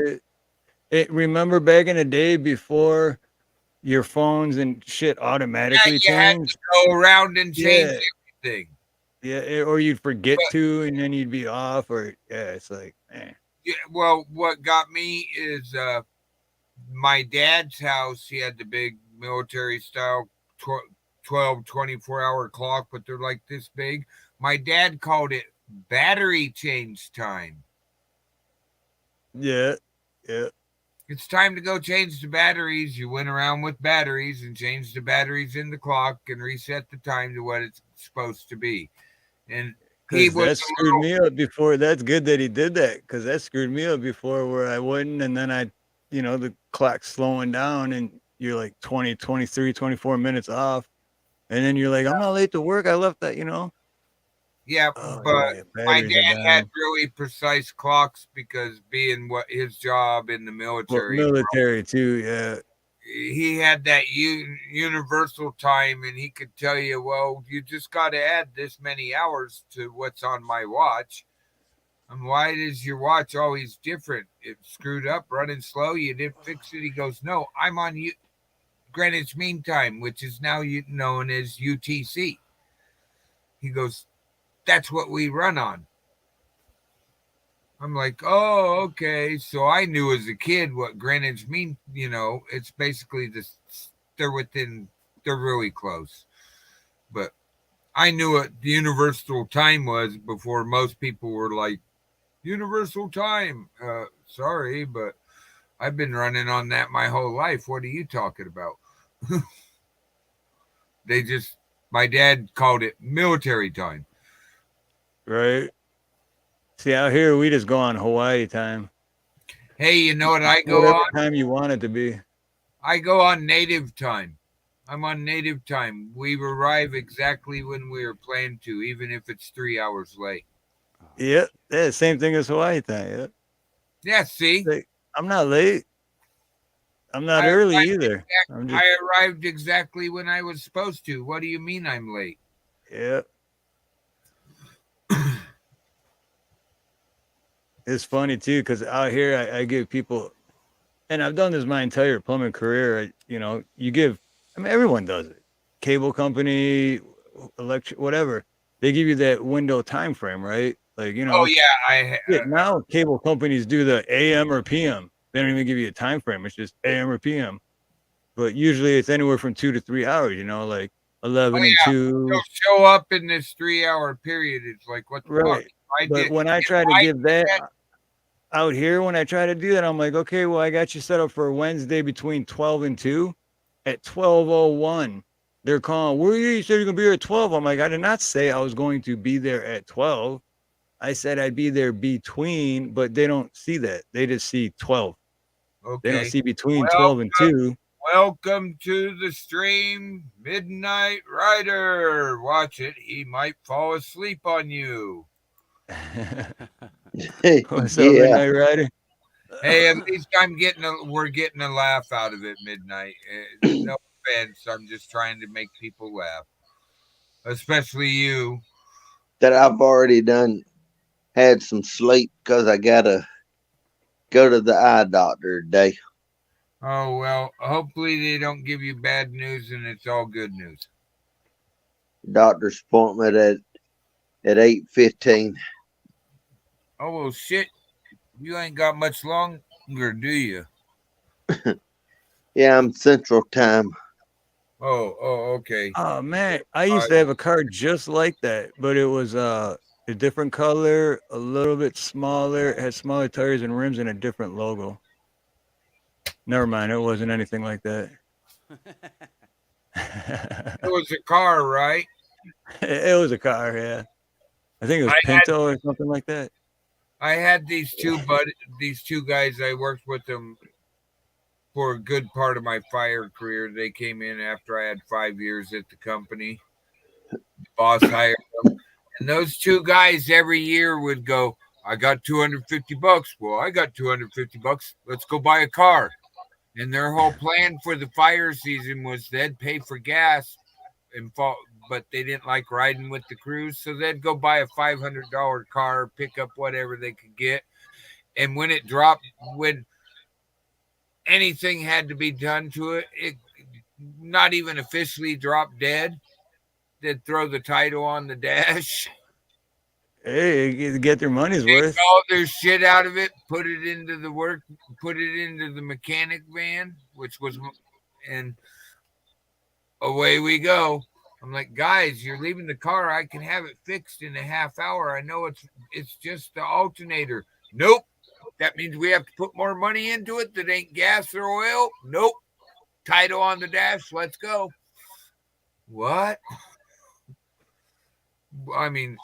Right? Remember back in the day before your phones and shit automatically changed? Had to go around and change everything. Yeah, or you'd forget to, and then you'd be off, or it's like, man. Yeah, well, what got me is my dad's house. He had the big military style 12, 24-hour clock, but they're like this big. My dad called it battery change time. Yeah. It's time to go change the batteries. You went around with batteries and changed the batteries in the clock and reset the time to what it's supposed to be. And that screwed me up before. That's good that he did that, because that screwed me up before, where I wouldn't, and then the clock's slowing down and you're like 20, 23, 24 minutes off, and then you're like, I'm not late to work. I left that, Yeah, but my dad had really precise clocks because being what his job in the military. Well, military too, yeah. He had that universal time, and he could tell you, well, you just got to add this many hours to what's on my watch. And why is your watch always different? It screwed up, running slow. You didn't fix it. He goes, no, I'm on Greenwich Mean Time, which is now known as UTC. He goes, that's what we run on. I'm like, oh, okay. So I knew as a kid what Greenwich mean. It's basically they're really close. But I knew what the universal time was before most people were like, universal time. Sorry, but I've been running on that my whole life. What are you talking about? My dad called it military time. Right. See, out here we just go on Hawaii time. Hey, you know what I go Whatever on? Time you want it to be. I go on native time. I'm on native time. We arrive exactly when we were planned to, even if it's 3 hours late. Yep. Yeah, same thing as Hawaii thing. Yep. Yeah, see, Like, I'm not late. I'm not I early arrived, either. I'm just I arrived exactly when I was supposed to. What do you mean I'm late? yeah. It's funny too, because out here I give people, and I've done this my entire plumbing career. You know, you give. I mean, everyone does it. Cable company, electric, whatever. They give you that window time frame, right? Like Oh yeah, now cable companies do the AM or PM. They don't even give you a time frame. It's just AM or PM. But usually it's anywhere from 2 to 3 hours. You know, like 11 and 2. They'll show up in this 3-hour period. It's like what the fuck? Right. But when I try to give that out here, when I try to do that, I'm like, okay, well, I got you set up for Wednesday between 12 and 2. At 12:01, they're calling. Where are you? You said you're gonna be here at 12. I'm like, I did not say I was going to be there at 12. I said I'd be there between, but they don't see that. They just see 12. Okay. They don't see between 12 and 2. Welcome to the stream, Midnight Rider. Watch it. He might fall asleep on you. What's up, Midnight Rider? Hey, at least we're getting a laugh out of it, Midnight. No offense. I'm just trying to make people laugh. Especially you. That I've already had some sleep because I gotta go to the eye doctor today. Oh well, hopefully they don't give you bad news and it's all good news. Doctor's appointment at 8:15. Oh well, shit. You ain't got much longer, do you? Yeah, I'm Central Time. Oh, okay. Oh man, I used to have a car just like that, but it was a different color, a little bit smaller, it had smaller tires and rims and a different logo. Never mind, it wasn't anything like that. It was a car, right? It was a car, yeah. I think it was Pinto or something like that. I had these two guys. I worked with them for a good part of my fire career. They came in after I had 5 years at the company. The boss hired them, and those two guys every year would go, "I got $250. Well, I got $250. Let's go buy a car." And their whole plan for the fire season was they'd pay for gas but they didn't like riding with the crews, so they'd go buy a $500 car, pick up whatever they could get, and when it dropped, when anything had to be done to it, it not even officially dropped dead, they'd throw the title on the dash. Hey, get their money's worth. All their shit out of it, put it into the mechanic van, and away we go. I'm like, guys, you're leaving the car. I can have it fixed in a half hour. I know it's just the alternator. Nope. That means we have to put more money into it that ain't gas or oil. Nope. Title on the dash. Let's go. What? I mean,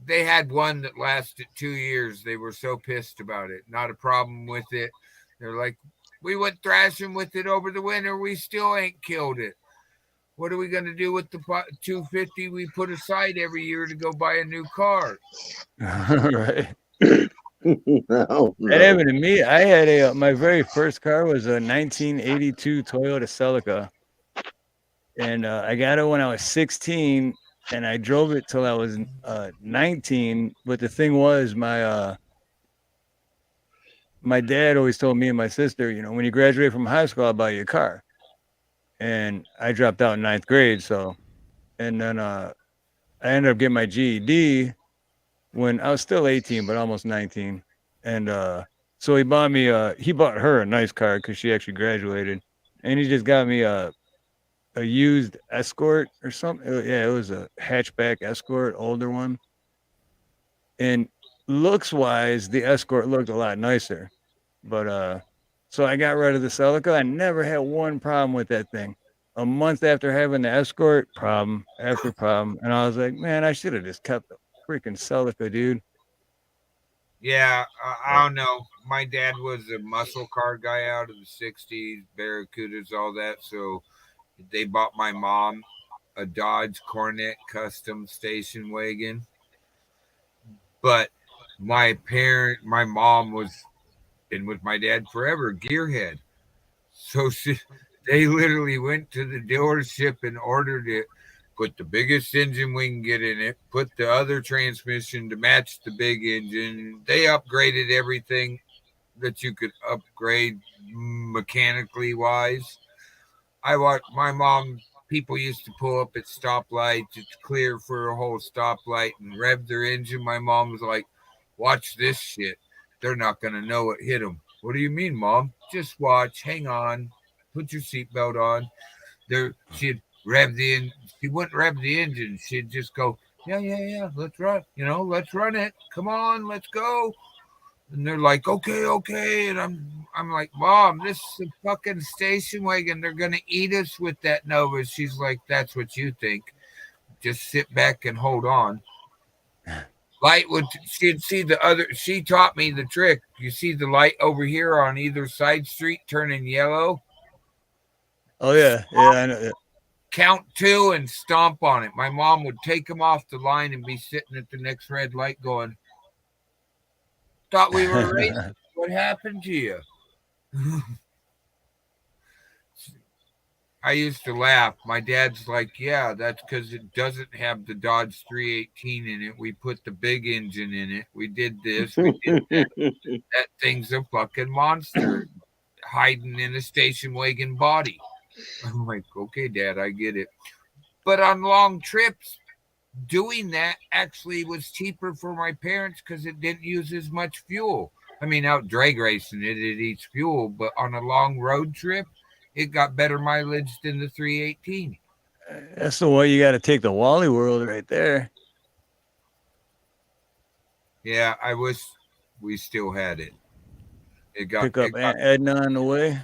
they had one that lasted 2 years. They were so pissed about it. Not a problem with it. They're like, we went thrashing with it over the winter. We still ain't killed it. What are we going to do with the $250 we put aside every year to go buy a new car? Right. No. That happened to me. I had my very first car was a 1982 Toyota Celica, and I got it when I was 16, and I drove it till I was 19. But the thing was, my dad always told me and my sister, you know, when you graduate from high school, I'll buy you a car. And I dropped out in 9th grade. So, and then I ended up getting my GED when I was still 18, but almost 19. And so he bought her a nice car because she actually graduated. And he just got me a used Escort or something. Yeah, it was a hatchback Escort, older one. And looks wise, the Escort looked a lot nicer. But so I got rid of the Celica. I never had one problem with that thing. A month after having the Escort, problem after problem. And I was like, man, I should have just kept the freaking Celica, dude. Yeah, I don't know. My dad was a muscle car guy out of the 60s, Barracudas, all that. So they bought my mom a Dodge Coronet custom station wagon. But my mom was been with my dad forever, gearhead. So they literally went to the dealership and ordered it, put the biggest engine we can get in it, put the other transmission to match the big engine. They upgraded everything that you could upgrade mechanically wise. I watched my mom. People used to pull up at stoplights. It's clear for a whole stoplight and rev their engine. My mom was like, "Watch this shit. They're not gonna know it hit them." What do you mean, Mom? Just watch. Hang on. Put your seatbelt on. She'd rev the engine. She wouldn't rev the engine. She'd just go, yeah. Let's run. Let's run it. Come on, let's go. And they're like, okay. And I'm like, Mom, this is a fucking station wagon. They're gonna eat us with that Nova. She's like, that's what you think. Just sit back and hold on. She'd see the other. She taught me the trick. You see the light over here on either side street turning yellow. Oh yeah, I know. Yeah. Count 2 and stomp on it. My mom would take them off the line and be sitting at the next red light going, "Thought we were racing. What happened to you?" I used to laugh. My dad's like, "Yeah, that's because it doesn't have the Dodge 318 in it. We put the big engine in it. We did this. We did that. That thing's a fucking monster hiding in a station wagon body." I'm like, "Okay, Dad, I get it." But on long trips, doing that actually was cheaper for my parents because it didn't use as much fuel. I mean, out drag racing it eats fuel, but on a long road trip, it got better mileage than the 318. That's the way you got to take the Wally World right there. Yeah, I wish we still had it. Pick up Aunt Edna on the way.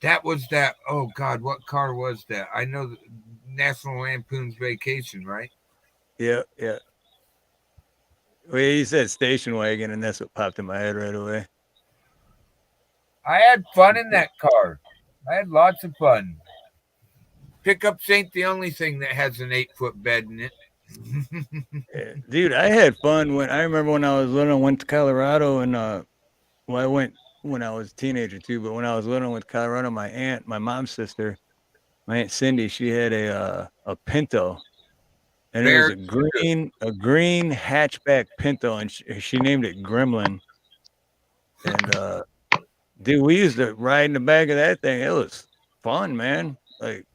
That was that. Oh God, what car was that? I know National Lampoon's Vacation, right? Yeah. Well, you said station wagon, and that's what popped in my head right away. I had fun in that car. I had lots of fun. Pickups ain't the only thing that has an 8-foot bed in it. Yeah, dude, I had fun I remember when I was little. I went to Colorado, and I went when I was a teenager too. But when I was little, I went to Colorado. My mom's sister, my Aunt Cindy, she had a Pinto, and it was a green hatchback Pinto, and she named it Gremlin. And dude, we used to ride in the back of that thing. It was fun, man. Like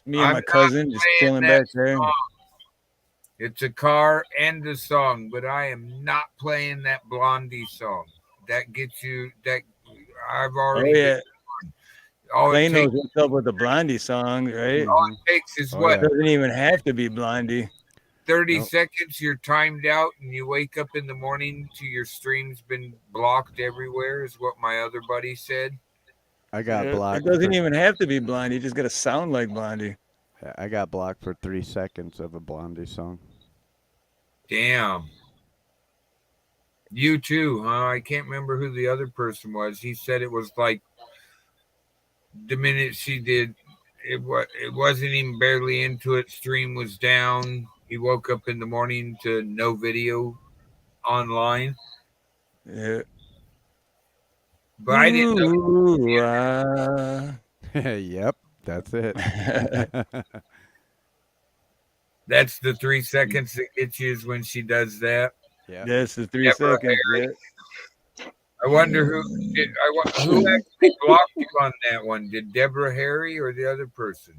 me and my cousin just chilling back there. It's a car and a song, but I am not playing that Blondie song. That gets you that I've already. Oh yeah. Clay knows what's up with the Blondie song, right? All it takes is what? It doesn't even have to be Blondie. 30 seconds, you're timed out, and you wake up in the morning to your stream's been blocked everywhere, is what my other buddy said. I got blocked. It doesn't even have to be Blondie. You just got to sound like Blondie. I got blocked for 3 seconds of a Blondie song. Damn. You too, huh? I can't remember who the other person was. He said it was like the minute she did it wasn't even barely into it. Stream was down. He woke up in the morning to no video online. Yeah. But I didn't know. Yep, that's it. That's the 3 seconds that gets you is when she does that. Yeah, that's the 3 seconds. Yeah. I wonder who actually blocked you on that one. Did Deborah Harry or the other person,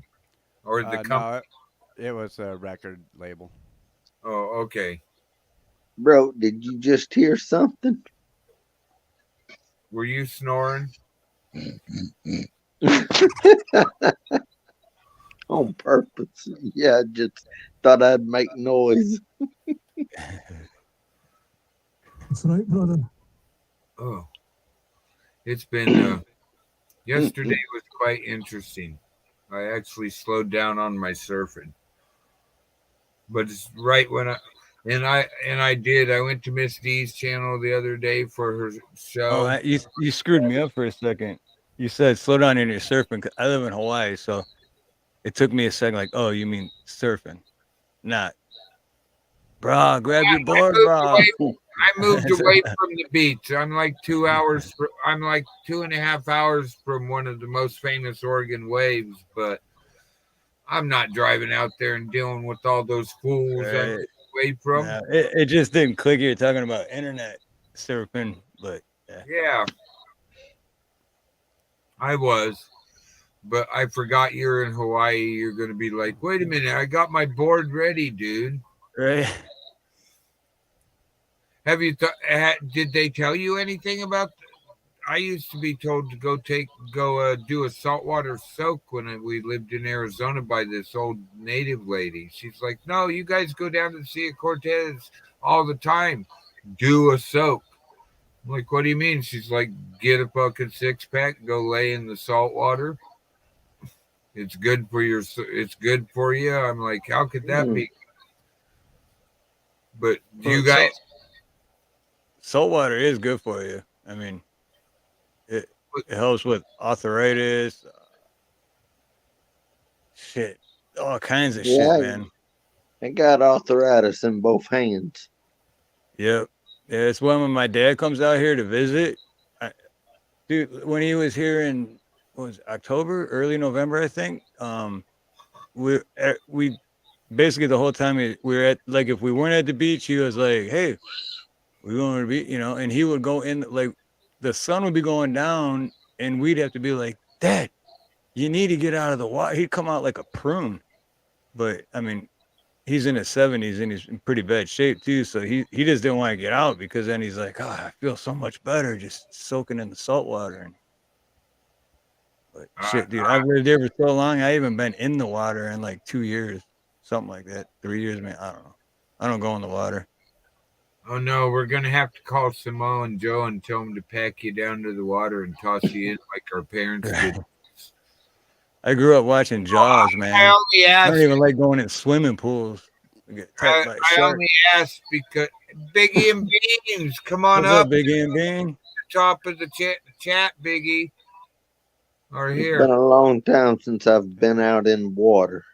or the company? No, it was a record label. Oh, okay. Bro, did you just hear something? Were you snoring? On purpose. Yeah, I just thought I'd make noise. That's right, brother. Oh, it's been yesterday was quite interesting. I actually slowed down on my surfing, but it's right when I went to Miss D's channel the other day for her show. Oh, you screwed me up for a second. You said slow down in your surfing. I live in Hawaii, so it took me a second. Like, oh, you mean surfing, not Bro, grab your board, bro. I moved away from the beach. I'm like 2 hours. I'm like 2.5 hours from one of the most famous Oregon waves, but I'm not driving out there and dealing with all those fools I'm Right. away from. Nah, it just didn't click. You're talking about internet surfing, but yeah. Yeah, I was, but I forgot you're in Hawaii. You're going to be like, wait a minute, I got my board ready, dude. Right. Have you did they tell you anything about? I used to be told to go do a saltwater soak when we lived in Arizona by this old native lady. She's like, no, you guys go down to the Sea of Cortez all the time. Do a soak. I'm like, what do you mean? She's like, get a fucking 6-pack, go lay in the salt water. It's good for it's good for you. I'm like, how could that be? But you guys, salt water is good for you. I mean, it helps with arthritis, shit, all kinds of shit, man. I got arthritis in both hands. Yep. Yeah, it's when my dad comes out here to visit. Dude, when he was here in October, early November, I think. We basically the whole time we were at, like, if we weren't at the beach, he was like, "Hey, we're going to be," and he would go in, like, the sun would be going down, and we'd have to be like, "Dad, you need to get out of the water." He'd come out like a prune, but I mean, he's in his 70s and he's in pretty bad shape too. So he just didn't want to get out, because then he's like, "Oh, I feel so much better just soaking in the salt water." But shit, dude, I've lived there for so long. I haven't been in the water in like 2 years, something like that. 3 years, man. I don't know. I don't go in the water. Oh no, we're gonna have to call Samoa and Joe and tell them to pack you down to the water and toss you in like our parents did. I grew up watching Jaws, man. I don't even like going in swimming pools. I only asked because Biggie and Beans, come on What's up, Biggie and Bean. Top of the chat, Biggie. Are here. It's been a long time since I've been out in water.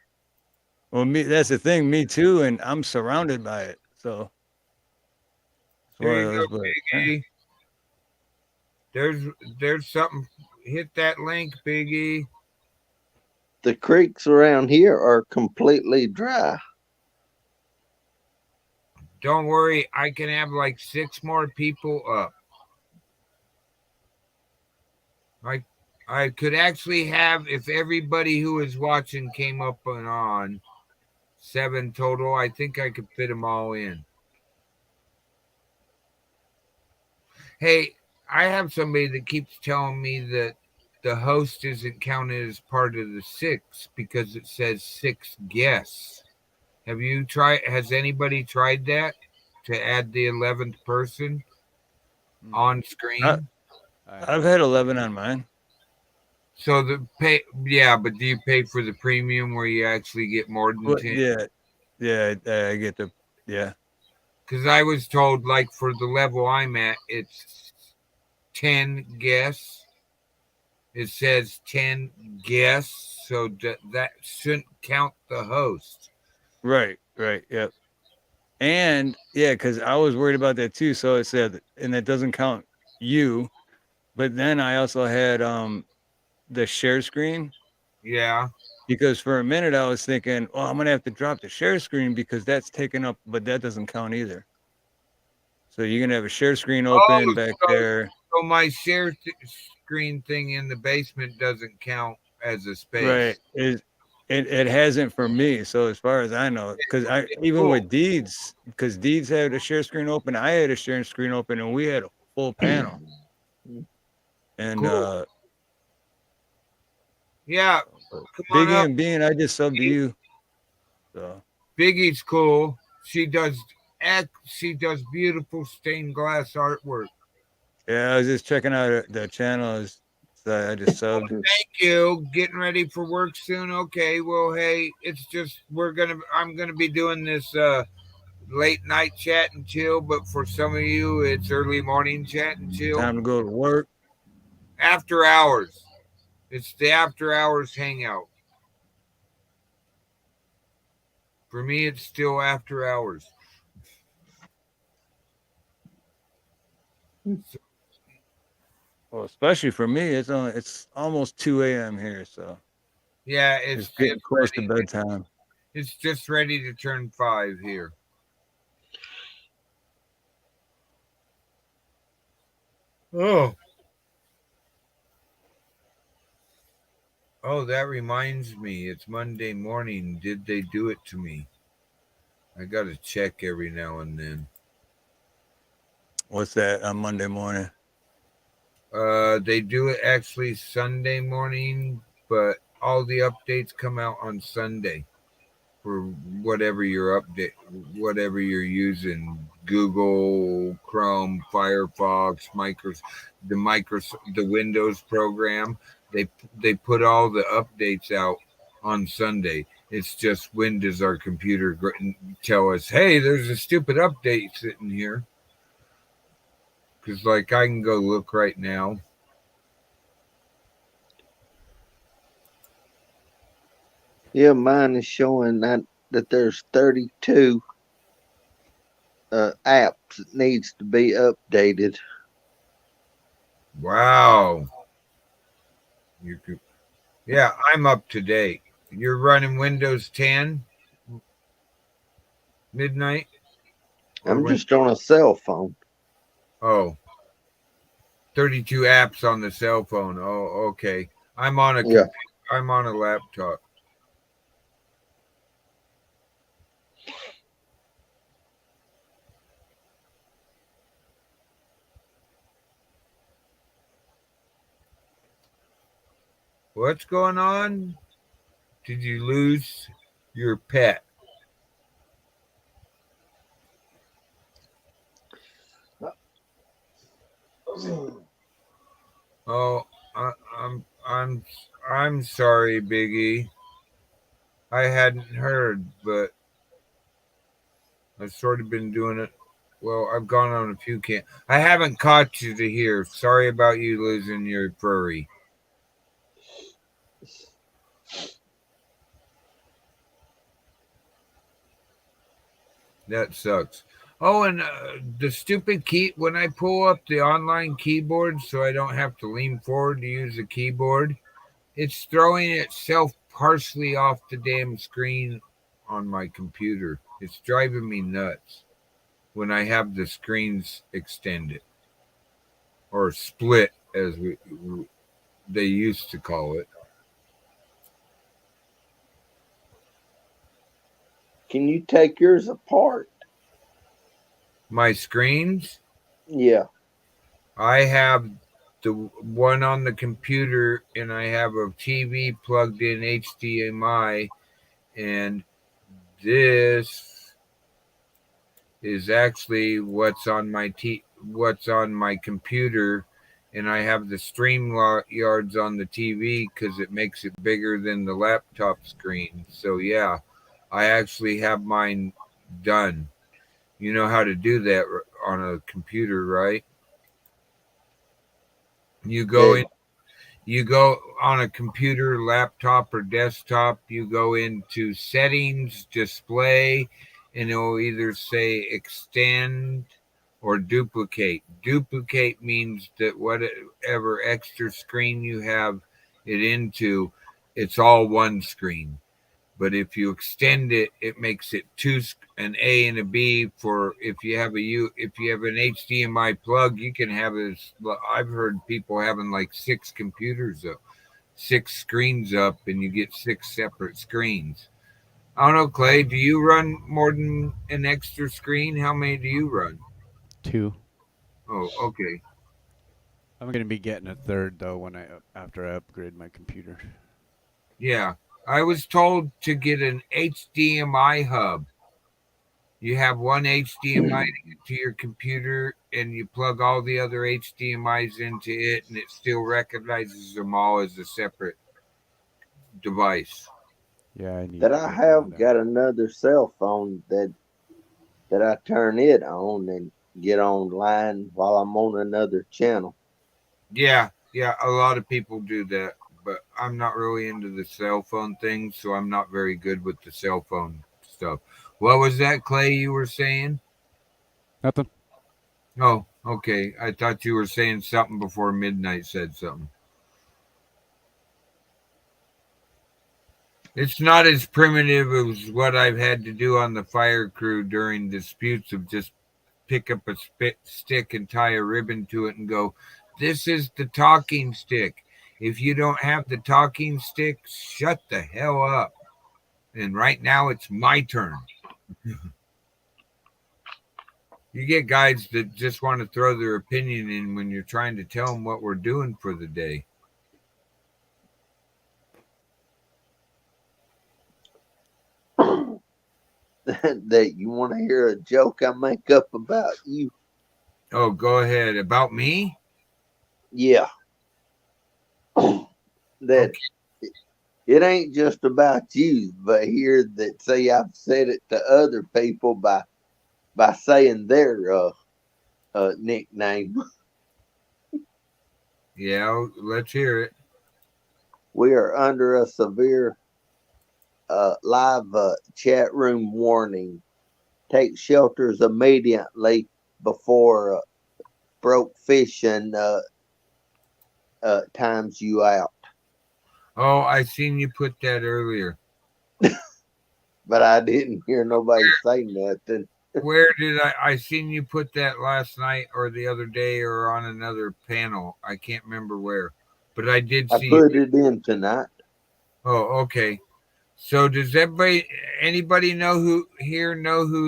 Well, that's the thing. Me too, and I'm surrounded by it. So there you go, Biggie. There's something. Hit that link, Biggie. The creeks around here are completely dry. Don't worry, I can have like 6 more people up. I could actually have, if everybody who is watching came up and on, 7 total. I think I could fit them all in. Hey, I have somebody that keeps telling me that the host isn't counted as part of the 6 because it says 6 guests. Has anybody tried that to add the 11th person on screen? I've had 11 on mine. So but do you pay for the premium where you actually get more than 10? Yeah, I get Because I was told, like, for the level I'm at, it's 10 guests. It says 10 guests, so that shouldn't count the host. Right, yep. And yeah, because I was worried about that too. So it said, and that doesn't count you. But then I also had the share screen. Yeah. Because for a minute I was thinking, I'm gonna have to drop the share screen because that's taken up, but that doesn't count either. So you're gonna have a share screen open back there. So my share screen thing in the basement doesn't count as a space. Right. It hasn't for me. So as far as I know, because with Deeds, because Deeds had a share screen open, I had a share screen open, and we had a full panel. And yeah, Biggie and Bean, I just subbed to you. So Biggie's cool. She does beautiful stained glass artwork. Yeah, I was just checking out the channel. I just subbed. Thank you. Getting ready for work soon. Okay. Well, hey, it's just I'm gonna be doing this late night chat and chill, but for some of you, it's early morning chat and chill. Time to go to work. After hours. It's the after hours hangout. For me, it's still after hours. Well, especially for me, it's almost 2 a.m. here, so Yeah, it's getting close to bedtime. It's just ready to turn 5 here. Oh. Oh, that reminds me. It's Monday morning. Did they do it to me? I got to check every now and then. What's that on Monday morning? They do it actually Sunday morning, but all the updates come out on Sunday for whatever you're using. Google, Chrome, Firefox, the Windows program. They put all the updates out on Sunday. It's just when does our computer tell us, hey, there's a stupid update sitting here? Because, like, I can go look right now. Yeah, mine is showing that there's 32 apps that needs to be updated. Wow. Yeah, I'm up to date. You're running Windows 10 midnight? I'm just on a cell phone. Oh. 32 apps on the cell phone. Oh, okay. I'm on a laptop. What's going on? Did you lose your pet? Oh, I'm sorry, Biggie. I hadn't heard, but I've sort of been doing it. Well, I've gone on a few I haven't caught you to hear. Sorry about you losing your furry. That sucks. Oh, and the stupid key, when I pull up the online keyboard so I don't have to lean forward to use the keyboard, it's throwing itself partially off the damn screen on my computer. It's driving me nuts when I have the screens extended or split, as they used to call it. Can you take yours apart? My screens? Yeah. I have the one on the computer, and I have a TV plugged in HDMI, and this is actually what's on my computer, and I have the StreamYards on the TV because it makes it bigger than the laptop screen. So yeah, I actually have mine done. You know how to do that on a computer, right? You go on a computer, laptop, or desktop, you go into settings, display, and it will either say extend or duplicate. Duplicate means that whatever extra screen you have it into, it's all one screen. But if you extend it, it makes it an A and a B. For if you have an HDMI plug, you can have this. I've heard people having like 6 computers up, 6 screens up, and you get 6 separate screens. I don't know, Clay. Do you run more than an extra screen? How many do you run? 2. Oh, okay. I'm going to be getting a 3rd though after I upgrade my computer. Yeah. I was told to get an HDMI hub. You have one HDMI to your computer, and you plug all the other HDMIs into it, and it still recognizes them all as a separate device. Yeah, I have got another cell phone that I turn it on and get online while I'm on another channel. Yeah, a lot of people do that. But I'm not really into the cell phone thing, so I'm not very good with the cell phone stuff. What was that, Clay, you were saying? Nothing. Oh, Okay, I thought you were saying something before Midnight said something. It's not as primitive as what I've had to do on the fire crew during disputes of just pick up a stick and tie a ribbon to it and go, this is the talking stick. If you don't have the talking stick, shut the hell up. And right now it's my turn. You get guys that just want to throw their opinion in when you're trying to tell them what we're doing for the day. That you want to hear a joke I make up about you? Oh, go ahead. About me? Yeah. That it ain't just about you, but here that say I've said it to other people by saying their nickname. Yeah, let's hear it. We are under a severe live chat room warning. Take shelters immediately before broke fishing times you out. Oh, I seen you put that earlier. But I didn't hear nobody say nothing. Where did I seen you put that last night or the other day or on another panel? I can't remember where, but I did see. I put it in tonight. Oh, okay. So does anybody know who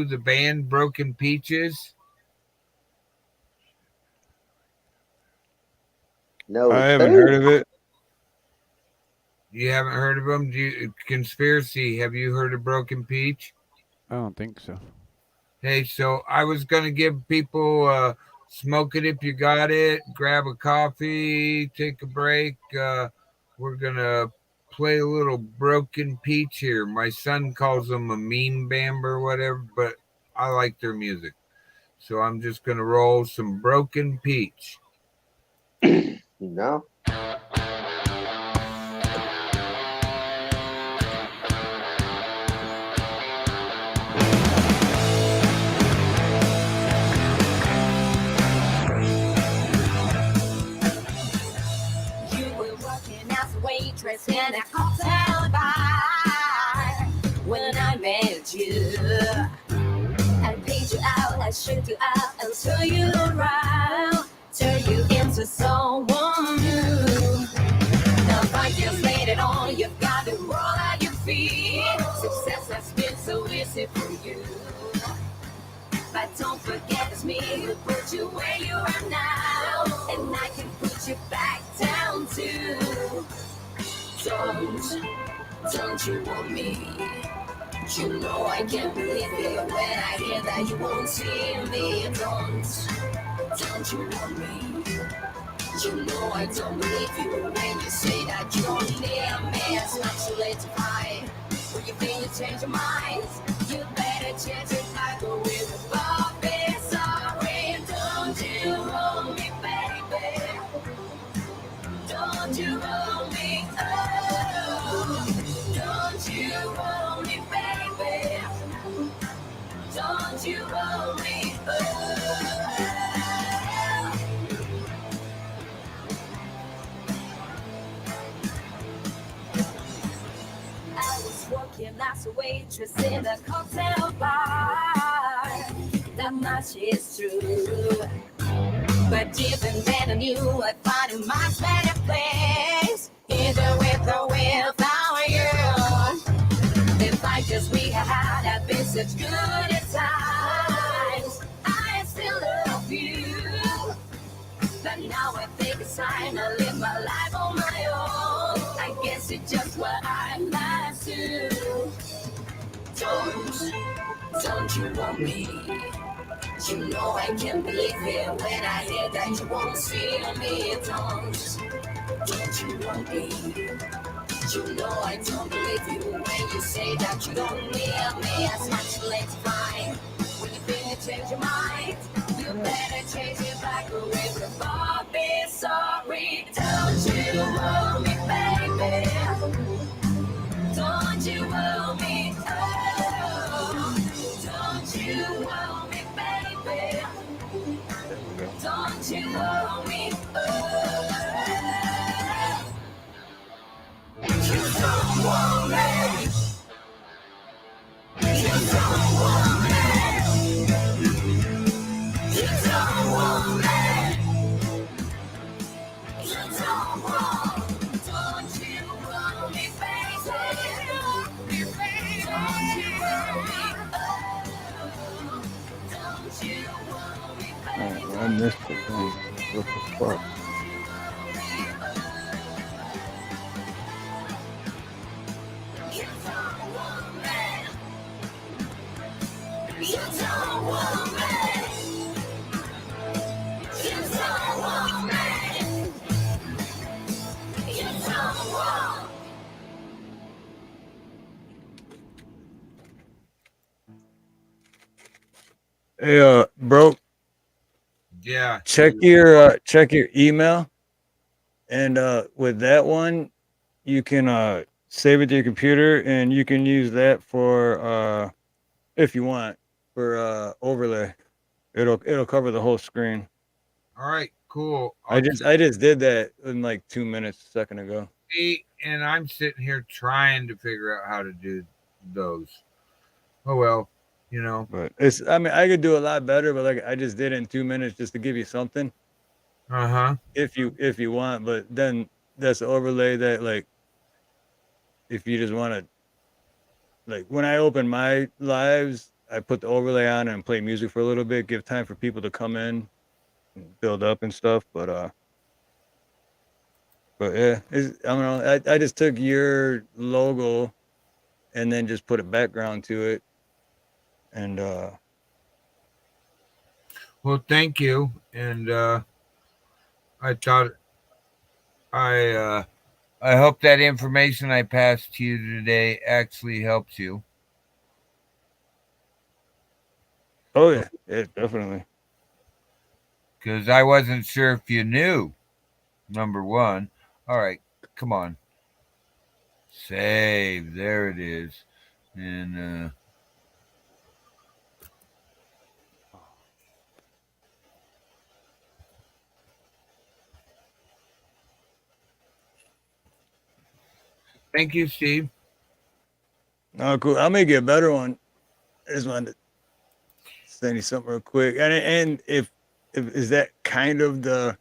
the band Broken Peach is? No, I haven't heard of it. You haven't heard of them? Conspiracy, have you heard of Broken Peach? I don't think so. Hey, so I was going to give people smoke it if you got it, grab a coffee, take a break. We're going to play a little Broken Peach here. My son calls them a meme band or whatever, but I like their music. So I'm just going to roll some Broken Peach. No. Waitress in a cocktail bar when I met you. I paid you out, I showed you out until you around, turn you into someone new. Now 5 years later on, you've got to roll out your feet. Success has been so easy for you, but don't forget it's me who put you where you are now, and I can put you back down too. Don't you want me? You know I can't believe it when I hear that you won't see me. Don't you want me? You know I don't believe you when you say that you don't need me. It's not too late to fight. When you think you change your mind, you better change it like a with Bobby. Sorry, don't you want me, baby? Don't you want me? Don't you want me, baby? Don't you want me? I was working as a waitress in a cocktail bar. That much is true. But even then I knew I'd find a much better place, either with or without you. The fighters we had have been such good times. I still love you, but now I think it's time to live my life on my own. I guess it's just what I like to. Don't you want me? You know I can't believe it when I hear that you won't see me. Don't you want me? You know I don't believe you when you say that you don't need me. It's not too late to find. When you think you change your mind, you better change it back away from Bobby. Sorry, don't you want me, baby? Don't you want me? Oh, don't you want me, baby? Don't missed the thing. What the fuck? Hey, bro, Yeah. check your email, and with that one, you can save it to your computer, and you can use that for if you want for overlay. It'll cover the whole screen. All right. Cool. I just did that in like 2 minutes a second ago. See, and I'm sitting here trying to figure out how to do those. Oh well, you know. But it's I mean I could do a lot better, but like I just did it in 2 minutes just to give you something. Uh-huh. If you want, but then that's the overlay that like if you just want to like when I open my lives, I put the overlay on and play music for a little bit, give time for people to come in and build up and stuff. But yeah, I don't know. I just took your logo and then just put a background to it. And well, thank you. And I thought I hope that information I passed to you today actually helps you. oh yeah, definitely. Because I wasn't sure if you knew. Number one. All right, come on. Save. There it is. And thank you, Steve. Oh, cool. I'll make you a better one. I just wanted to send you something real quick. And if is that kind of the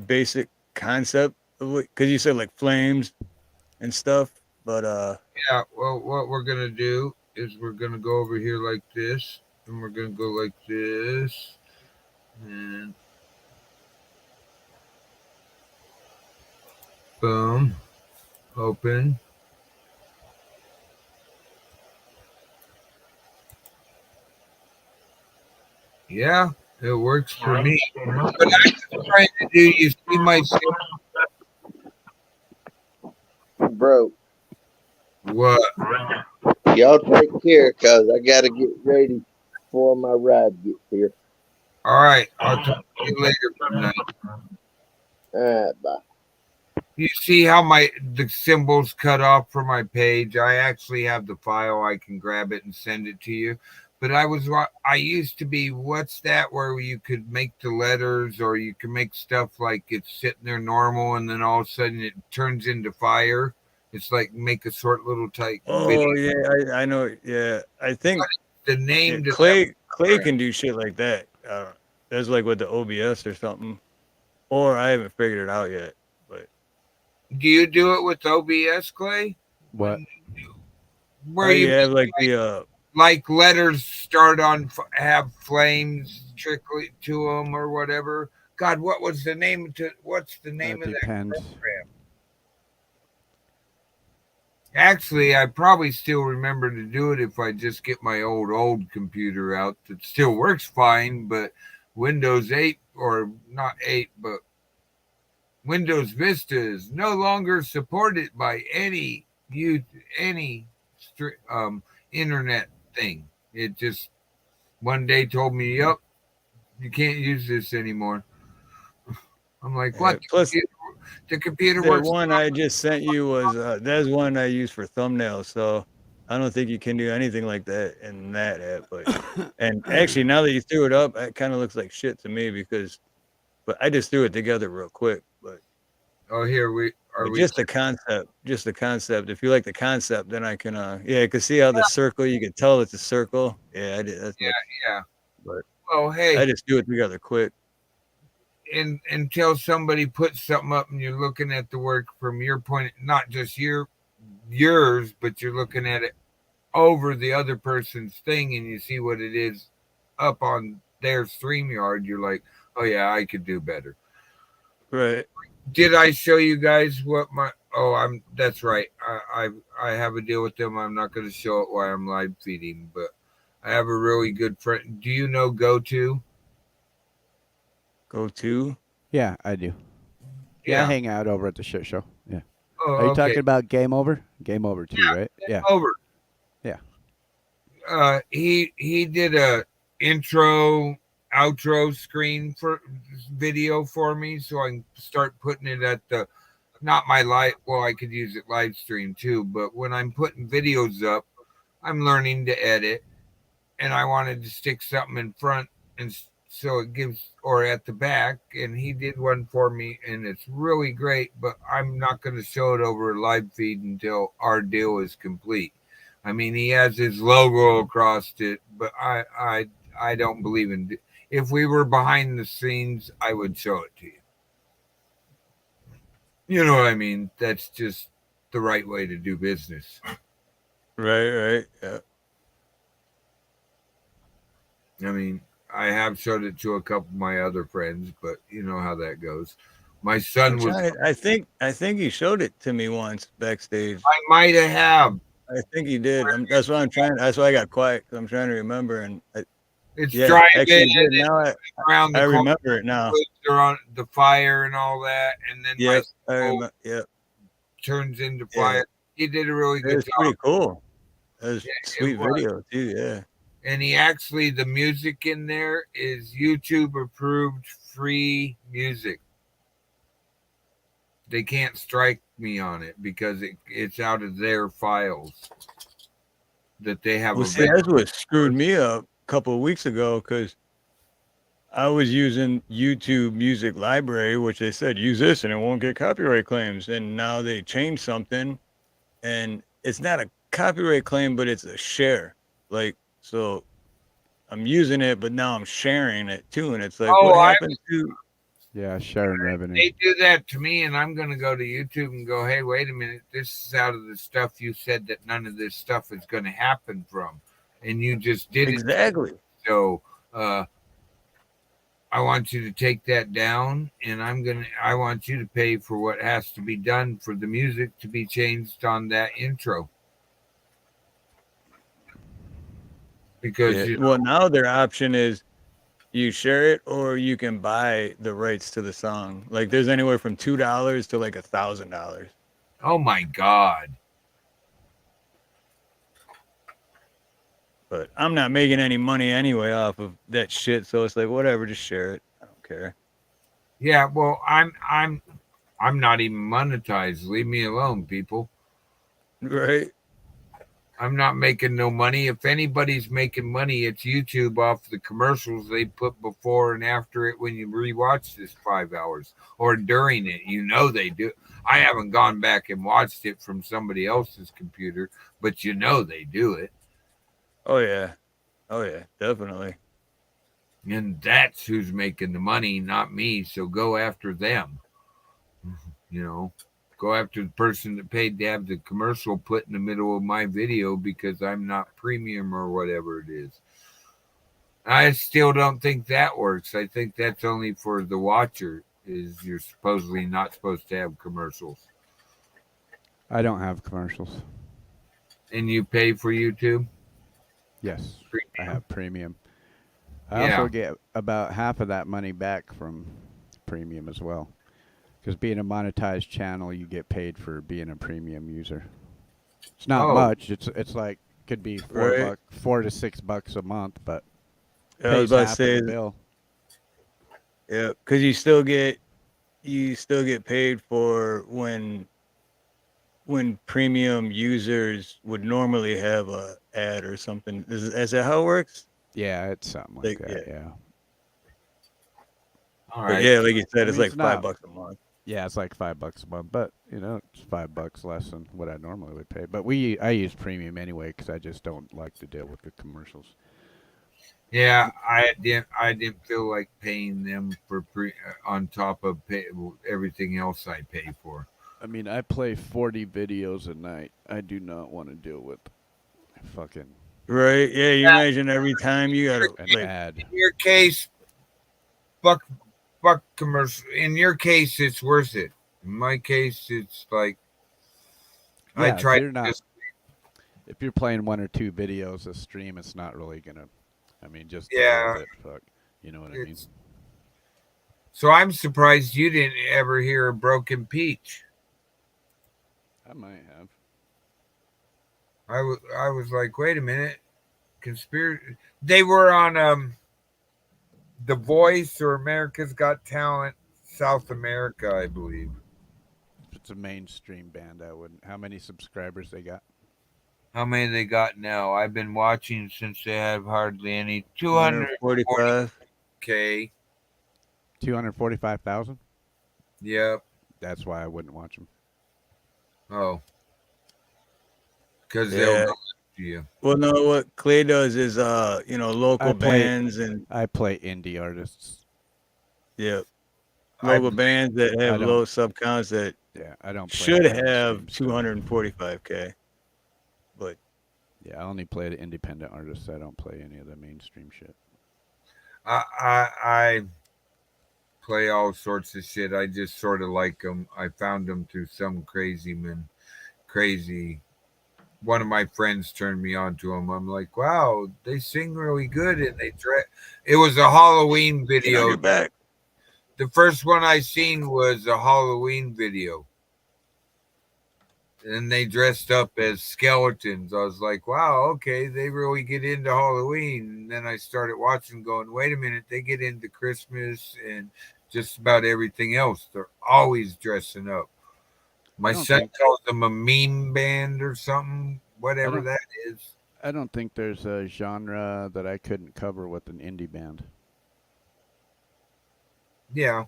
basic concept of it? Because you said like flames and stuff, but yeah. Well, what we're gonna do is we're gonna go over here like this, and we're gonna go like this, and boom, open. Yeah, it works for me. What I'm trying to do, you see my Bro, what? y'all take care, cause I gotta get ready before my ride gets here. All right, I'll talk to you later tonight. All right, bye. You see how the symbols cut off for my page? I actually have the file. I can grab it and send it to you. But I used to be, what's that, where you could make the letters or you can make stuff like it's sitting there normal and then all of a sudden it turns into fire. It's like make a short little tight video. yeah, I know. Yeah, I think The name to Clay can do shit like that. That's like with the OBS or something, or I haven't figured it out yet. But do you do it with OBS, Clay? What? Where you have like the like letters start on have flames trickle to them or whatever. God, what's the name of that depends. program? Actually, I probably still remember to do it if I just get my old computer out. That still works fine, but Windows 8 or not 8, but Windows Vista is no longer supported by any internet thing. It just one day told me, "Yep, you can't use this anymore." I'm like, "What?" Plus, the computer the works. one I just sent you was that's one I use for thumbnails. So I don't think you can do anything like that in that app. But and actually, now that you threw it up, it kind of looks like shit to me but I just threw it together real quick. But oh, here we are. Just the concept. If you like the concept, then I can. I can see how the circle. You can tell it's a circle. Yeah, I did. Yeah. But hey, I just do it together quick. Until somebody puts something up and you're looking at the work from your point, not just yours, but you're looking at it over the other person's thing and you see what it is up on there's StreamYard, you're like, oh yeah, I could do better. Right. Did I show you guys what my? Oh, That's right. I have a deal with them. I'm not going to show it while I'm live feeding, but I have a really good friend. Do you know GoTo? GoTo? Yeah, I do. Yeah, I hang out over at the shit show. Yeah. Oh, Are you okay. talking about Game Over? Game Over too, right? Yeah. Over. Yeah. He did a intro outro screen for video for me, so I can start putting it at the not my live. Well, I could use it live stream too, but when I'm putting videos up, I'm learning to edit, and I wanted to stick something in front and so it gives or at the back, and he did one for me, and it's really great. But I'm not going to show it over a live feed until our deal is complete. I mean, he has his logo across it, but I don't believe in. If we were behind the scenes, I would show it to you. You know what I mean? That's just the right way to do business. Right. Yeah. I mean, I have showed it to a couple of my other friends, but you know how that goes. My son was. I think he showed it to me once backstage. I might have. I think he did. That's why I'm trying. That's why I got quiet, because I'm trying to remember. And it's yeah, driving actually, now around the I remember it now. They're on the fire and all that, and then yeah, turns into fire. He did a really good job. It's pretty cool. That was sweet video too. Yeah. And he actually, the music in there is YouTube approved free music. They can't strike me on it because it's out of their files that they have. Well, see, that's what screwed me up a couple of weeks ago, because I was using YouTube Music Library, which they said use this and it won't get copyright claims. And now they changed something, and it's not a copyright claim, but it's a share. Like, so I'm using it, but now I'm sharing it too. And it's like, what happened to? Yeah, sharing revenue. They do that to me, and I'm going to go to YouTube and go, hey, wait a minute. This is out of the stuff you said that none of this stuff is going to happen from. And you just did exactly. So I want you to take that down, and I want you to pay for what has to be done for the music to be changed on that intro. Because well, now their option is you share it, or you can buy the rights to the song. Like, there's anywhere from $2 to like $1,000. Oh my God. But I'm not making any money anyway off of that shit, so it's like, whatever, just share it. I don't care. Yeah, well, I'm not even monetized. Leave me alone, people. Right. I'm not making no money. If anybody's making money, it's YouTube off the commercials they put before and after it when you rewatch this 5 hours or during it. You know they do. I haven't gone back and watched it from somebody else's computer, but you know they do it. Oh yeah, definitely. And that's who's making the money, not me. So go after them. You know, go after the person that paid to have the commercial put in the middle of my video because I'm not premium or whatever it is. I still don't think that works. I think that's only for the watcher. Is you're supposedly not supposed to have commercials. I don't have commercials. And you pay for YouTube? Yes, premium. I have premium. I also get about half of that money back from premium as well. Because being a monetized channel, you get paid for being a premium user. It's not much. It's like could be $4 to $6 a month, but I was about to say, bill. Yeah, because you still get paid for when premium users would normally have a ad or something. Is that how it works? Yeah, it's something like that. Yeah. All right. But yeah, like you said, it's like $5 a month. Yeah, it's like $5 a month, but it's $5 less than what I normally would pay. But I use premium anyway because I just don't like to deal with the commercials. Yeah, I didn't feel like paying them for on top of everything else I pay for. I mean, I play 40 videos a night. I do not want to deal with fucking Right? Yeah, you imagine every time you gotta An like ad. In your case, buck commercial. In your case, it's worth it. In my case, it's like I Yeah, try to just. if you're playing 1 or 2 videos a stream, it's not really gonna. I mean, just deal Yeah, with it. Fuck, you know what I mean? it's. So I'm surprised you didn't ever hear of Broken Peach. I might have. I was like, wait a minute, conspiracy. They were on The Voice or America's Got Talent, South America, I believe. If it's a mainstream band, I wouldn't. How many subscribers they got? How many they got now? I've been watching since they have hardly any. 145. 240K. 245,000. Yep. That's why I wouldn't watch them. Oh. Because Yeah. they'll go to you. Well, no, what Clay does is local bands and I play indie artists. yeah, local bands that have low sub counts that I don't play should mainstream have stuff. 245K. But yeah, I only play the independent artists. I don't play any of the mainstream shit. I play all sorts of shit. I just sort of like them. I found them through some crazy. One of my friends turned me on to them. I'm like, wow, they sing really good, and they dress. It was a Halloween video. Back. The first one I seen was a Halloween video, and they dressed up as skeletons. I was like, wow, okay, they really get into Halloween. And then I started watching, going, wait a minute, they get into Christmas and just about everything else. They're always dressing up. My son calls them a meme band or something, whatever that is. I don't think there's a genre that I couldn't cover with an indie band. Yeah.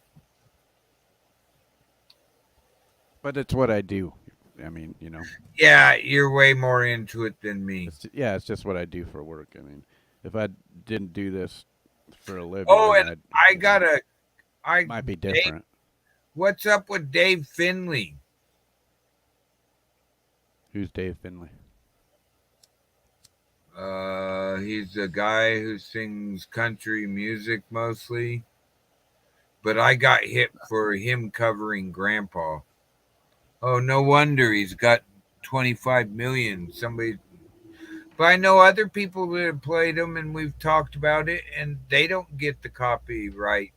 But it's what I do. I mean, you know. Yeah, you're way more into it than me. It's just what I do for work. I mean, if I didn't do this for a living, oh, and I might be different. What's up with Dave Finley? Who's Dave Finley? He's a guy who sings country music mostly. But I got hit for him covering Grandpa. Oh, no wonder he's got 25 million. But I know other people that have played them, and we've talked about it, and they don't get the copyright.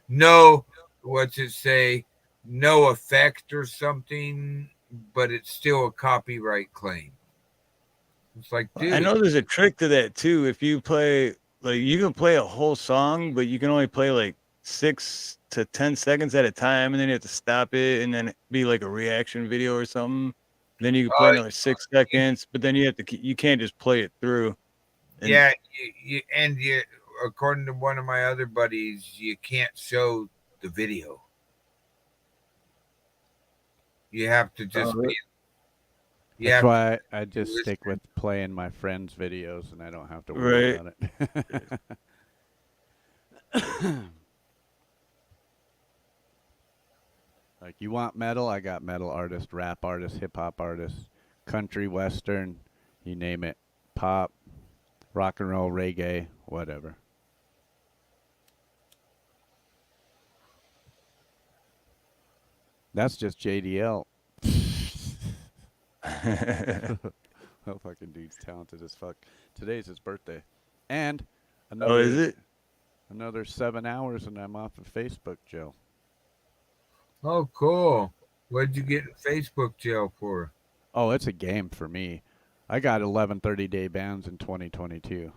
No, what's it say? No effect or something, but it's still a copyright claim. It's like, dude. I know there's a trick to that too. If you play, like, you can play a whole song, but you can only play like 6 to 10 seconds at a time, and then you have to stop it, and then be like a reaction video or something. Then you can play another 6 seconds, but then you can't just play it through. And you according to one of my other buddies, you can't show the video. You have to just be. That's why I just stick with playing my friends' videos, and I don't have to worry about it. Like, you want metal? I got metal artists, rap artists, hip hop artists, country, western, you name it, pop, rock and roll, reggae, whatever. That's just JDL. That fucking dude's talented as fuck. Today's his birthday. And another, is it? Another 7 hours and I'm off of Facebook jail. Oh, cool. What'd you get in Facebook jail for? Oh, it's a game for me. I got 11 30-day bans in 2022.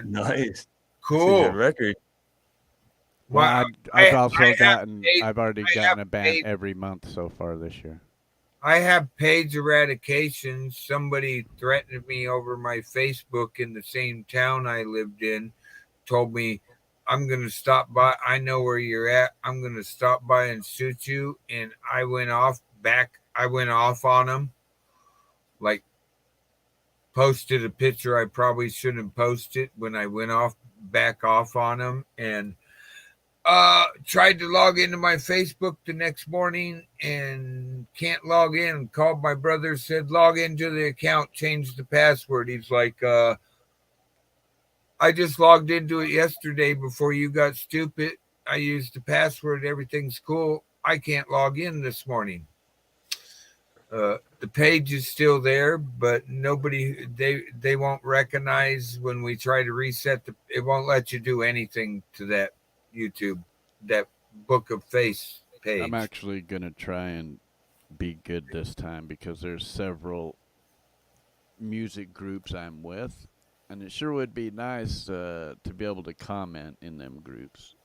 Nice. Cool. That's a good record. Well, I've already gotten a ban every month so far this year. I have page eradication. Somebody threatened me over my Facebook in the same town I lived in, told me, I'm going to stop by. I know where you're at. I'm going to stop by and shoot you. And I went off on them. Like, posted a picture I probably shouldn't post it when I went back off on them. And Tried to log into my Facebook the next morning and can't log in. Called my brother, said log into the account, change the password. He's like, I just logged into it yesterday before you got stupid. I used the password. Everything's cool. I can't log in this morning. The page is still there, but nobody, they won't recognize when we try to reset it won't let you do anything to that YouTube, that Book of Face page. I'm actually going to try and be good this time because there's several music groups I'm with, and it sure would be nice to be able to comment in them groups.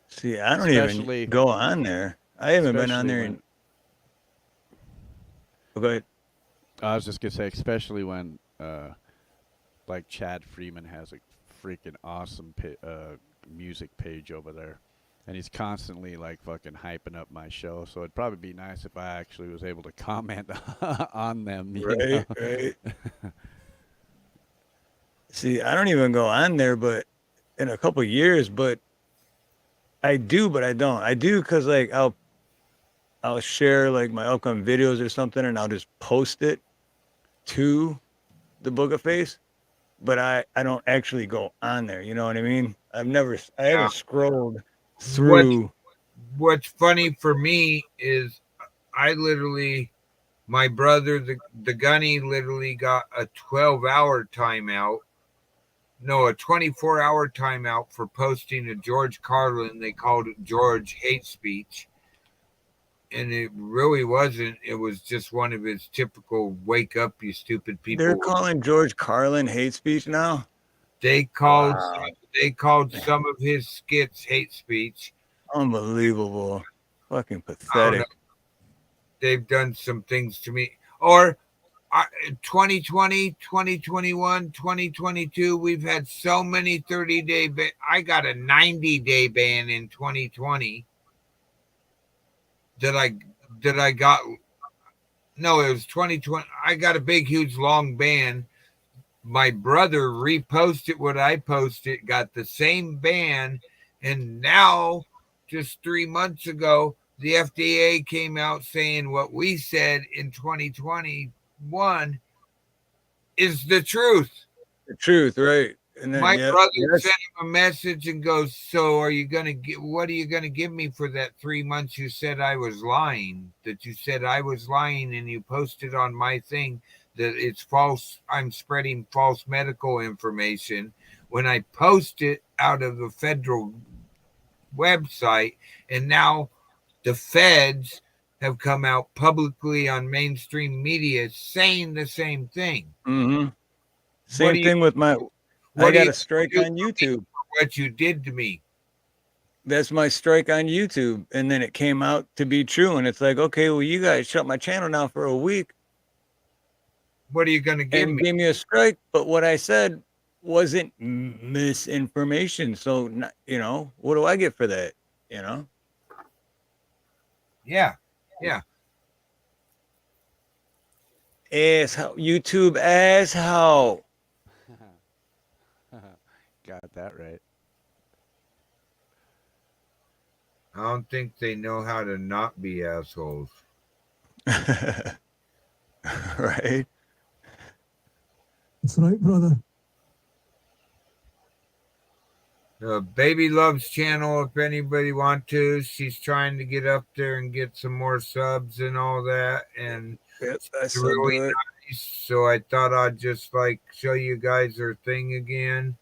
See, I don't even go on there. I haven't been on there in... Go ahead. I was just going to say, especially when, like, Chad Freeman has a freaking awesome music page over there. And he's constantly, like, fucking hyping up my show. So it'd probably be nice if I actually was able to comment on them. Right, right. See, I don't even go on there, but in a couple of years, but I do, but I don't. I do because, like, I'll share, like, my upcoming videos or something, and I'll just post it to the Book of Face. But I don't actually go on there. You know what I mean? I haven't scrolled through. What's funny for me is I literally, my brother, the Gunny, literally got a 12-hour timeout. No, a 24-hour timeout for posting a George Carlin. They called it George hate speech. And it really wasn't. It was just one of his typical "wake up, you stupid people." They're calling George Carlin hate speech now. They called some of his skits hate speech. Unbelievable, fucking pathetic. They've done some things to me. Or 2020, 2021, 2022. We've had so many 30-day ban. I got a 90-day ban in 2020. That I got, no, it was 2020. I got a big, huge, long ban. My brother reposted what I posted, got the same ban. And now, just 3 months ago, the FDA came out saying what we said in 2021 is the truth. The truth, right? And then, my brother sent him a message and goes, so are you going to get, what are you going to give me for that 3 months you said I was lying, that you said I was lying and you posted on my thing that it's false. I'm spreading false medical information when I post it out of the federal website. And now the feds have come out publicly on mainstream media saying the same thing. Mm-hmm. Same thing with my... I got a strike on YouTube. What you did to me. That's my strike on YouTube. And then it came out to be true. And it's like, okay, well, you guys shut my channel down for a week. What are you going to give me? Gave me a strike. But what I said wasn't misinformation. So, you know, what do I get for that? You know? Yeah. Yeah. Asshole. YouTube asshole. Got that right. I don't think they know how to not be assholes. Right? That's right, brother. Baby Loves channel, if anybody want to. She's trying to get up there and get some more subs and all that. And it's really nice. So I thought I'd just like show you guys her thing again.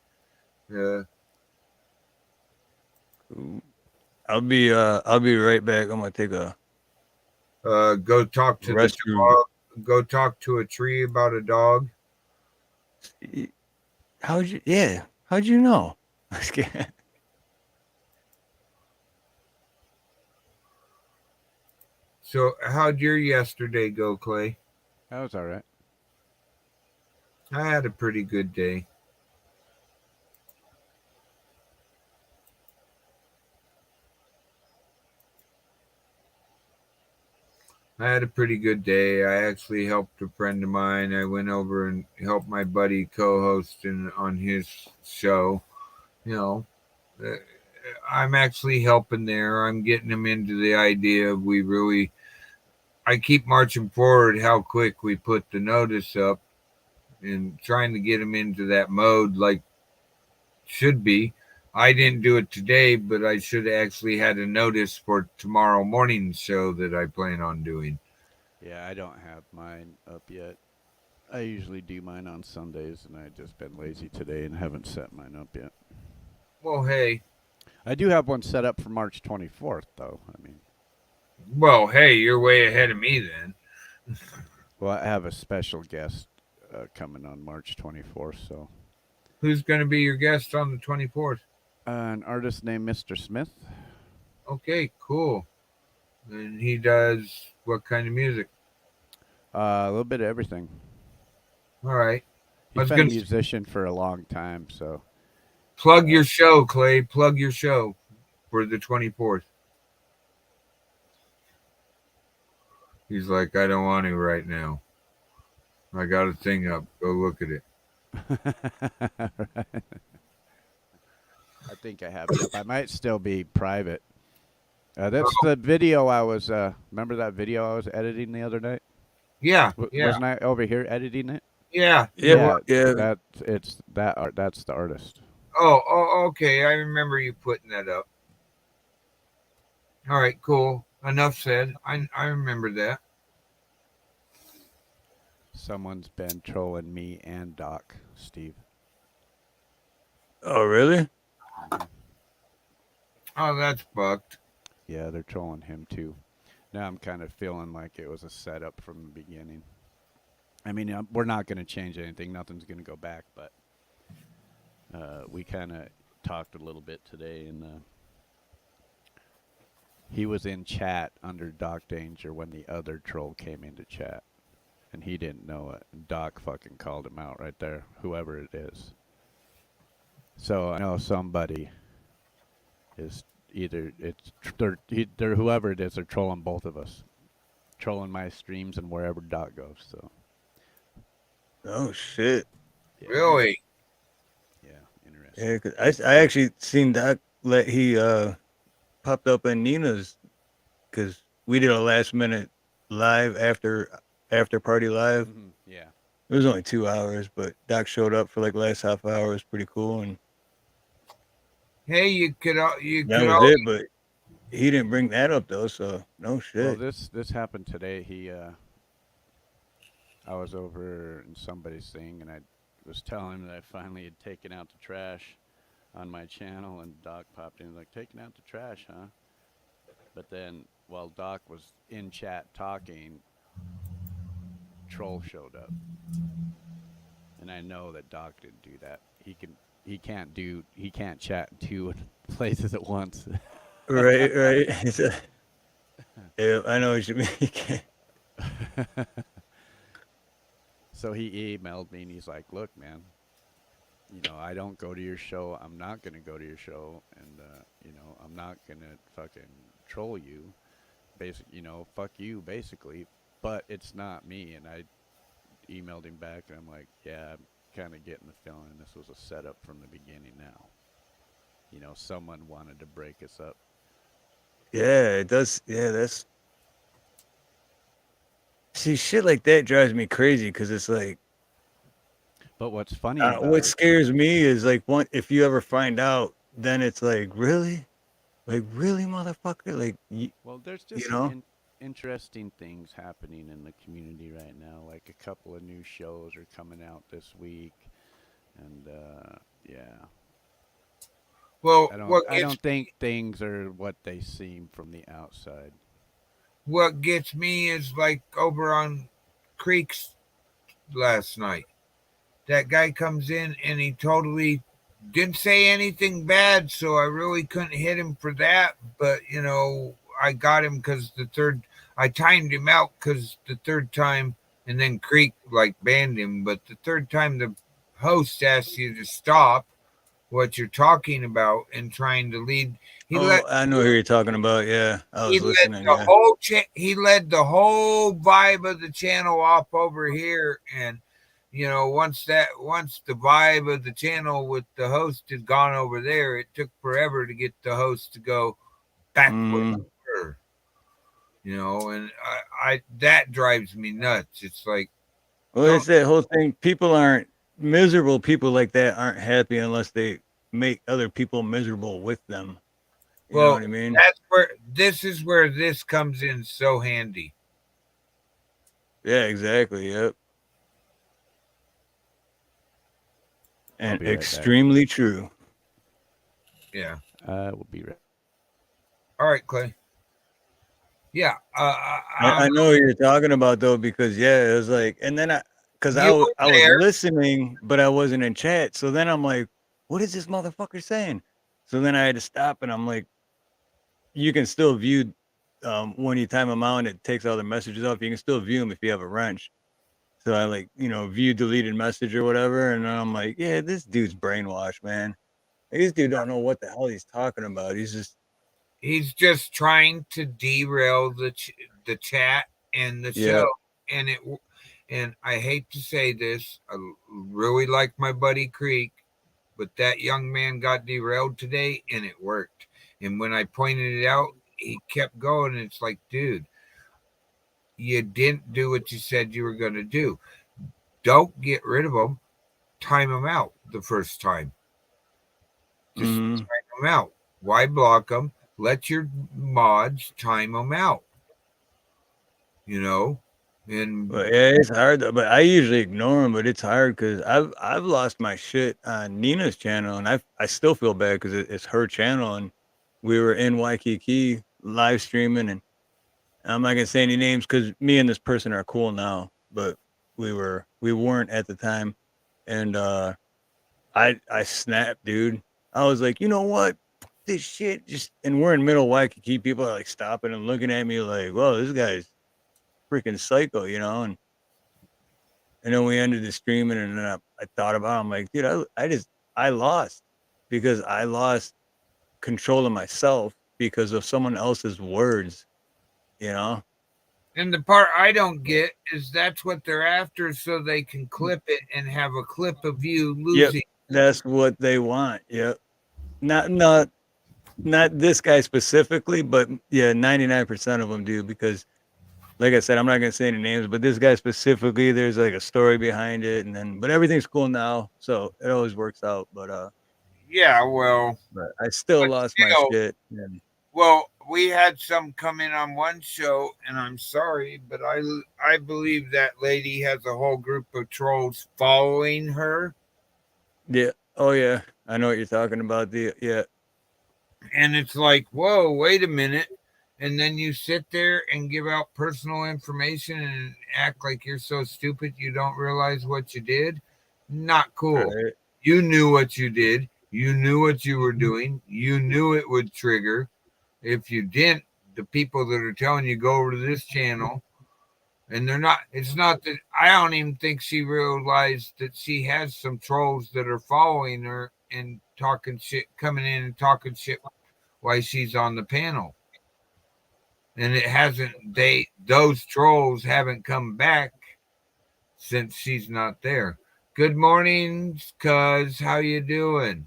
I'll be right back. I'm gonna take a go talk to the dog. Go talk to a tree about a dog. How'd you know? So how'd your yesterday go, Clay? That was all right. I had a pretty good day. I had a pretty good day. I actually helped a friend of mine. I went over and helped my buddy co-host on his show. You know, I'm actually helping there. I'm getting them into the idea of I keep marching forward how quick we put the notice up and trying to get them into that mode like should be. I didn't do it today, but I should have actually had a notice for tomorrow morning's show that I plan on doing. Yeah, I don't have mine up yet. I usually do mine on Sundays, and I've just been lazy today and haven't set mine up yet. Well, hey. I do have one set up for March 24th, though. I mean. Well, hey, you're way ahead of me then. Well, I have a special guest coming on March 24th, so. Who's going to be your guest on the 24th? An artist named Mr. Smith. Okay, cool. And he does what kind of music? A little bit of everything. All right. He's been a musician for a long time, so. Plug your show, Clay. Plug your show for the 24th. He's like, I don't want to right now. I got a thing up. Go look at it. Right. I think I have it up. I might still be private. That's the video I was. Remember that video I was editing the other night? Yeah, Wasn't I over here editing it? Yeah. That's the artist. Oh, okay. I remember you putting that up. All right, cool. Enough said. I remember that. Someone's been trolling me and Doc, Steve. Oh, really? Oh, that's fucked. Yeah, they're trolling him too. Now I'm kind of feeling like it was a setup from the beginning. I mean, we're not going to change anything. Nothing's going to go back, but we kind of talked a little bit today, and he was in chat under Doc Danger when the other troll came into chat, and he didn't know it. And Doc fucking called him out right there, whoever it is. So I know somebody is either they're whoever it is, they're trolling both of us, trolling my streams and wherever Doc goes. So. Oh shit! Yeah. Really? Yeah, interesting. Yeah, 'cause I actually seen Doc he popped up in Nina's because we did a last minute live after party live. Mm-hmm. Yeah, it was only 2 hours, but Doc showed up for like last half hour. It was pretty cool. And hey, you could that was it, but he didn't bring that up though. So no shit. Well, this happened today. I was over in somebody's thing, and I was telling him that I finally had taken out the trash on my channel, and Doc popped in like, taking out the trash, huh? But then while Doc was in chat talking, Troll showed up. And I know that Doc didn't do that. He can't chat in two places at once. Right. Yeah, I know what you mean. So he emailed me and he's like, look, man, I don't go to your show. I'm not going to go to your show. And, I'm not going to fucking troll you. Fuck you, basically. But it's not me. And I emailed him back and I'm like, yeah, I'm kind of getting the feeling this was a setup from the beginning now. Someone wanted to break us up. Yeah, it does. Yeah, that's. See, shit like that drives me crazy because it's like. But what's funny? What scares me is like, if you ever find out, then it's like, really, motherfucker, like. Well, there's just interesting things happening in the community right now. Like a couple of new shows are coming out this week, and yeah. Well, I don't think things are what they seem from the outside. What gets me is like over on Creeks last night. That guy comes in and he totally didn't say anything bad, so I really couldn't hit him for that. But, I got him because I timed him out because the third time, and then Creek banned him. But the third time the host asks you to stop what you're talking about and trying to lead. I know who you're talking about. Yeah, I was listening. He led the whole vibe of the channel off over here, and you know, once the vibe of the channel with the host had gone over there, it took forever to get the host to go back where we were. You know, and I that drives me nuts. It's like, well, it's that whole thing. People aren't miserable. People like that aren't happy unless they make other people miserable with them. You know what I mean? That's where this comes in so handy. Yeah, exactly. Yep. And right extremely true. Yeah. We'll be right. All right, Clay. Yeah. I know what you're talking about though, because it was like, and then I was listening, but I wasn't in chat. So then I'm like, what is this motherfucker saying? So then I had to stop, and I'm like, you can still view when you time them out and it takes all the messages off. You can still view them if you have a wrench. So I like, view deleted message or whatever, and I'm like, yeah, this dude's brainwashed, man. This dude don't know what the hell he's talking about. He's just trying to derail the chat and the show, and I hate to say this, I really like my buddy Creek, but that young man got derailed today, and it worked. And when I pointed it out, he kept going. And it's like, dude, you didn't do what you said you were going to do. Don't get rid of them. Time them out the first time. Just time them out. Why block them? Let your mods time them out. And it's hard though, but I usually ignore them, but it's hard because I've lost my shit on Nina's channel, and I still feel bad because it's her channel, and we were in Waikiki live streaming, and I'm not gonna say any names because me and this person are cool now, but we weren't at the time, and I snapped, dude. I was like, you know what? This shit and we're in middle Waikiki. People are like stopping and looking at me like, whoa, this guy's freaking psycho, and then we ended the streaming, and then I thought about it. I'm like, dude, I lost because I lost control of myself because of someone else's words, And the part I don't get is that's what they're after, so they can clip it and have a clip of you losing. Yep, that's what they want. Yep. Not this guy specifically, but yeah, 99% of them do, because like I said, I'm not gonna say any names, but this guy specifically, there's like a story behind it, but everything's cool now, so it always works out. But but I still lost my shit. Well, we had some come in on one show, and I'm sorry, but I believe that lady has a whole group of trolls following her. Yeah. Oh yeah, I know what you're talking about. And it's like, whoa, wait a minute. And then you sit there and give out personal information and act like you're so stupid you don't realize what you did. Not cool. Right. You knew what you did. You knew what you were doing. You knew it would trigger. If you didn't, the people that are telling you go over to this channel, and it's not that, I don't even think she realized that she has some trolls that are following her and talking shit, coming in and talking shit while she's on the panel. And those trolls haven't come back since she's not there. Good morning, cuz. How you doing?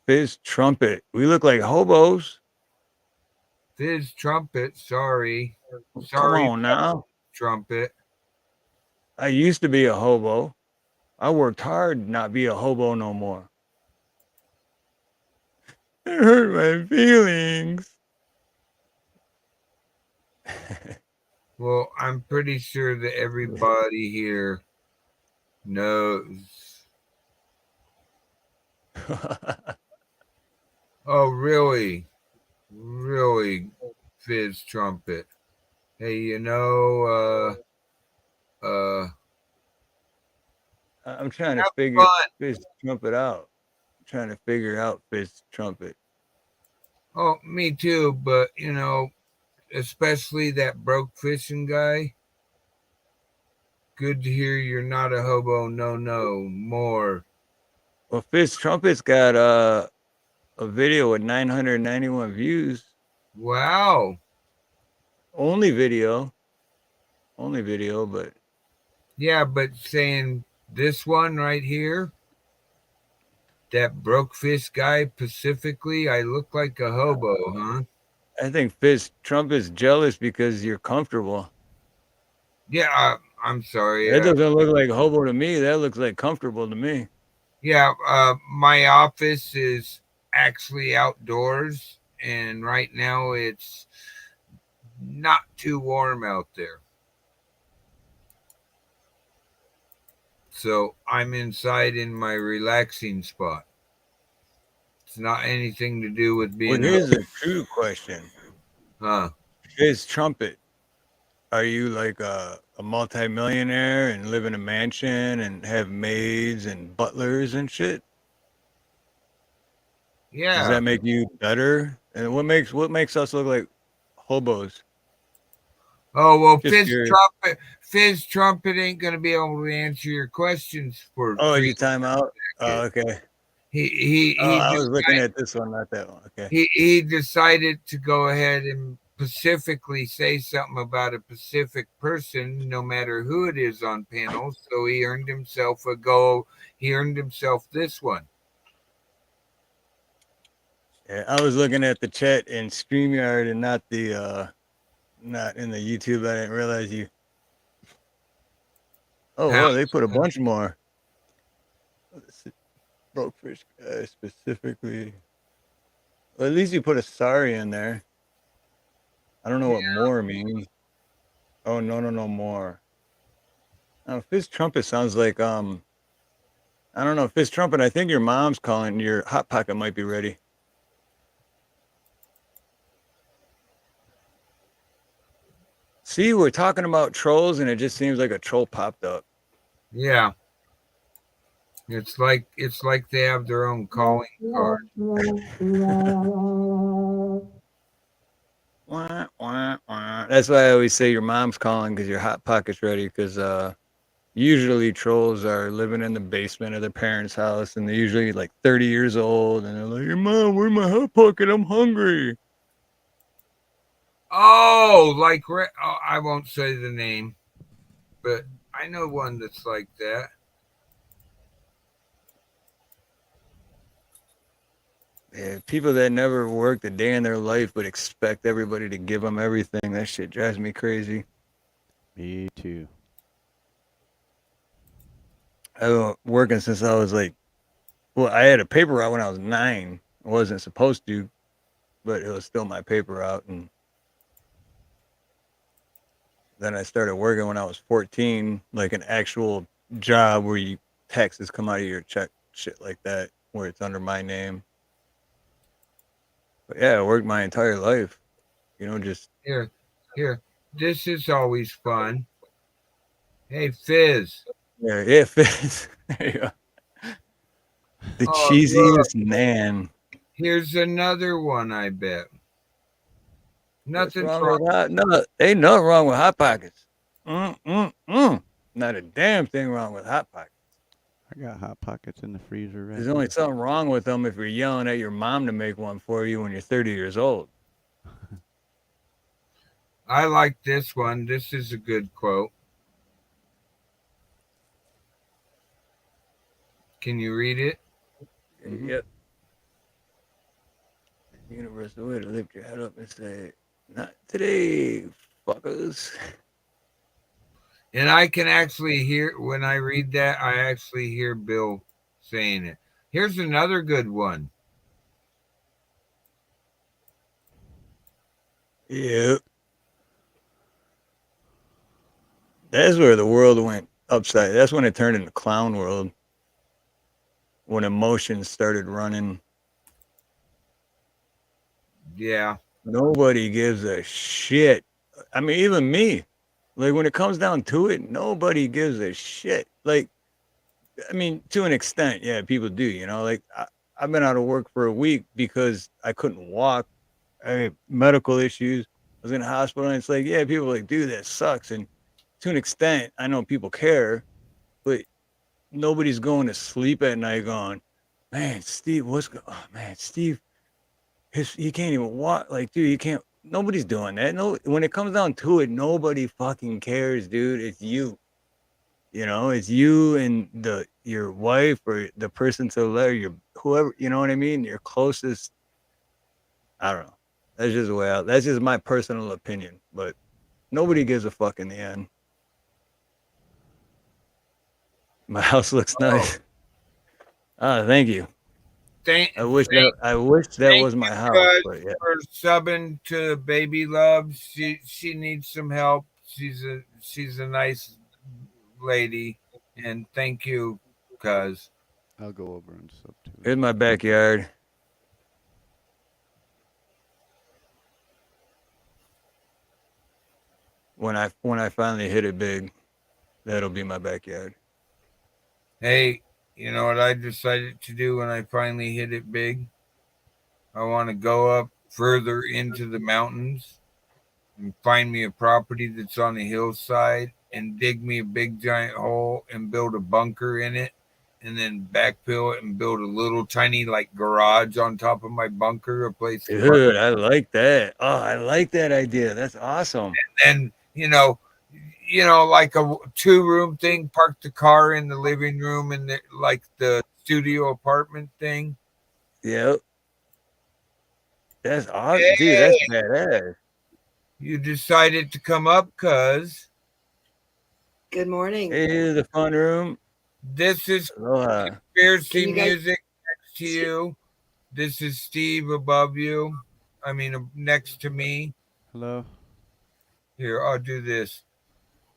Fizz Trumpet. We look like hobos. Fizz Trumpet. Sorry. Come on now. Trumpet. I used to be a hobo. I worked hard to not be a hobo no more. It hurt my feelings. Well, I'm pretty sure that everybody here knows. Oh, really? Really, Fizz Trumpet. Hey, I'm trying to figure Fizz Trumpet out. I'm trying to figure out Fizz Trumpet. Oh, me too, but especially that broke fishing guy. Good to hear you're not a hobo. No more. Well, Fizz Trumpet's got a video with 991 views. Wow. Only video, but yeah, but saying This one right here, that broke fist guy specifically, I look like a hobo, huh? I think Trump is jealous because you're comfortable. Yeah, I'm sorry. That doesn't look like hobo to me. That looks like comfortable to me. Yeah, my office is actually outdoors, and right now it's not too warm out there. So I'm inside in my relaxing spot. It's not anything to do with being. Well, here's a true question. Fizz Trumpet, are you like a multi-millionaire and live in a mansion and have maids and butlers and shit? Yeah. Does that make you better? And what makes us look like hobos? Oh well, Fizz Trumpet ain't gonna be able to answer your questions for. Oh, you time out. Oh, okay. I was looking at this one, not that one. Okay. He decided to go ahead and specifically say something about a specific person, no matter who it is on panels. So he earned himself a go. He earned himself this one. Yeah, I was looking at the chat in StreamYard and not in the YouTube. I didn't realize you. Oh, well, they put a bunch more. Broke fish guy specifically. Well, at least you put a sorry in there. I don't know what more means. Oh, no, more. Oh, Fizz Trumpet sounds like, I don't know, Fizz Trumpet, I think your mom's calling. Your Hot Pocket might be ready. See, we're talking about trolls, and it just seems like a troll popped up. Yeah. It's like they have their own calling card. That's why I always say your mom's calling because your Hot Pocket's ready. Because usually trolls are living in the basement of their parents' house, and they're usually like 30 years old, and they're like, "Hey, Mom, where's my Hot Pocket? I'm hungry." Oh, like I won't say the name, but I know one that's like that. Yeah, people that never worked a day in their life but expect everybody to give them everything. That shit drives me crazy. Me too. I've been working since I was like, well, I had a paper route when I was 9. I wasn't supposed to, but it was still my paper route. And then I started working when I was 14, like an actual job where taxes come out of your check, shit like that, where it's under my name. But yeah, I worked my entire life, just here. This is always fun. Hey, Fizz. Yeah, Fizz. There you go. The cheesiest man. Here's another one, I bet. Nothing wrong with that. No, ain't nothing wrong with Hot Pockets. Not a damn thing wrong with Hot Pockets. I got Hot Pockets in the freezer right There's only something wrong with them if you're yelling at your mom to make one for you when you're 30 years old. I like this one. This is a good quote. Can you read it? Yep. Universal way to lift your head up and say, "Not today, fuckers." And I can actually hear, when I read that, I actually hear Bill saying it. Here's another good one. Yep. That's where the world went upside. That's when it turned into clown world. When emotions started running. Yeah. Nobody gives a shit. I mean, even me. Like, when it comes down to it, nobody gives a shit. Like, I mean, to an extent, yeah, people do, Like, I've been out of work for a week because I couldn't walk. I had medical issues. I was in the hospital, and it's like, yeah, people are like, dude, that sucks. And to an extent, I know people care, but nobody's going to sleep at night going, man, Steve, Steve, he can't even walk. Like, dude, he can't. Nobody's doing that. No, when it comes down to it, nobody fucking cares, dude. It's you. You know, it's you and your wife or the person to the left, your whoever, you know what I mean? Your closest. I don't know. That's just the way out. That's just my personal opinion, but nobody gives a fuck in the end. My house looks nice. Thank you. I wish that was my house, but yeah. For subbing to Baby Love. She needs some help. She's a nice lady, and thank you, cuz. I'll go over and sub to Here's my backyard. When I finally hit it big, that'll be my backyard. Hey, you know what I decided to do when I finally hit it big? I want to go up further into the mountains and find me a property that's on a hillside and dig me a big giant hole and build a bunker in it, and then backfill it and build a little tiny like garage on top of my bunker, a place. Dude, I like that. Oh, I like that idea. That's awesome. And you know, like a 2-room thing, park the car in the living room and like the studio apartment thing. Yep. That's awesome. Hey, dude, that's badass. You decided to come up, cuz. Good morning. Hey, the fun room. This is Conspiracy Music next to you. This is Steve above you. I mean, next to me. Hello. Here, I'll do this.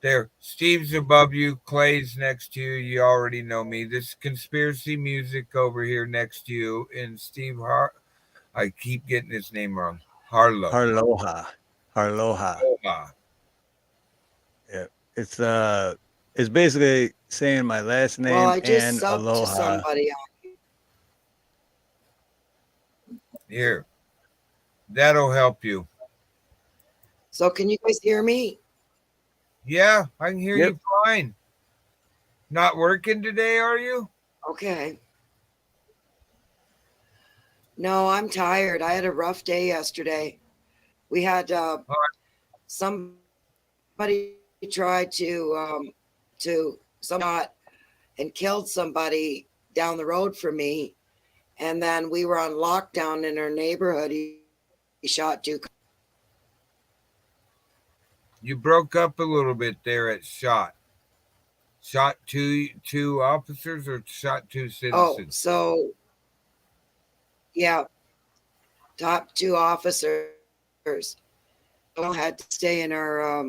There, Steve's above you. Clay's next to you. You already know me. This is Conspiracy Music over here next to you. And Steve I keep getting his name wrong. Harloha. Yeah, it's basically saying my last name I just and subbed aloha. to somebody. Here, that'll help you. So can you guys hear me? Yeah, I can hear you fine. Not working today, are you? Okay. No, I'm tired. I had a rough day yesterday. We had somebody tried to somewhat and killed somebody down the road from me, and then we were on lockdown in our neighborhood. He shot 2. You broke up a little bit there at shot. Shot two officers or shot 2 citizens? Oh, so yeah, top 2 officers all had to stay in our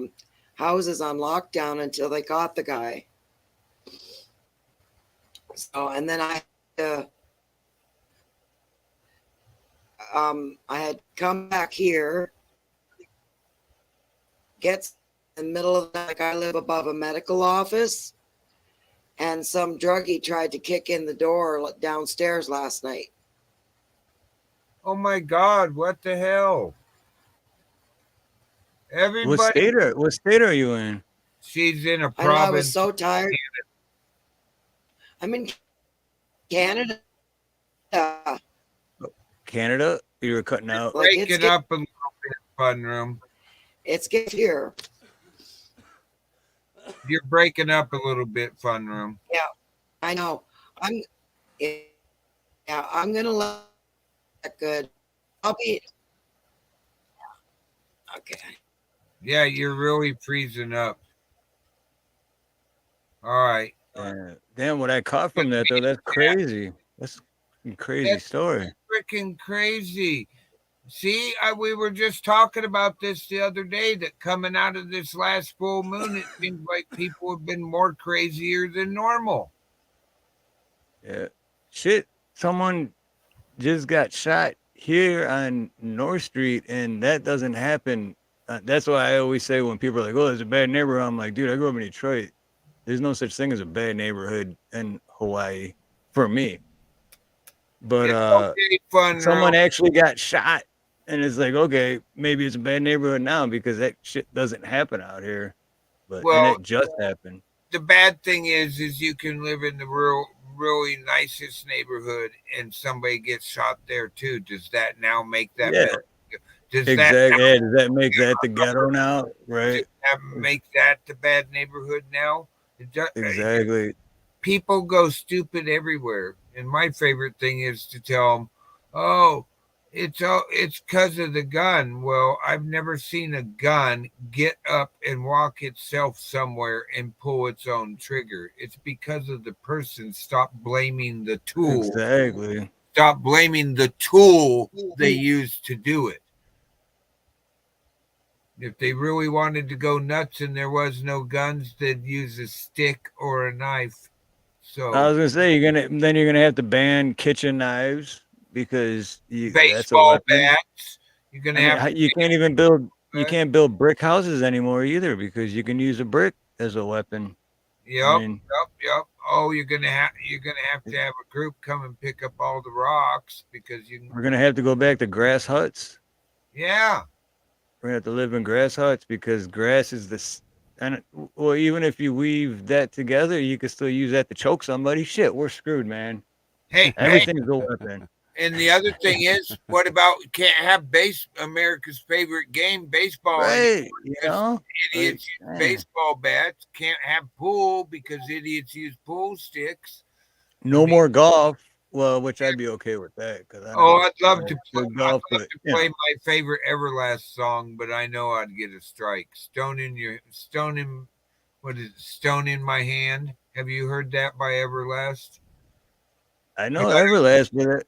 houses on lockdown until they caught the guy. So, and then I had come back here, get in the middle of the night. I live above a medical office, and some druggie tried to kick in the door downstairs last night. Oh my God, what the hell? Everybody. What state are you in? She's in a I know, province. I was so tired. I'm in Canada. Canada? You were cutting out. Breaking up a little bit, fun room. It's good here. You're breaking up a little bit, fun room. Yeah, I know. I'm gonna let that good. I'll be okay. Yeah, you're really freezing up. All right. Damn, what I caught from that though, that's crazy. That's a crazy story. Freaking crazy. See, we were just talking about this the other day, that coming out of this last full moon, it seems like people have been more crazier than normal. Yeah. Shit, someone just got shot here on North Street, and that doesn't happen. That's why I always say when people are like, oh, there's a bad neighborhood, I'm like, dude, I grew up in Detroit. There's no such thing as a bad neighborhood in Hawaii for me. But someone actually got shot, and it's like, okay, maybe it's a bad neighborhood now because that shit doesn't happen out here. But and it just happened. The bad thing is you can live in the really nicest neighborhood and somebody gets shot there too. Does that now make that better? Does that make that the ghetto now? Right. Does that make that the bad neighborhood now? Exactly. People go stupid everywhere, and my favorite thing is to tell them, "Oh, it's because of the gun." Well, I've never seen a gun get up and walk itself somewhere and pull its own trigger. It's because of the person. Stop blaming the tool. Exactly. Stop blaming the tool they used to do it. If they really wanted to go nuts and there was no guns, they'd use a stick or a knife. So I was gonna say you're gonna have to ban kitchen knives because that's a baseball weapon. bats. You're gonna have you can't even build brick houses anymore either because you can use a brick as a weapon. Yep. Oh, you're gonna have to have a group come and pick up all the rocks because we're gonna have to go back to grass huts. Yeah. We're gonna have to live in grass huts because grass is well, even if you weave that together, you can still use that to choke somebody. Shit, we're screwed, man. Hey, everything's a weapon. And the other thing is, what about can't have America's favorite game, baseball? Right, you know, idiots use baseball bats. Can't have pool because idiots use pool sticks. No more golf. Well, which I'd be okay with that because I'd love to play golf. Play my favorite Everlast song, but I know I'd get a strike. Stone in my hand. Have you heard that by Everlast? I know Everlast, but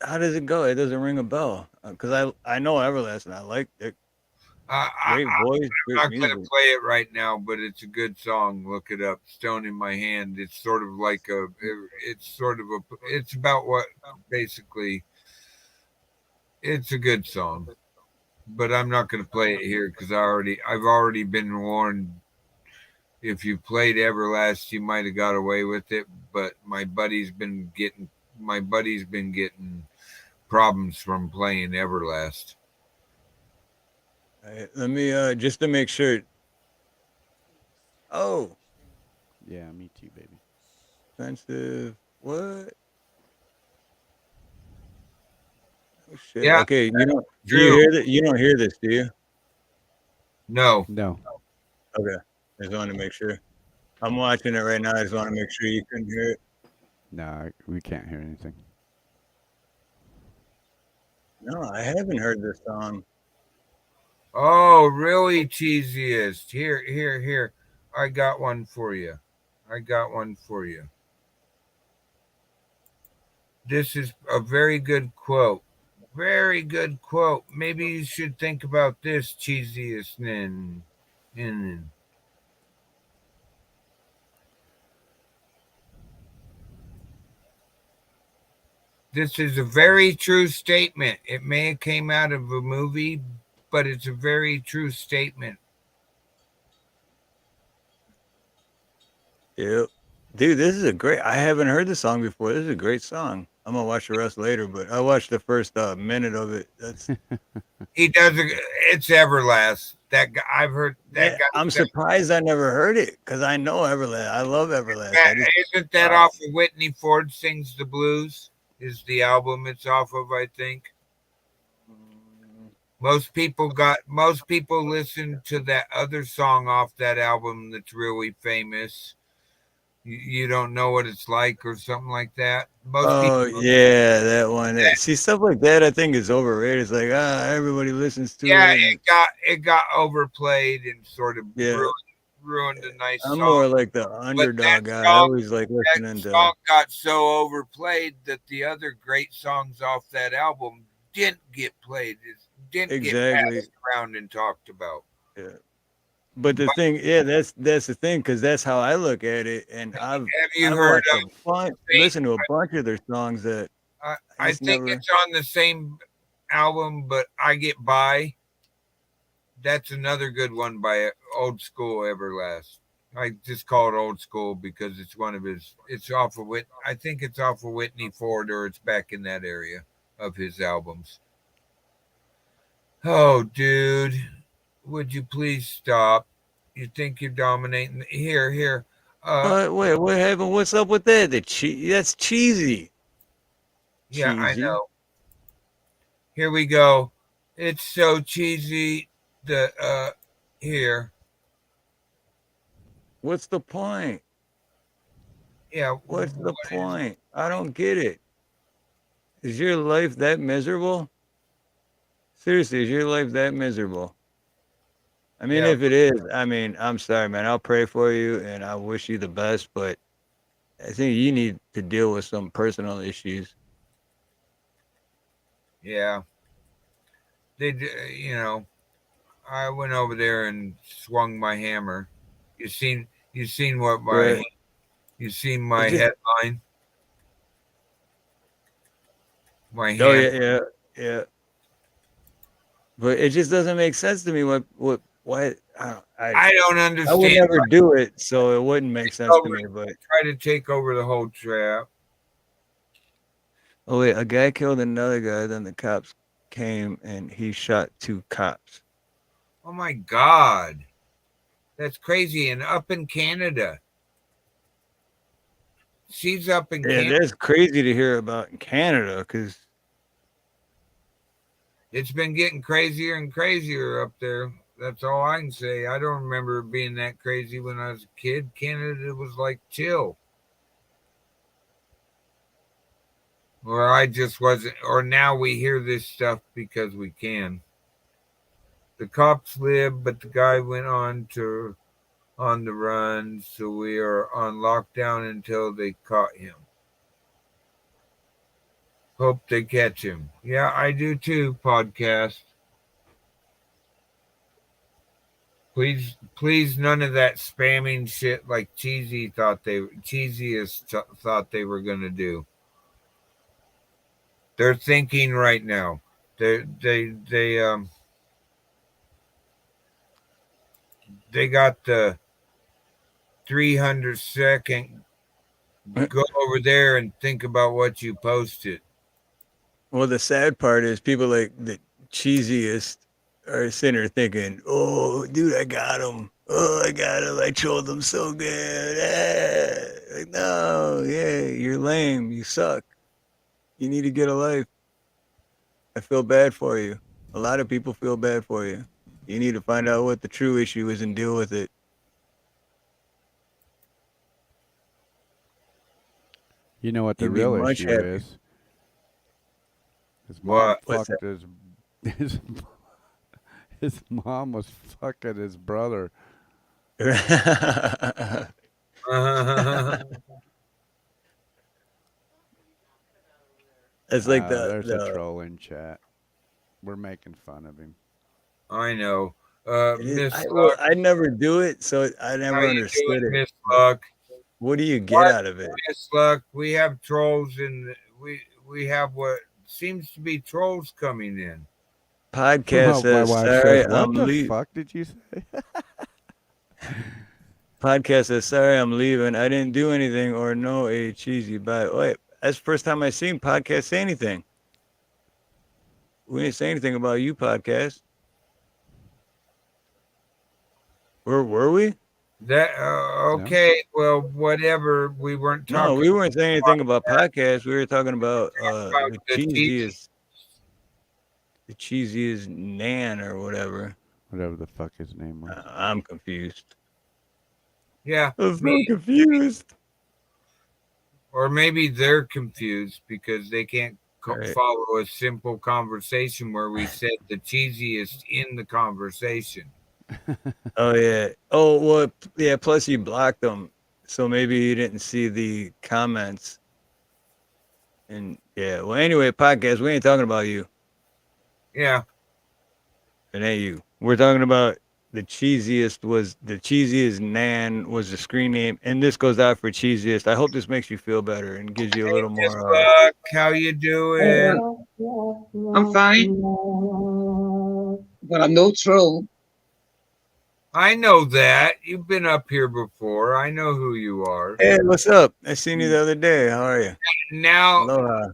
how does it go? It doesn't ring a bell because I know Everlast and I like it. Great voice. I'm not going to play it right now, but it's a good song. Look it up. Stone in My Hand. It's sort of like it's about what basically. It's a good song, but I'm not going to play it here because I've already been warned. If you played Everlast, you might have got away with it, but my buddy's been getting problems from playing Everlast. Right, let me just to make sure. Oh, yeah, me too, baby. Expensive. What? Oh, shit. Yeah. Okay. You don't hear that? You don't hear this, do you? No. Okay. I just wanted to make sure. I'm watching it right now. I just want to make sure you couldn't hear it. No, we can't hear anything. No, I haven't heard this song. Oh, really, cheesiest. Here. I got one for you. This is a very good quote. Maybe you should think about this, cheesiest. This is a very true statement. It may have came out of a movie, but it's a very true statement. Yep. Dude, this is I haven't heard this song before. This is a great song. I'm gonna watch the rest later, but I watched the first minute of it. That's he does. It's Everlast. That guy, I've heard that guy. I'm surprised I never heard it because I know Everlast. I love Everlast. Isn't that off of Whitney Ford Sings the Blues? Is the album it's off of? I think. Most people listen to that other song off that album that's really famous. You don't know what it's like, or something like that. Yeah, that one. See, stuff like that, I think is overrated. It's like everybody listens to it. Yeah, it got overplayed and sort of ruined a nice song. I'm more like the underdog guy. I always like listening to. That song got so overplayed that the other great songs off that album didn't get played. Didn't get passed around and talked about. Yeah. But the thing, that's the thing, because that's how I look at it. And I've listened to a bunch of their songs that I think it's on the same album, but I Get By. That's another good one by Old School Everlast. I just call it Old School because it's one of his. It's off of I think it's off of Whitney Ford, or it's back in that area of his albums. Oh, dude. Would you please stop? You think you're dominating? Here. Wait, what happened? What's up with that? That's cheesy. Yeah, cheesy. I know. Here we go. It's so cheesy. Here. What's the point? Yeah. What's the point? I don't get it. Is your life that miserable? Seriously, is your life that miserable? I mean, Yeah. if it is, I mean, I'm sorry, man. I'll pray for you and I wish you the best, but I think you need to deal with some personal issues. Yeah. You know, I went over there and swung my hammer. You seen what Right. you seen my just- headline? My Oh hand. yeah. But it just doesn't make sense to me. Why? I don't understand. I would never do it, so it wouldn't make sense to me. But try to take over the whole trap. oh wait, a guy killed another guy. Then the cops came and he shot 2 cops. Oh my God, that's crazy! And up in Canada, she's up in Yeah, Canada. that's crazy to hear about in Canada because it's been getting crazier and crazier up there. That's all I can say. I don't remember it being that crazy when I was a kid. Canada was like chill. Or I just wasn't, or now we hear this stuff because we can. The cops lived, but the guy went on the run, so we are on lockdown until they caught him. Hope they catch him. Yeah, I do too, podcast. Please, none of that spamming shit like Cheesiest thought they were gonna do. They're thinking right now. They got the 300-second. Go over there and think about what you posted. well, the sad part is people like the Cheesiest are sitting there thinking, "Oh, dude, I got him. Oh, I got him. I trolled him so good." Like, no, yeah, you're lame. You suck. You need to get a life. I feel bad for you. A lot of people feel bad for you. You need to find out what the true issue is and deal with it. You know what the You'd be real much issue happier. is? His mom What's fucked his mom was fucking his brother. It's like there's a troll in chat. We're making fun of him. I know. Miss I never do it, so I never understood it. Miss Luck. What do you get out of it? Miss Luck, we have trolls we have what seems to be trolls coming in. Podcast says, sorry, I'm leaving. What the fuck did you say? Podcast says, sorry, I'm leaving. I didn't do anything or know a cheesy bite. Wait, that's the first time I seen Podcast say anything. We didn't say anything about you, Podcast. Where were we? That okay, well, whatever. We weren't talking. No, we weren't saying anything about podcasts. We were talking about the cheesiest Nan or whatever. Whatever the fuck his name was. I'm confused. Yeah, I'm so confused. Or maybe they're confused because they can't follow a simple conversation where we said the cheesiest in the conversation. Oh yeah. Oh well, yeah. Plus you blocked them, so maybe you didn't see the comments. And yeah. Well, anyway, podcast. We ain't talking about you. Yeah. It ain't you. We're talking about the cheesiest Nan was the screen name, and this goes out for cheesiest. I hope this makes you feel better and gives you a little more. How you doing? I'm fine, but I'm no troll. I know that. You've been up here before. I know who you are. Hey, what's up? I seen you the other day. How are you? Now, Aloha.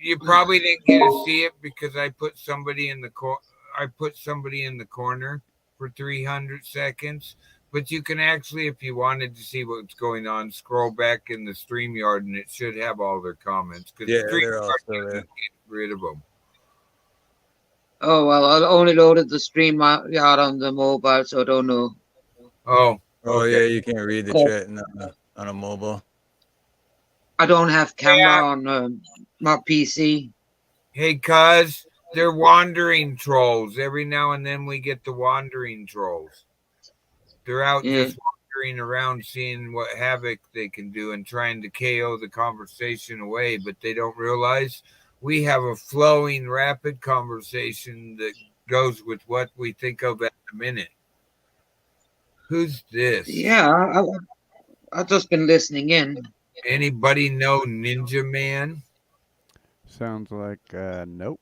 You probably didn't get to see it because I put somebody in the corner for 300 seconds. But you can actually, if you wanted to see what's going on, scroll back in the StreamYard and it should have all their comments. Yeah, they're all still there. Get rid of them. Oh, well, I only loaded the StreamYard on the mobile, so I don't know. Oh, Oh Okay. yeah, you can't read the Cool. chat on a mobile. I don't have camera Yeah. on my PC. Hey, cuz, they're wandering trolls. Every now and then we get the wandering trolls. They're out Yeah. just wandering around seeing what havoc they can do and trying to KO the conversation away, but they don't realize we have a flowing, rapid conversation that goes with what we think of at the minute. Who's this? Yeah, I've just been listening in. Anybody know Ninja Man? Sounds like nope.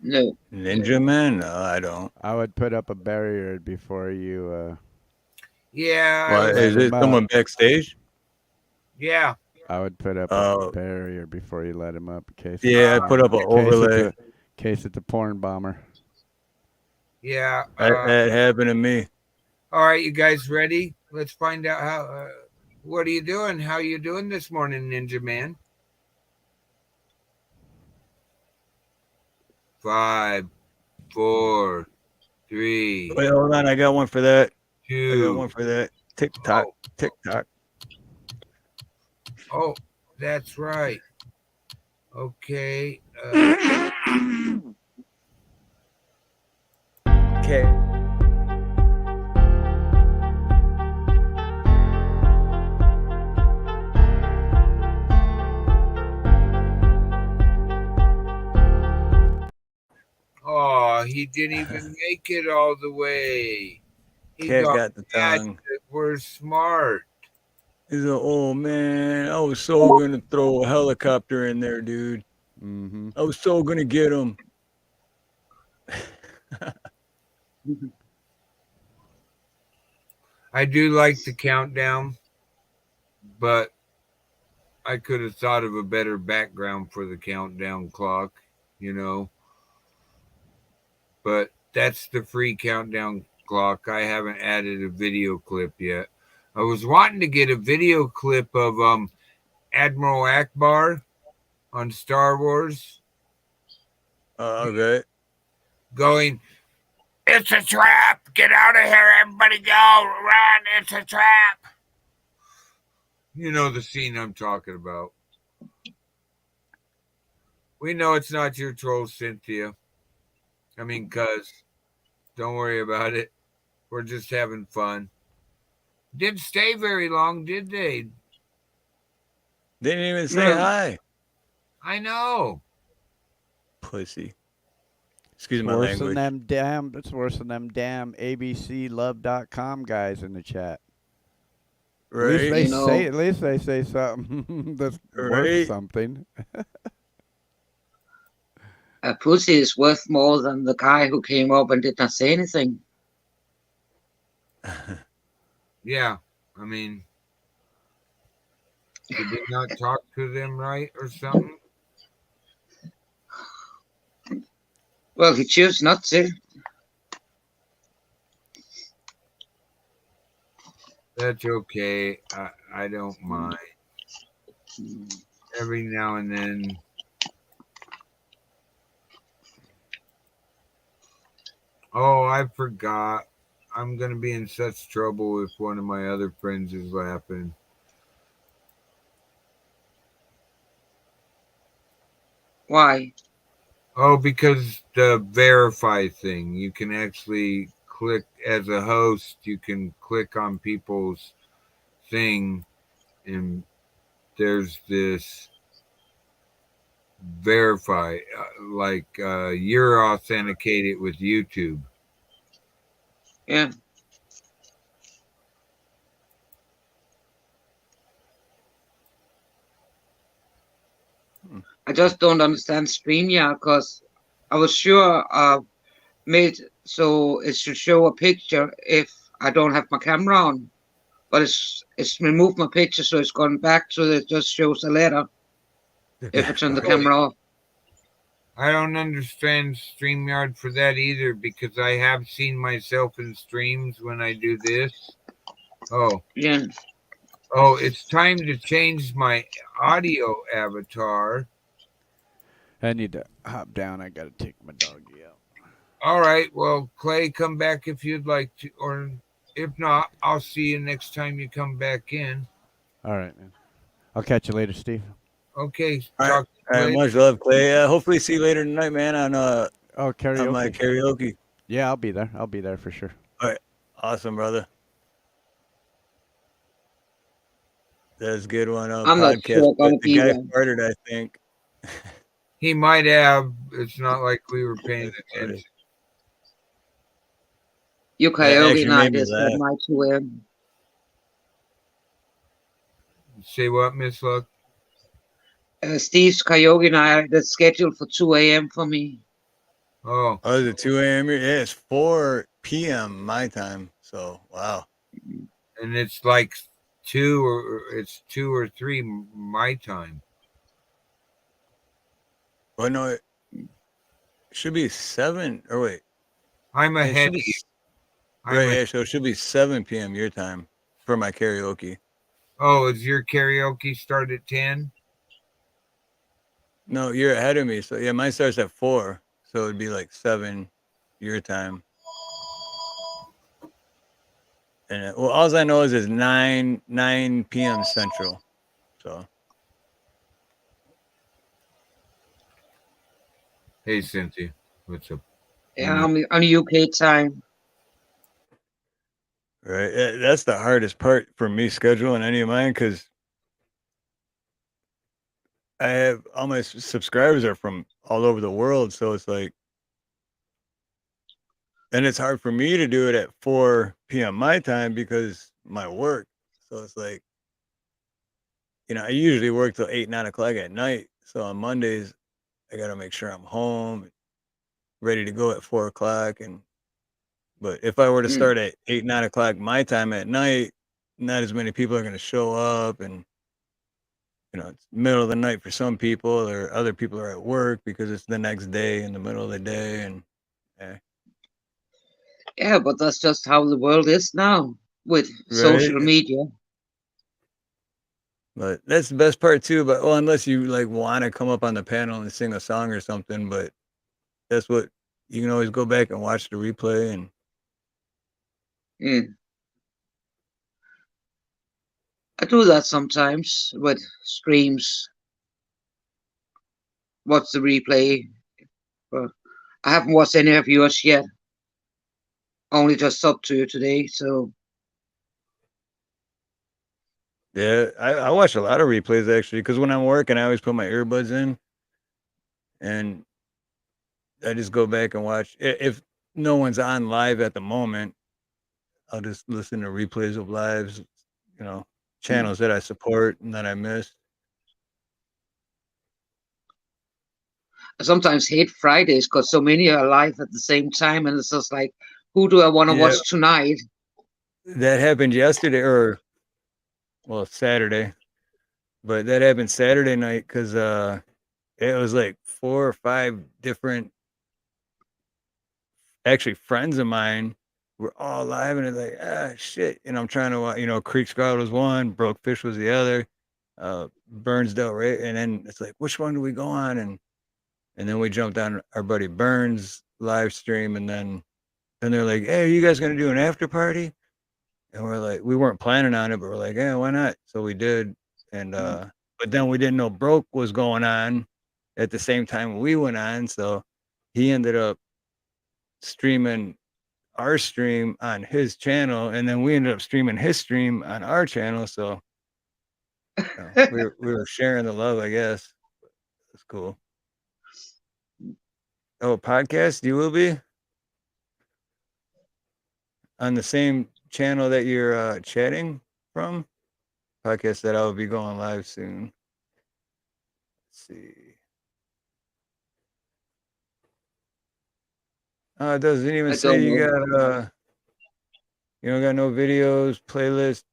No. Ninja Man? No, I don't. I would put up a barrier before you. Yeah. Why, let is it him up. someone backstage? Yeah. I would put up Oh. a barrier before you let him up in case. Yeah, I put up an overlay. In case it's a porn bomber. Yeah. That happened to me. All right, you guys ready? Let's find out how. What are you doing? How you doing this morning, Ninja Man? 5, 4, 3. Wait, hold on. I got one for that. 2. I got one for that. TikTok. TikTok. Oh, that's right. Okay. Okay. Oh, he didn't even make it all the way. He Cat got the mad tongue. that we're smart. He's like, oh man, I was so gonna throw a helicopter in there, dude. Mm-hmm. I was so gonna get him. I do like the countdown, but I could have thought of a better background for the countdown clock, you know. But that's the free countdown clock. I haven't added a video clip yet. I was wanting to get a video clip of Admiral Akbar on Star Wars. Okay. Going, it's a trap. Get out of here. Everybody go. Run. It's a trap. You know the scene I'm talking about. We know it's not your troll, Cynthia. I mean, cuz. Don't worry about it. We're just having fun. Didn't stay very long, did they? They didn't even say hi. I know. Pussy. Excuse my Worse than language. it's worse than them damn abclove.com guys in the chat. Right. At least they say something that's worth something. A pussy is worth more than the guy who came up and did not say anything. Yeah, I mean, did we not talk to them right or something? Well, he chose not to. That's okay. I don't mind. Every now and then. Oh, I forgot. I'm going to be in such trouble if one of my other friends is laughing. Why? Oh, because the verify thing. You can actually click, as a host, you can click on people's thing, and there's this verify, you're authenticated with YouTube. Yeah. I just don't understand StreamYard because I was sure made so it should show a picture if I don't have my camera on, but it's removed my picture, so it's gone back so that it just shows a letter if I turn the camera off. I don't understand StreamYard for that either, because I have seen myself in streams when I do this. Oh. Yeah. Oh, it's time to change my audio avatar. I need to hop down. I gotta take my doggy out. All right. Well, Clay, come back if you'd like to, or if not, I'll see you next time you come back in. All right, man. I'll catch you later, Steve. Okay. All right. Talk to you All right. later. Much love, Clay. Hopefully see you later tonight, man, on karaoke. on my karaoke. Yeah, I'll be there. I'll be there for sure. All right. Awesome, brother. That's a good one. I'm not Podcast. sure But gonna the be guy there. farted, I think. He might have. It's not like we were paying attention. Your That karaoke actually night made me is at laugh. my 2 a.m. Say what, Miss Luck? Steve's karaoke night is scheduled for 2 a.m. for me. Oh. Oh, is it 2 a.m.? Yeah, it's 4 p.m. my time. So, wow. And it's like 2 or 3 my time. Well, no, it should be 7. Or wait. I'm Yeah, it ahead should of be you. Right, yeah, so it should be 7 p.m. your time for my karaoke. Oh, is your karaoke start at 10? No, you're ahead of me. So yeah, mine starts at 4. So it'd be like 7 your time. And well, all I know is it's 9 p.m. Central. So Hey, Cynthia. What's up? Yeah, I'm on UK time. right, that's the hardest part for me scheduling any of mine because I have all my subscribers are from all over the world. So it's like, and it's hard for me to do it at 4 p.m. my time because my work. So it's like, I usually work till 8, 9 o'clock at night. So on Mondays, I got to make sure I'm home, ready to go at 4 o'clock. But if I were to start at 8, 9 o'clock my time at night, not as many people are going to show up. And, it's middle of the night for some people, or other people are at work because it's the next day in the middle of the day. And Yeah, but that's just how the world is now with social media. But that's the best part too. But unless you like want to come up on the panel and sing a song or something, but that's what you can always go back and watch the replay and. I do that sometimes with streams. Watch the replay. But I haven't watched any of yours yet. Only just up to today, so. Yeah, I watch a lot of replays actually because when I'm working, I always put my earbuds in, and I just go back and watch. If no one's on live at the moment, I'll just listen to replays of lives, channels that I support and that I miss. I sometimes hate Fridays because so many are live at the same time, and it's just like, who do I want to watch tonight? That happened yesterday, Saturday, but that happened Saturday night because it was like 4 or 5 different, actually friends of mine were all live, and it's like, shit. And I'm trying to, Creek Squad was one, Broke Fish was the other, Burnsdale, right? And then it's like, which one do we go on? And then we jumped on our buddy Burns live stream, and then they're like, hey, are you guys going to do an after party? And we're like, we weren't planning on it, but we're like, yeah, why not? So we did. And, but then we didn't know Broke was going on at the same time we went on. So he ended up streaming our stream on his channel. And then we ended up streaming his stream on our channel. So we were sharing the love, I guess. It's cool. Oh, podcast? You will be on the same channel that you're chatting from? Podcast that I will be going live soon. Let's see. It doesn't even say you got you don't got no videos, playlist.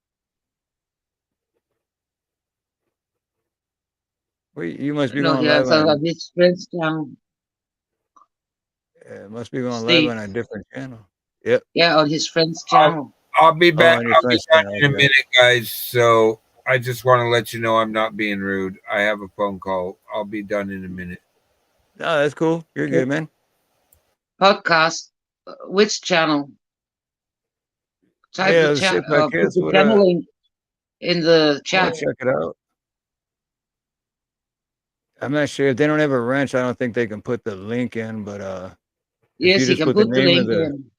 Wait, you must be going live on his friends down. It must be going live on a different channel. Yep. Yeah, on his friend's channel. I'll be back. On your I'll be friend's back channel, in a okay. minute, guys. So I just want to let you know I'm not being rude. I have a phone call. I'll be done in a minute. Oh, that's cool. You're good, man. Podcast. Which channel? Type Yeah, the let's see chat. if I can. Put the channel link in the I'll chat. check it out. I'm not sure if they don't have a wrench. I don't think they can put the link in, but if Yes, you he just can put the put the name of link the, in.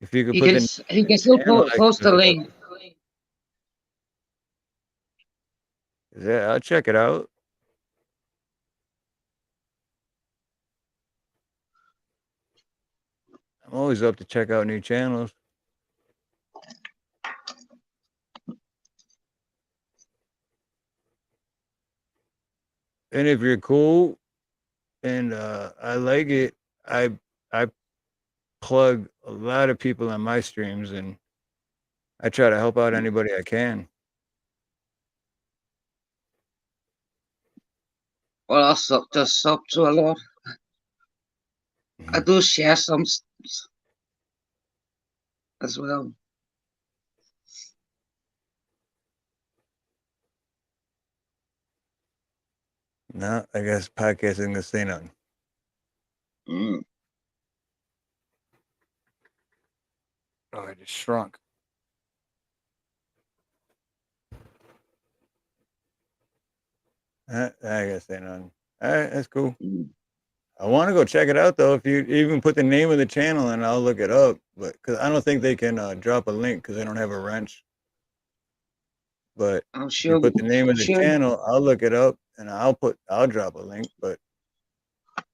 if you could He put can the he can still channel, I post the can, link. yeah, I'll check it out. I'm always up to check out new channels. And if you're cool and I like it, I plug a lot of people on my streams and I try to help out anybody I can. Well, I sub to a lot. I do share some as well. No, I guess podcast isn't gonna say nothing. Oh, I just shrunk. I guess say nothing. All right, that's cool. I want to go check it out though. If you even put the name of the channel and I'll look it up, but because I don't think they can drop a link because they don't have a wrench. But I'm if sure. you put the name of the Sure. channel, I'll look it up and I'll drop a link. But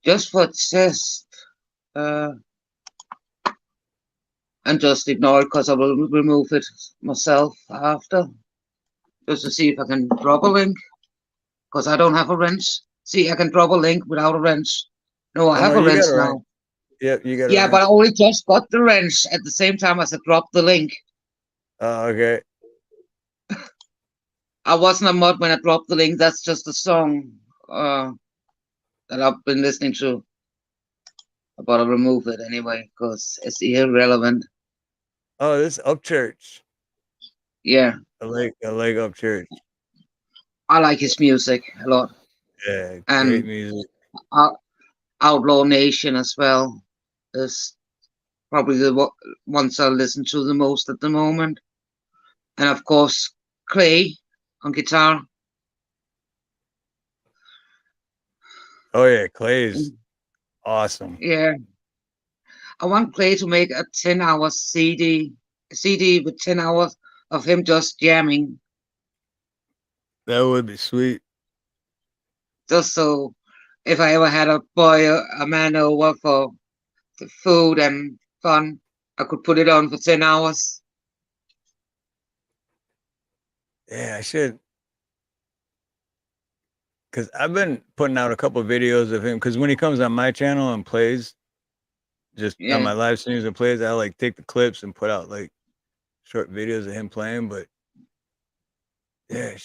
Just for test, and just ignore it because I will remove it myself after, just to see if I can drop a link. Because I don't have a wrench. See, I can drop a link without a wrench. No, I oh have no, a you wrench got a now. wrench. Yep, you got a Yeah, wrench. but I only just got the wrench at the same time as I dropped the link. Oh, okay. I wasn't a mod when I dropped the link. That's just a song that I've been listening to. But I'll remove it anyway because it's irrelevant. Oh, this Upchurch. Yeah, I like Upchurch. I like his music a lot. Yeah, great And music. Outlaw Nation as well is probably the ones I listen to the most at the moment. And of course, Clay on guitar. Oh yeah, Clay's awesome. Yeah. I want Clay to make a 10-hour CD with 10 hours of him just jamming. That would be sweet. Just so if I ever had a boy or a man over for the food and fun, I could put it on for 10 hours. Yeah, I should. Because I've been putting out a couple of videos of him. Because when he comes on my channel and plays, just on my live streams and plays, I like take the clips and put out like short videos of him playing. But yeah, I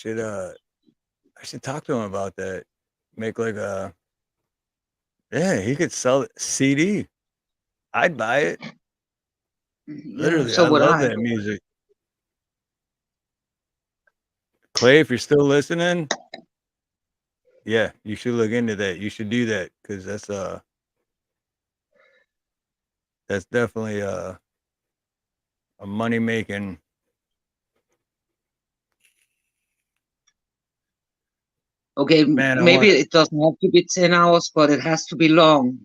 should talk to him about that. Make like a, yeah, he could sell it CD. I'd buy it. Literally, so I would love I. that music. Clay, if you're still listening, yeah, you should look into that. You should do that because that's definitely a money making. Okay, Man, maybe it doesn't have to be 10 hours, but it has to be long.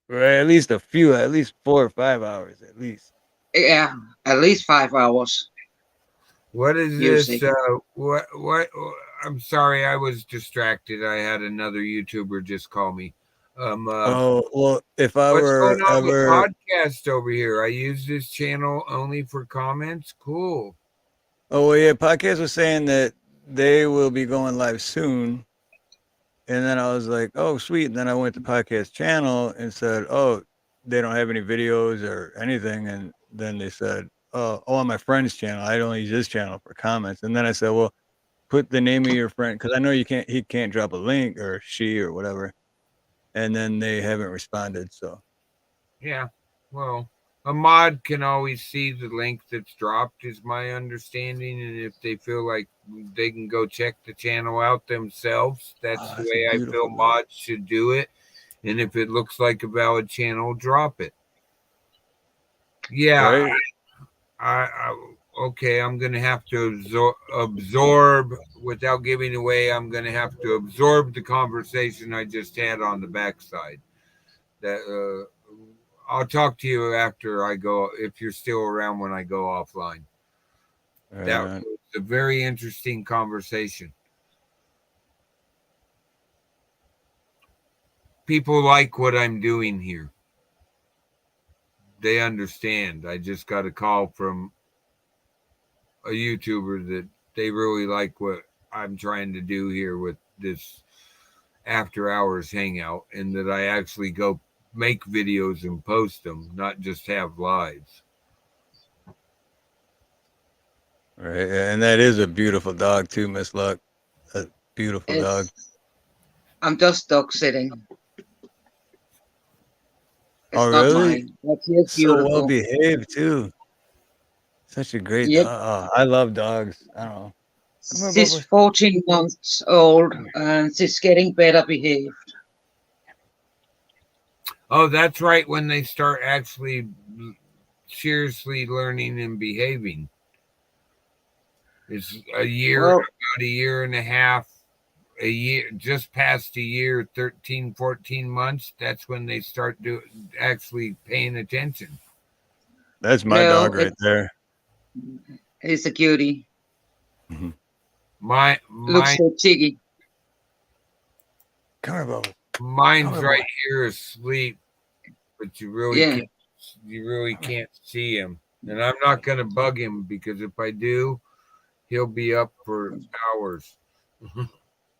Right, at least 4 or 5 hours, at least. Yeah, at least 5 hours. What is music. this? What? I'm sorry, I was distracted. I had another YouTuber just call me. Oh well, if I what's were going on ever with podcast over here? I use this channel only for comments. Cool. Oh well, yeah, podcast was saying that they will be going live soon, and then I was like, oh sweet. And then I went to podcast channel and said, oh, they don't have any videos or anything, and then they said, oh, on my friend's channel, I don't use this channel for comments. And then I said, well, put the name of your friend because I know he can't drop a link or she or whatever. And then they haven't responded. So yeah, well, a mod can always see the link that's dropped, is my understanding, and if they feel like they can go check the channel out themselves, that's the way I feel mods should do it. And if it looks like a valid channel, drop it. Yeah, right? Okay, I'm going to have to absorb without giving away. I'm going to have to absorb the conversation I just had on the backside. That I'll talk to you after I go, if you're still around when I go offline. That was a very interesting conversation. People like what I'm doing here. They understand. I just got a call from a YouTuber that they really like what I'm trying to do here with this after hours hangout, and that I actually go make videos and post them, not just have lives. Right, and that is a beautiful dog too, Miss Luck. A beautiful dog. I'm just dog sitting. It's Oh, not really? mine. That's his So well beautiful. behaved too. Such a great Yep. dog. Oh, I love dogs. I don't know. Come here, She's Bubba. 14 months old and she's getting better behaved. Oh, that's right. When they start actually seriously learning and behaving. It's a year, Well, about a year and a half, a year, just past a year, 13, 14 months. That's when they start actually paying attention. That's my no, dog right there. He's a cutie. Mm-hmm. Looks so cheeky. Come here, Bubba. Mine's Come here, right boy. here asleep, but you really Yeah. can't see him. And I'm not gonna bug him, because if I do, he'll be up for hours.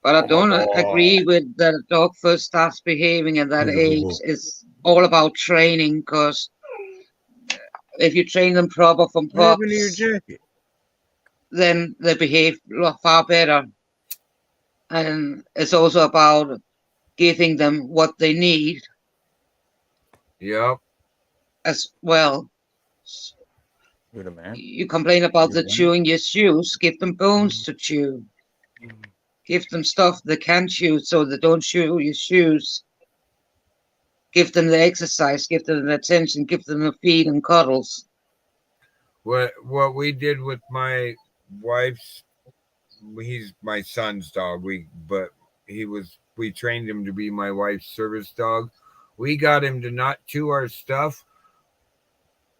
But I don't agree with that a dog first starts behaving at that age. It's all about training, because if you train them proper from What happened to your pups, jacket? then they behave far better. And it's also about giving them what they need Yep. as well. You're the man. You complain about the chewing your shoes, give them bones to chew. Give them stuff they can chew so they don't chew your shoes. Give them the exercise, give them the attention, give them the feed and cuddles. What we did with my wife's, he's my son's dog. We trained him to be my wife's service dog. We got him to not chew our stuff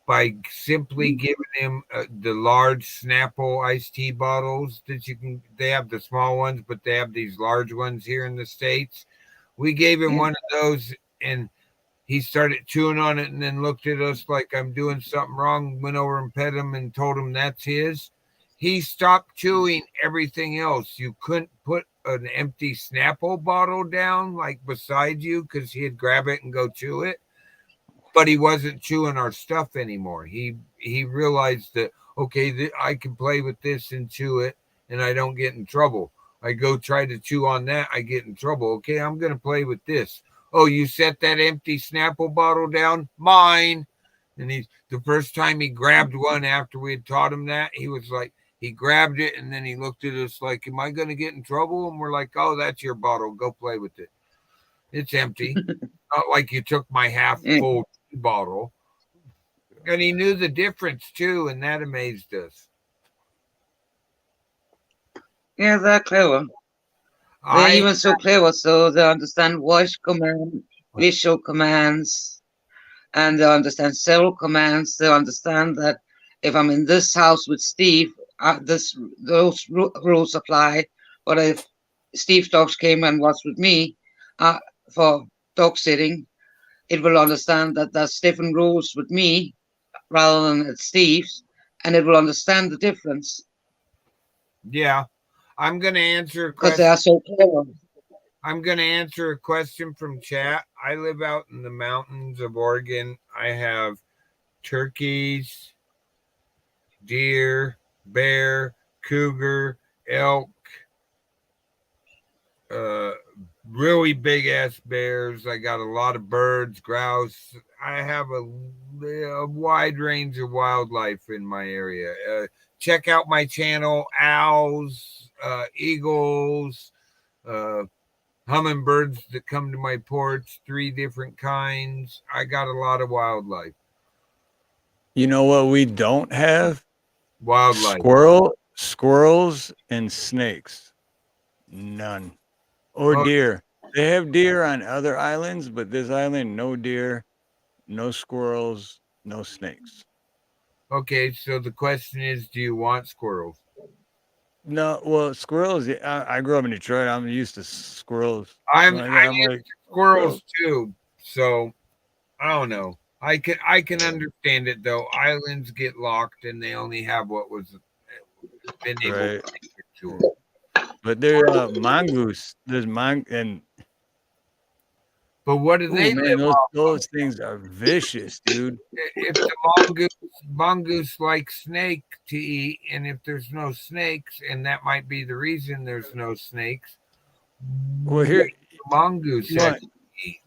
by simply giving him the large Snapple iced tea bottles that you can. They have the small ones, but they have these large ones here in the States. We gave him one of those, and he started chewing on it, and then looked at us like I'm doing something wrong. Went over and pet him and told him that's his. He stopped chewing everything else. You couldn't put an empty Snapple bottle down like beside you, because he'd grab it and go chew it. But he wasn't chewing our stuff anymore. He realized that, okay, I can play with this and chew it, and I don't get in trouble. I go try to chew on that, I get in trouble. Okay, I'm going to play with this. Oh, you set that empty Snapple bottle down? Mine. And the first time he grabbed one after we had taught him that, he was like, he grabbed it, and then he looked at us like, am I going to get in trouble? And we're like, oh, that's your bottle. Go play with it. It's empty. Not like you took my half full bottle. And he knew the difference too, and that amazed us. Yeah, they're clever. They're even so clever, so they understand voice command, visual commands, and they understand several commands. They understand that if I'm in this house with Steve, those rules apply. But if Steve's dogs came and was with me for dog sitting, it will understand that there's different rules with me rather than at Steve's, and it will understand the difference. Yeah. I'm going to answer a because question. they are so clever. I'm going to answer a question from chat. I live out in the mountains of Oregon. I have turkeys, deer, bear, cougar, elk, really big ass bears. I got a lot of birds, grouse. I have a wide range of wildlife in my area. Check out my channel, owls, eagles, hummingbirds that come to my porch, 3 different kinds. I got a lot of wildlife. You know what we don't have? Wildlife. Squirrels and snakes. None. Or Oh, deer. They have deer on other islands, but this island, no deer, no squirrels, no snakes. okay, so the question is, do you want squirrels? No, well, squirrels. I grew up in Detroit. I'm used to squirrels. I'm Like, I'm I'm used like, to squirrels too, so I don't know. I can understand it though. Islands get locked and they only have what was been able right. to take it to them. But there's mongoose. There's and But what do oh they man, live off? those things are vicious, dude. If the mongoose like snake to eat, and if there's no snakes, and that might be the reason there's no snakes. Well, here, mongoose what- actually eat.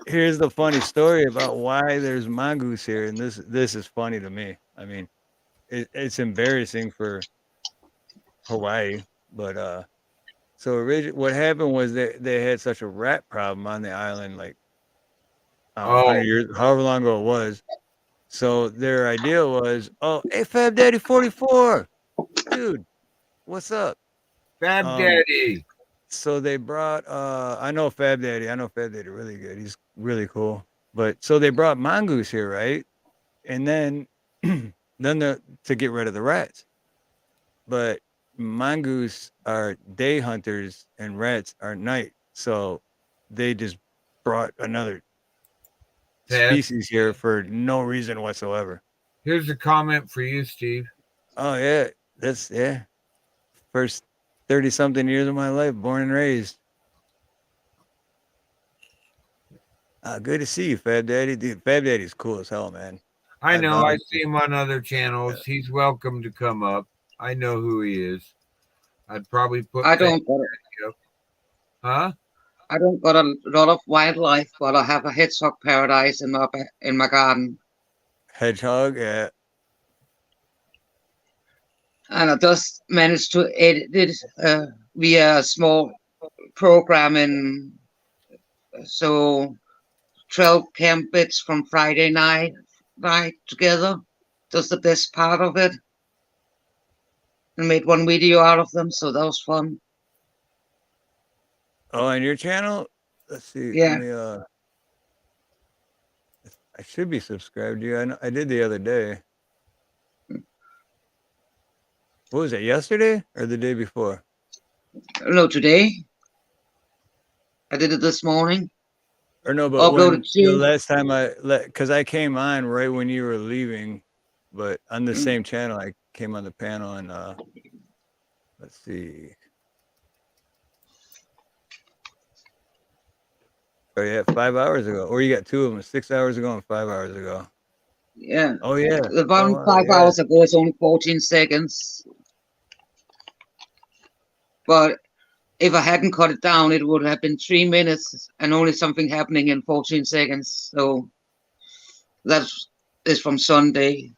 here's the funny story about why there's mongoose here, and this is funny to me. I mean, it's embarrassing for Hawaii, but so what happened was they had such a rat problem on the island, like 100 years, however long ago it was. So their idea was, oh, hey, Fab Daddy 44, dude, what's up? Fab Daddy. So they brought, I know Fab Daddy really good. He's really cool. But so they brought mongoose here, right? And then, to get rid of the rats. But mongoose are day hunters and rats are night. So they just brought another species here for no reason whatsoever. Here's a comment for you, Steve. Oh yeah, that's first 30-something years of my life, born and raised. Good to see you, Fab Daddy. Dude, Fab Daddy's cool as hell, man. I know. I see him on other channels. Yeah. He's welcome to come up. I know who he is. I'd probably put. I don't got it. Huh? I don't got a lot of wildlife, but I have a hedgehog paradise in my garden. Hedgehog, yeah. And I just managed to edit it via a small program, and so 12 camp bits from Friday night together. Just the best part of it. And made one video out of them, so that was fun. Oh, on your channel? Let's see. Yeah. I should be subscribed to you. I did the other day. What was it, yesterday or the day before? No, today. I did it this morning. Or no, but the last time because I came on right when you were leaving, but on the same channel, I came on the panel and let's see. Oh yeah, 5 hours ago. Or you got two of them, 6 hours ago and 5 hours ago. Yeah. Oh yeah. The one 5 hours ago is only 14 seconds. But if I hadn't cut it down, it would have been 3 minutes and only something happening in 14 seconds. So that is from Sunday.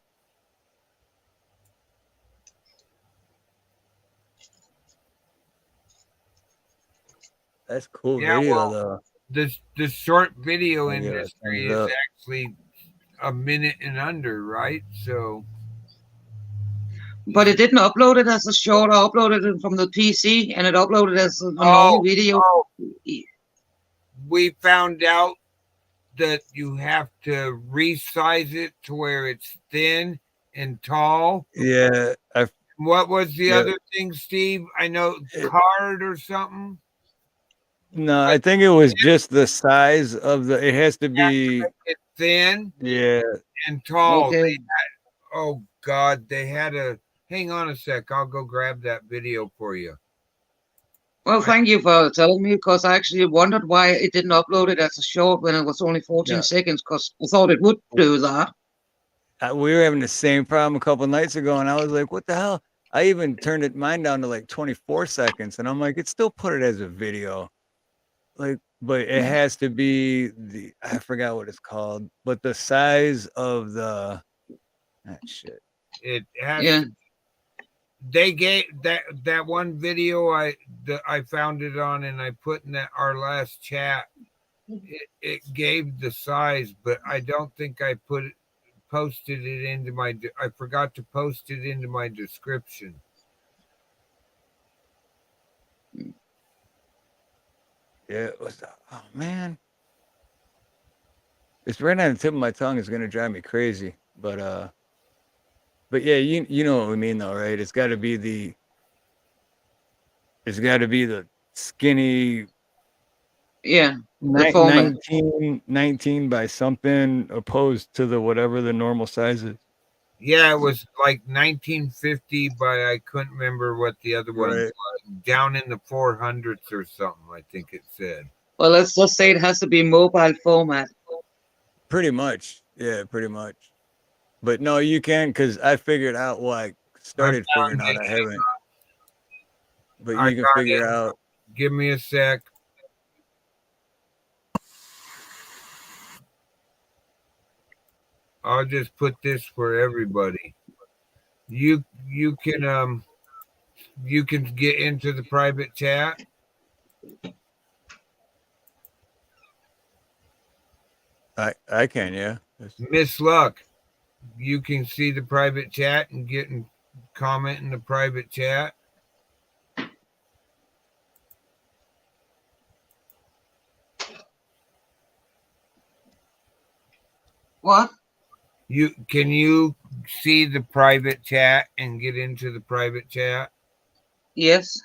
That's cool video though. The short video industry is actually a minute and under, right? So, but it didn't upload it as a short. I uploaded it from the PC, and it uploaded as a normal video. We found out that you have to resize it to where it's thin and tall. Yeah. What was the other thing, Steve? I know card or something. No, I think it was just the size of it has to be thin, and tall. Okay. Oh God, they had a. Hang on a sec. I'll go grab that video for you. Well, thank you for telling me, because I actually wondered why it didn't upload it as a short when it was only 14 seconds, because I thought it would do that. We were having the same problem a couple of nights ago, and I was like, what the hell? I even turned mine down to like 24 seconds, and I'm like, it still put it as a video. Like, but it has to be I forgot what it's called, but the size of the shit. It has they gave that one video I found it on, and I put in our last chat. It gave the size, but I don't think I put posted it into I forgot to post it into my description. Yeah, oh man. It's right on the tip of my tongue. It's gonna drive me crazy. But yeah, you know what we mean though, right? It's gotta be the skinny, Yeah, the format. 19 by something opposed to the whatever the normal size is. Yeah, it was like 1950, but I couldn't remember what the other one was. Down in the 400s or something, I think it said. Well, let's just say it has to be mobile format. Pretty much. Yeah, pretty much. But no, you can, because I figured out, well, I started figuring out I haven't. But you can figure out. Give me a sec. I'll just put this for everybody. You can get into the private chat. I can, yeah. Miss Luck, you can see the private chat and get and comment in the private chat. What? Can you see the private chat and get into the private chat? Yes.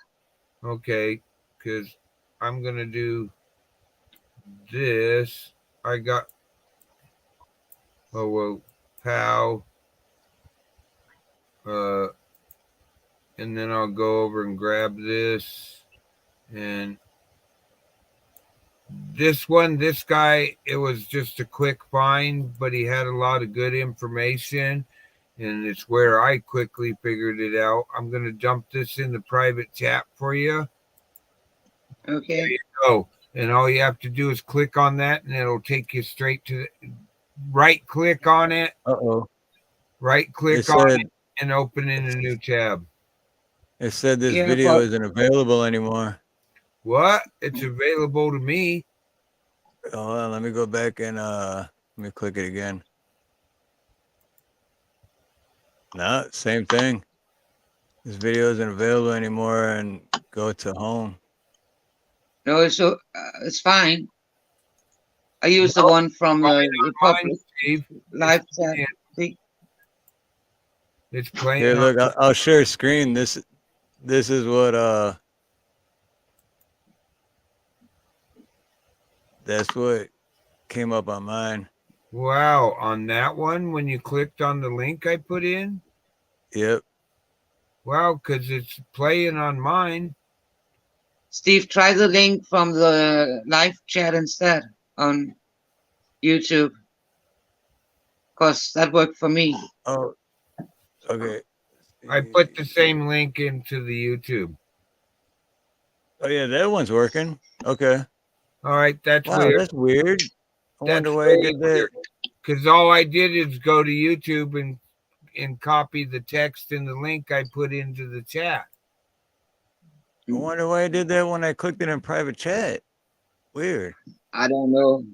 Okay, because I'm gonna do this. I got POW. And then I'll go over and grab this. And this guy, it was just a quick find, but he had a lot of good information. And it's where I quickly figured it out. I'm going to dump this in the private chat for you. Okay. There you go. And all you have to do is click on that, and it'll take you straight to right click on it. Right click on it and open in a new tab. It said this video isn't available anymore. What? It's available to me. Hold on, let me go back and let me click it again. No, same thing. This video isn't available anymore, and go to home. No, it's fine. I use the one from the public live chat. It's playing. Here, look, I'll share screen. This is what that's what came up on mine. Wow, on that one, when you clicked on the link I put in? Yep. Wow, because it's playing on mine. Steve, try the link from the live chat instead on YouTube. Because that worked for me. Oh, okay. I put the same link into the YouTube. Oh, yeah, that one's working. Okay. All right, that's wow, weird. That's weird. I wonder why I did that. Because all I did is go to YouTube and copy the text and the link I put into the chat. I wonder why I did that when I clicked it in private chat. Weird. I don't know.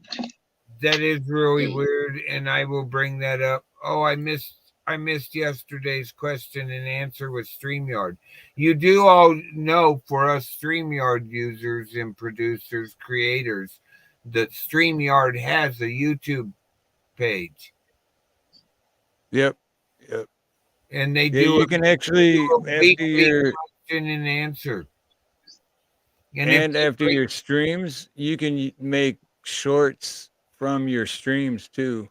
That is really weird, and I will bring that up. Oh, I missed yesterday's question and answer with StreamYard. You do all know, for us StreamYard users and producers, creators, that StreamYard has a YouTube page. Yep. And they do. You can actually after your question and answer. And after your streams, you can make shorts from your streams too.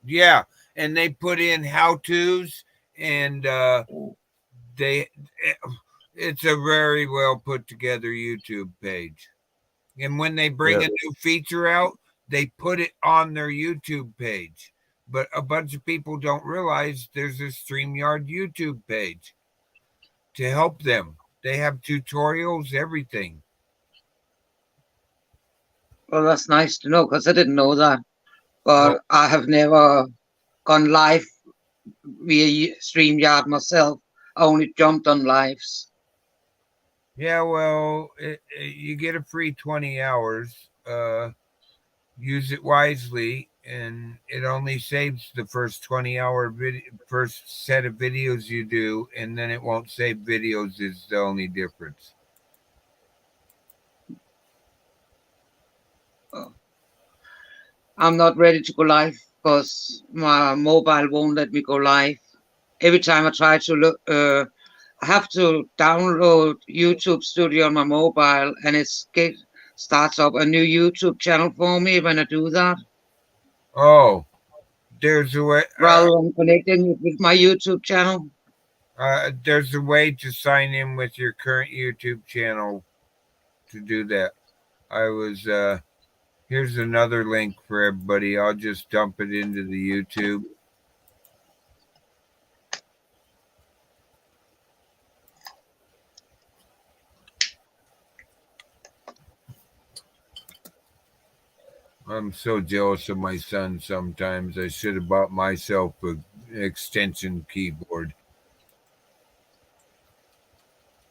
Yeah, and they put in how-tos, and it's a very well put together YouTube page. And when they bring a new feature out, they put it on their YouTube page. But a bunch of people don't realize there's a StreamYard YouTube page to help them. They have tutorials, everything. Well, that's nice to know, because I didn't know that. But I have never gone live via StreamYard myself. I only jumped on lives. Yeah, well, you get a free 20 hours. Use it wisely, and it only saves the first 20-hour first set of videos you do, and then it won't save videos is the only difference. I'm not ready to go live because my mobile won't let me go live. Every time I try to look, I have to download YouTube Studio on my mobile, and it starts up a new YouTube channel for me when I do that. Oh, there's a way. Rather than connecting it with my YouTube channel. There's a way to sign in with your current YouTube channel to do that. Here's another link for everybody. I'll just dump it into the YouTube. I'm so jealous of my son sometimes. I should have bought myself an extension keyboard.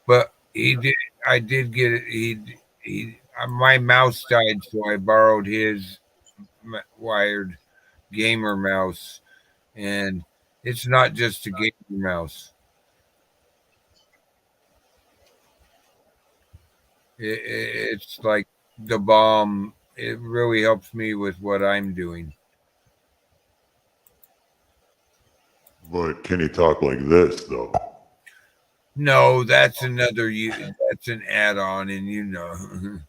But I did get it. My mouse died, so I borrowed his wired gamer mouse. And it's not just a gamer mouse. It's like the bomb. It really helps me with what I'm doing. But can he talk like this, though? No, that's another. That's an add-on, and you know.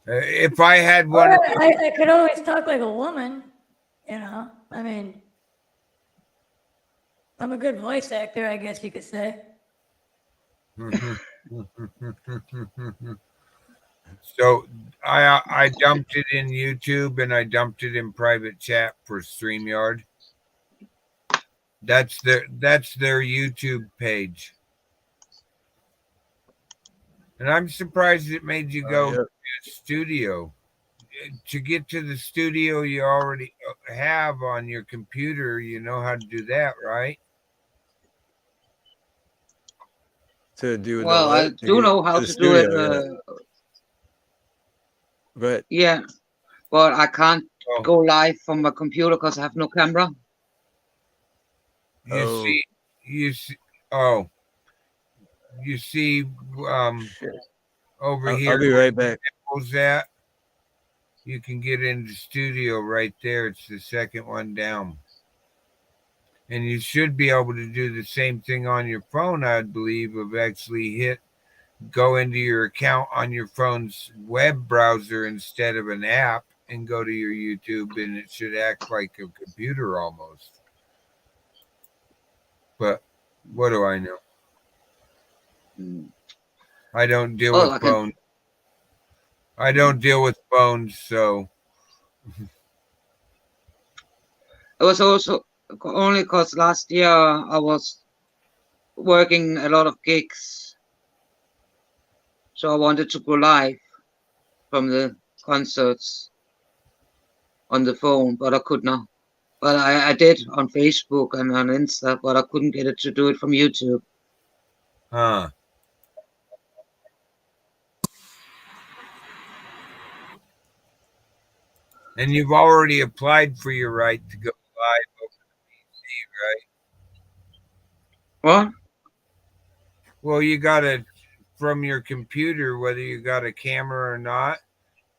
If I had one, I could always talk like a woman. You know, I mean, I'm a good voice actor, I guess you could say. So I dumped it in YouTube and I dumped it in private chat for StreamYard. That's their YouTube page. And I'm surprised it made you go to the studio. To get to the studio you already have on your computer, you know how to do that, right? To do well, I do know how to do it. But yeah, but I can't go live from my computer because I have no camera. You see, over here. I'll be right back. That you can get into studio right there. It's the second one down. And you should be able to do the same thing on your phone, I believe, of actually go into your account on your phone's web browser instead of an app and go to your YouTube, and it should act like a computer almost. But what do I know? I don't deal with phones. I don't deal with phones, so. It was also only because last year I was working a lot of gigs. So I wanted to go live from the concerts on the phone, but I could not. But I did on Facebook and on Insta, but I couldn't get it to do it from YouTube. Huh. And you've already applied for your right to go live over the PC, right? What? Well, you got to, from your computer, whether you got a camera or not,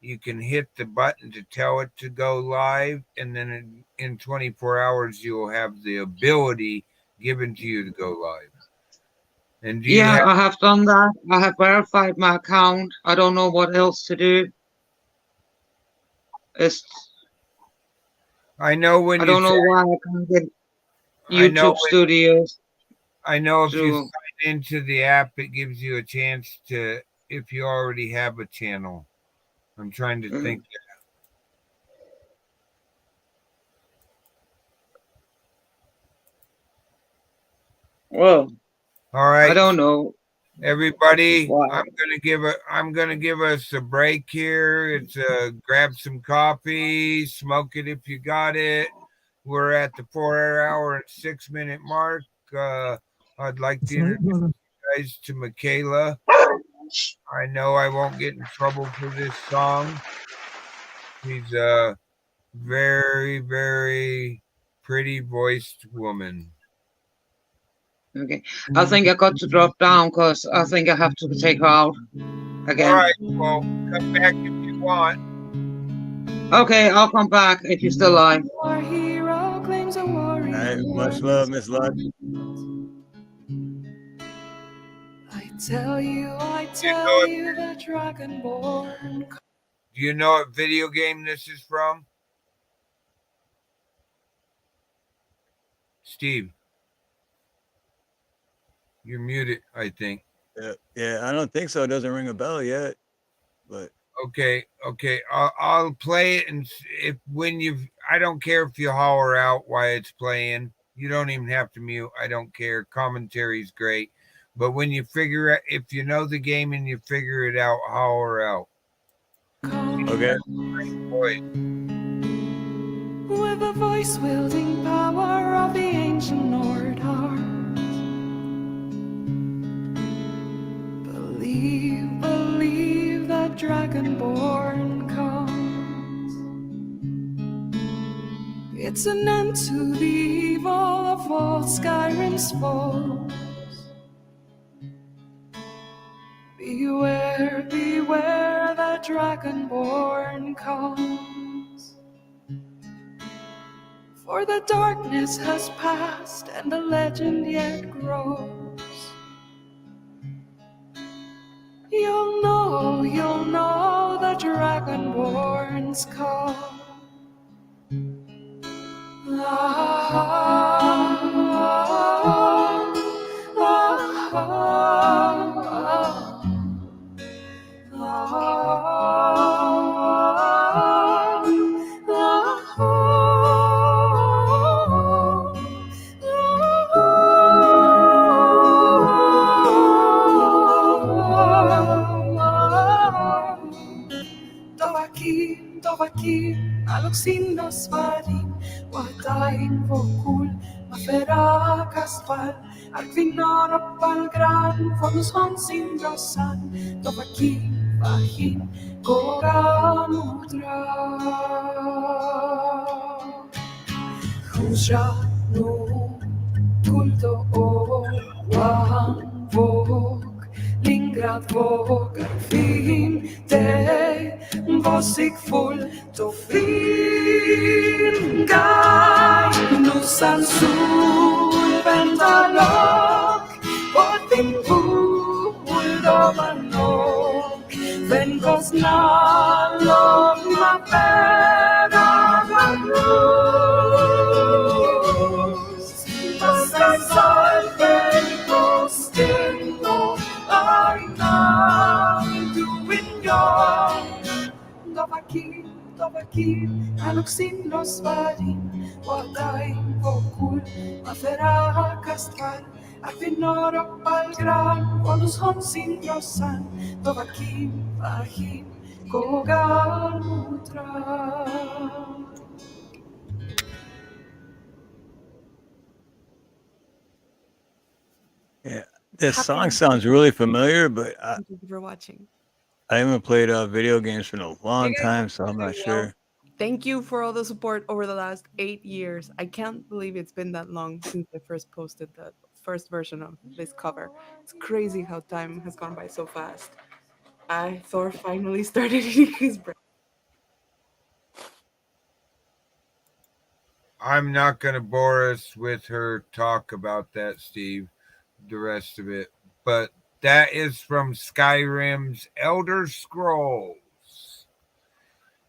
you can hit the button to tell it to go live, and then in 24 hours, you'll have the ability given to you to go live. And I have done that. I have verified my account. I don't know what else to do. I know when I don't know why I can't get YouTube Studios. I know if you sign into the app, it gives you a chance to, if you already have a channel. I'm trying to think. Well, all right. I don't know. Everybody, I'm gonna give us a break here. It's grab some coffee, smoke it if you got it. We're at the 4-hour and 6-minute mark. I'd like to introduce you guys to Michaela. I know I won't get in trouble for this song. She's a very, very pretty voiced woman. Okay. I think I got to drop down because I think I have to take her out again. All right. Well, come back if you want. Okay, I'll come back if you're still alive. All right, much love, Miss Luck. I tell you the Dragonborn. Do you know what video game this is from? Steve, you're muted, I think. Yeah, I don't think so. It doesn't ring a bell yet, but okay. I'll play it, and if I don't care if you holler out while it's playing. You don't even have to mute. I don't care. Commentary's great, but when you figure out, if you know the game and you figure it out, holler out. Okay. With the voice wielding power of the ancient Nord heart. Believe that Dragonborn comes. It's an end to the evil of all Skyrim's foes. Beware that Dragonborn comes. For the darkness has passed and the legend yet grows. You'll know the Dragonborn's call. Dovaki, aloksin nos varin, wadain vokul, mafera kaspal, arvinor opal gran, fonus honsin drosan, Dovaki, vahin, koramudra. Husra, no, kulto, wahan, vok, Lingrad vågar fin dig, våsigfull då fin guy. Nusan sol väntar lock, och din bord av anok. Vän kostnad ma pera vanros. Pasar salven kosten och I'm doing young. Dovaki, aloksin los varin, wadain vokul, mafera kastral, arvinor opal gran, volus honsin drosan, Dovaki, vahin, kogal mutra. Yeah, this song sounds really familiar, but Thank you for watching. I haven't played video games for a long time, so I'm not sure. Thank you for all the support over the last 8 years. I can't believe it's been that long since I first posted the first version of this cover. It's crazy how time has gone by so fast. Thor finally started eating his bread. I'm not going to bore us with her talk about that, Steve, the rest of it. But that is from Skyrim's Elder Scrolls.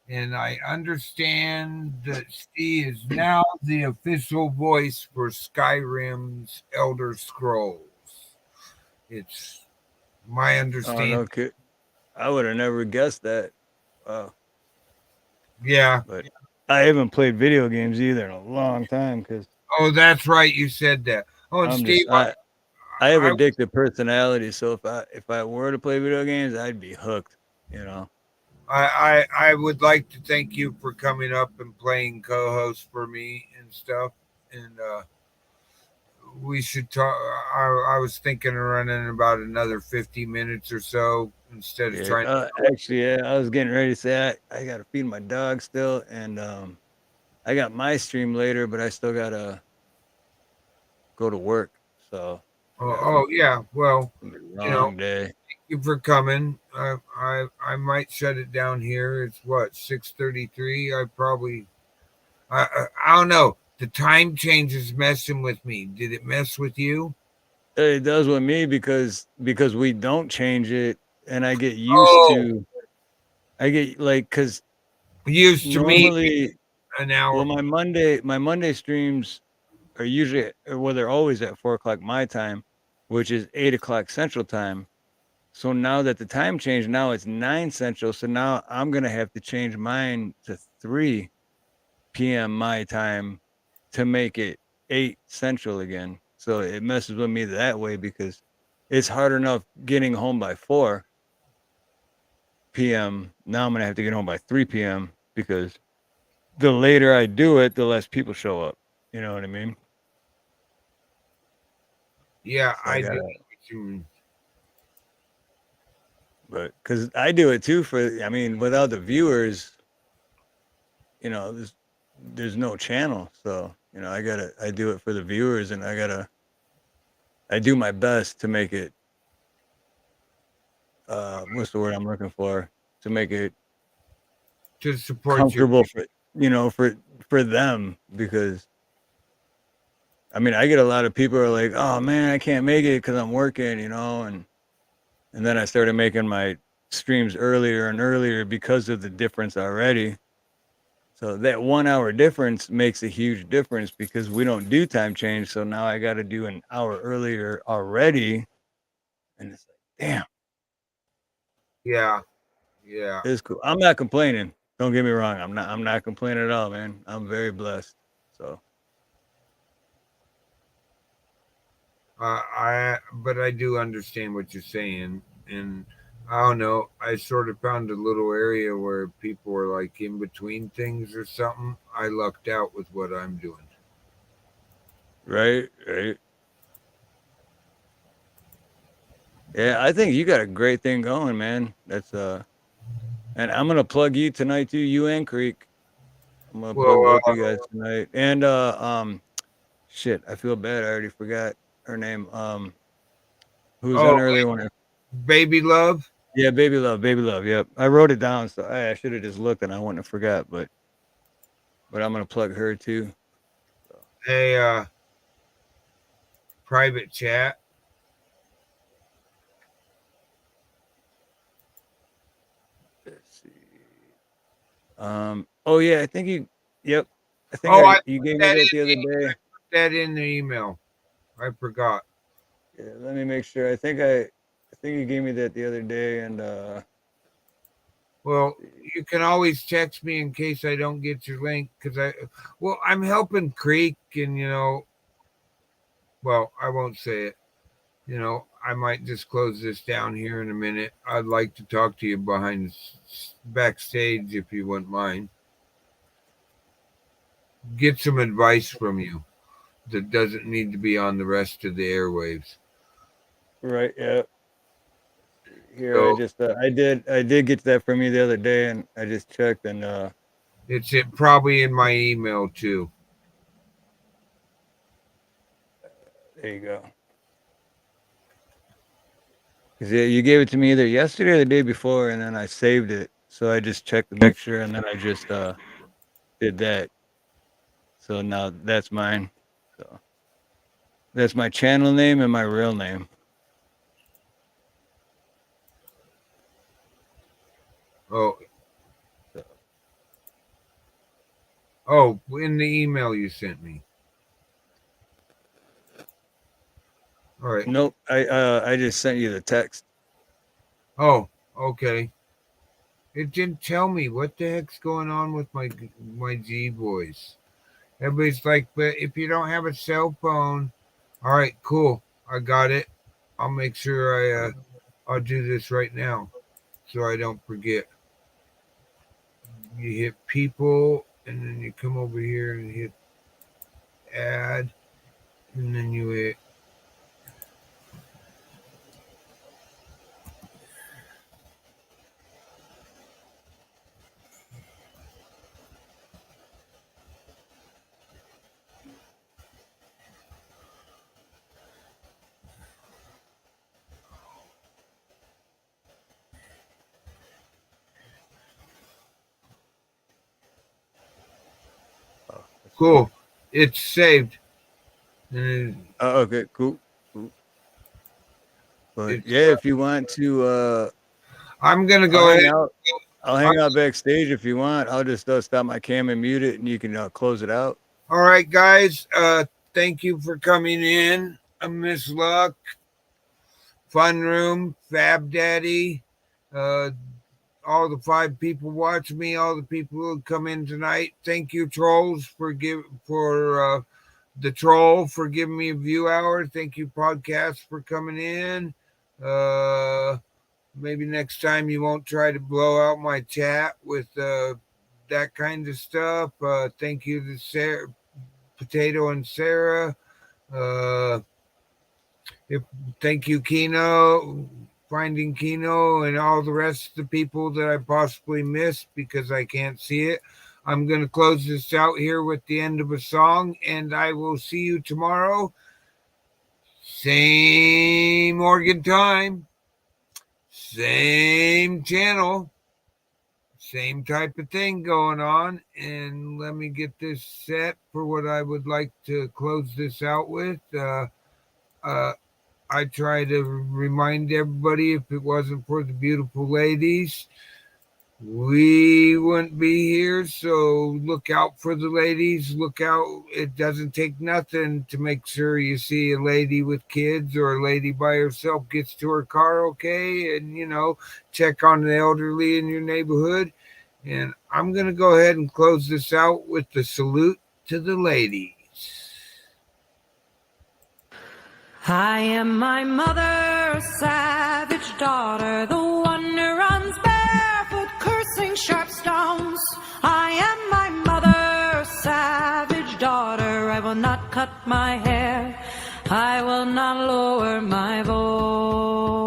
And I understand that she is now the official voice for Skyrim's Elder Scrolls. It's my understanding. Oh, no, I would have never guessed that. Yeah. But I haven't played video games either in a long time. Oh, that's right. You said that. Oh, and Steve, I have addictive personality, so if I were to play video games, I'd be hooked, you know. I would like to thank you for coming up and playing co-host for me and stuff. And we should talk. I was thinking of running about another 50 minutes or so instead of Yeah, trying. actually, yeah, I was getting ready to say I got to feed my dog still, and I got my stream later, but I still gotta go to work. So Oh yeah. Well, it's gonna be a you know, long day. thank you for coming. I might shut it down here. It's what 6:33. I don't know. The time change is messing with me. Did it mess with you? It does with me because we don't change it, and I get used Oh, to. I get like because used to me normally, an well, hour. my Monday streams are usually well, they're always at 4 o'clock my time, which is 8 o'clock Central Time. So now that the time changed, now it's 9 Central. So now I'm gonna have to change mine to 3 p.m. my time to make it 8 Central again. So it messes with me that way because it's hard enough getting home by 4 p.m. Now I'm gonna have to get home by 3 p.m. because the later I do it, the less people show up. You know what I mean? Yeah, So I I do. gotta, but because I do it too I mean, without the viewers, there's no channel. So, I do it for the viewers and I do my best to make it, what's the word I'm looking for? To make it To support you. comfortable for them because I mean, I get a lot of people who are like, oh man, I can't make it because I'm working, and then I started making my streams earlier and earlier because of the difference already. So that 1 hour difference makes a huge difference because we don't do time change. So now I got to do an hour earlier already. And it's like, damn, Yeah, yeah. it's cool. I'm not complaining. Don't get me wrong. I'm not complaining at all, man. I'm very blessed. So But I do understand what you're saying, and I don't know. I sort of found a little area where people were like in between things or something. I lucked out with what I'm doing. right. Yeah, I think you got a great thing going, man. That's and I'm gonna plug you tonight too, you and Creek. I'm gonna plug Well, both you guys tonight. And shit, I feel bad. I already forgot her name. Who was on oh, earlier when baby love. yeah, baby love. Yep. I wrote it down, so I should have just looked and I wouldn't have forgot, but I'm gonna plug her too. A private chat. Let's see. Oh yeah, I think you yep. I think Oh, I you put gave me that that in the other day. that in the email. I forgot. Yeah, let me make sure. I think you gave me that the other day and Well, you can always text me in case I don't get your link because I'm helping Creek, and well, I won't say it. I might just close this down here in a minute. I'd like to talk to you backstage if you wouldn't mind. Get some advice from you that doesn't need to be on the rest of the airwaves. right, yeah. Here So I just I did get that from you the other day and I just checked and it's probably in my email too. there you go. 'Cause yeah, you gave it to me either yesterday or the day before, and then I saved it. So I just checked to make sure, and then I just did that. So now that's mine. So that's my channel name and my real name. Oh, So, in the email you sent me. All right. nope, I just sent you the text. Oh, okay. It didn't tell me what the heck's going on with my G voice. Everybody's like, but if you don't have a cell phone, all right, cool, I got it. I'll make sure I'll do this right now, so I don't forget. You hit people, and then you come over here and hit add, and then you hit. Cool. It's saved. Okay, cool. But yeah, if you want to, I'm gonna I'll go hang ahead. out. I'll hang out backstage if you want. I'll just stop my cam and mute it, and you can close it out. All right, guys. Thank you for coming in. Miss Luck, Fun Room, Fab Daddy, all the 5 people watch me, all the people who come in tonight. Thank you, trolls, for the troll for giving me a view hour. Thank you, podcast, for coming in. Maybe next time you won't try to blow out my chat with that kind of stuff. Thank you to Sarah, Potato and Sarah. Thank you, Kino, Finding Kino, and all the rest of the people that I possibly missed because I can't see it. I'm going to close this out here with the end of a song, and I will see you tomorrow. Same Oregon time, same channel, same type of thing going on. And let me get this set for what I would like to close this out with. I try to remind everybody, if it wasn't for the beautiful ladies, we wouldn't be here. So look out for the ladies. Look out. It doesn't take nothing to make sure you see a lady with kids or a lady by herself gets to her car okay. And, check on the elderly in your neighborhood. And I'm going to go ahead and close this out with the salute to the ladies. I am my mother, savage daughter, the one who runs barefoot, cursing sharp stones. I am my mother, savage daughter, I will not cut my hair, I will not lower my voice.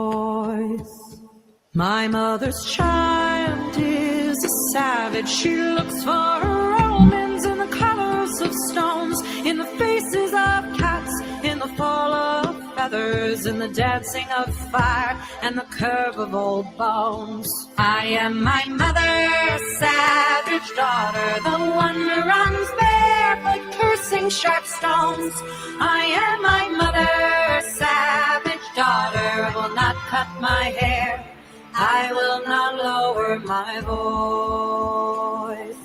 My mother's child is a savage, she looks for her omens in the colors of stones, in the faces of cats, in the fall of feathers, in the dancing of fire, and the curve of old bones. I am my mother, savage daughter, the one who runs barefoot, cursing sharp stones. I am my mother, savage daughter, I will not cut my hair, I will not lower my voice.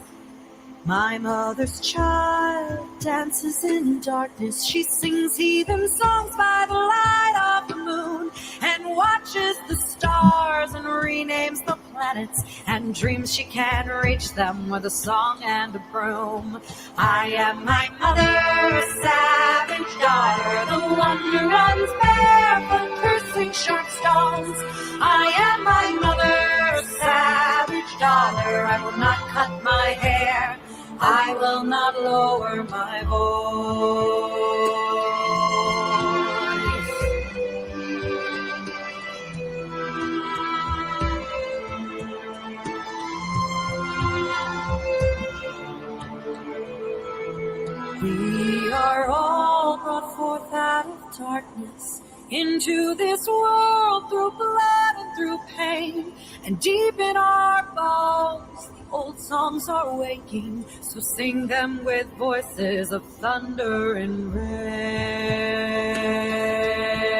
My mother's child dances in darkness. She sings heathen songs by the light of the moon and watches the stars and renames the planets and dreams she can reach them with a song and a broom. I am my mother, savage daughter, the one who runs barefoot, cursing sharp stones. I am my mother, savage daughter, I will not cut my hair, I will not lower my voice. We are all brought forth out of darkness into this world through blood and through pain, and deep in our bones old songs are waking, so sing them with voices of thunder and rain.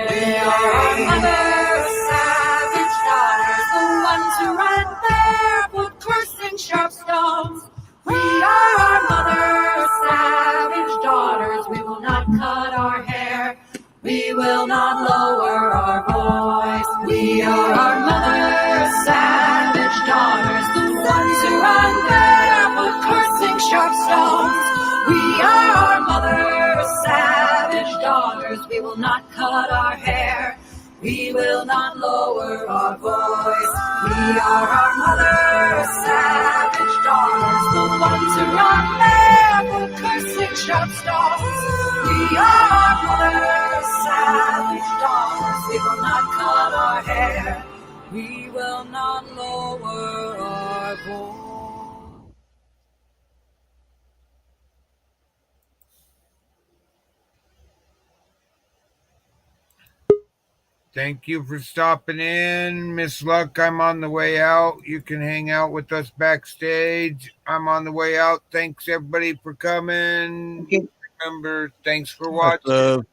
We are our mother's savage daughters, the ones who run barefoot, cursing sharp stones. We are our mother's savage daughters, we will not cut our hair, we will not lower our voice. We are our mother's savage daughters, the ones who run barefoot, cursing sharp stones. We are our mother's savage daughters, we will not cut our hair, we will not lower our voice. We are our mother's savage daughters, the ones who run barefoot, cursing sharp stones. We are our mother's savage daughters, we will not cut our hair, we will not lower our voice. Thank you for stopping in. Miss Luck, I'm on the way out. You can hang out with us backstage. I'm on the way out. Thanks, everybody, for coming. Okay. Remember, thanks for Much watching. love.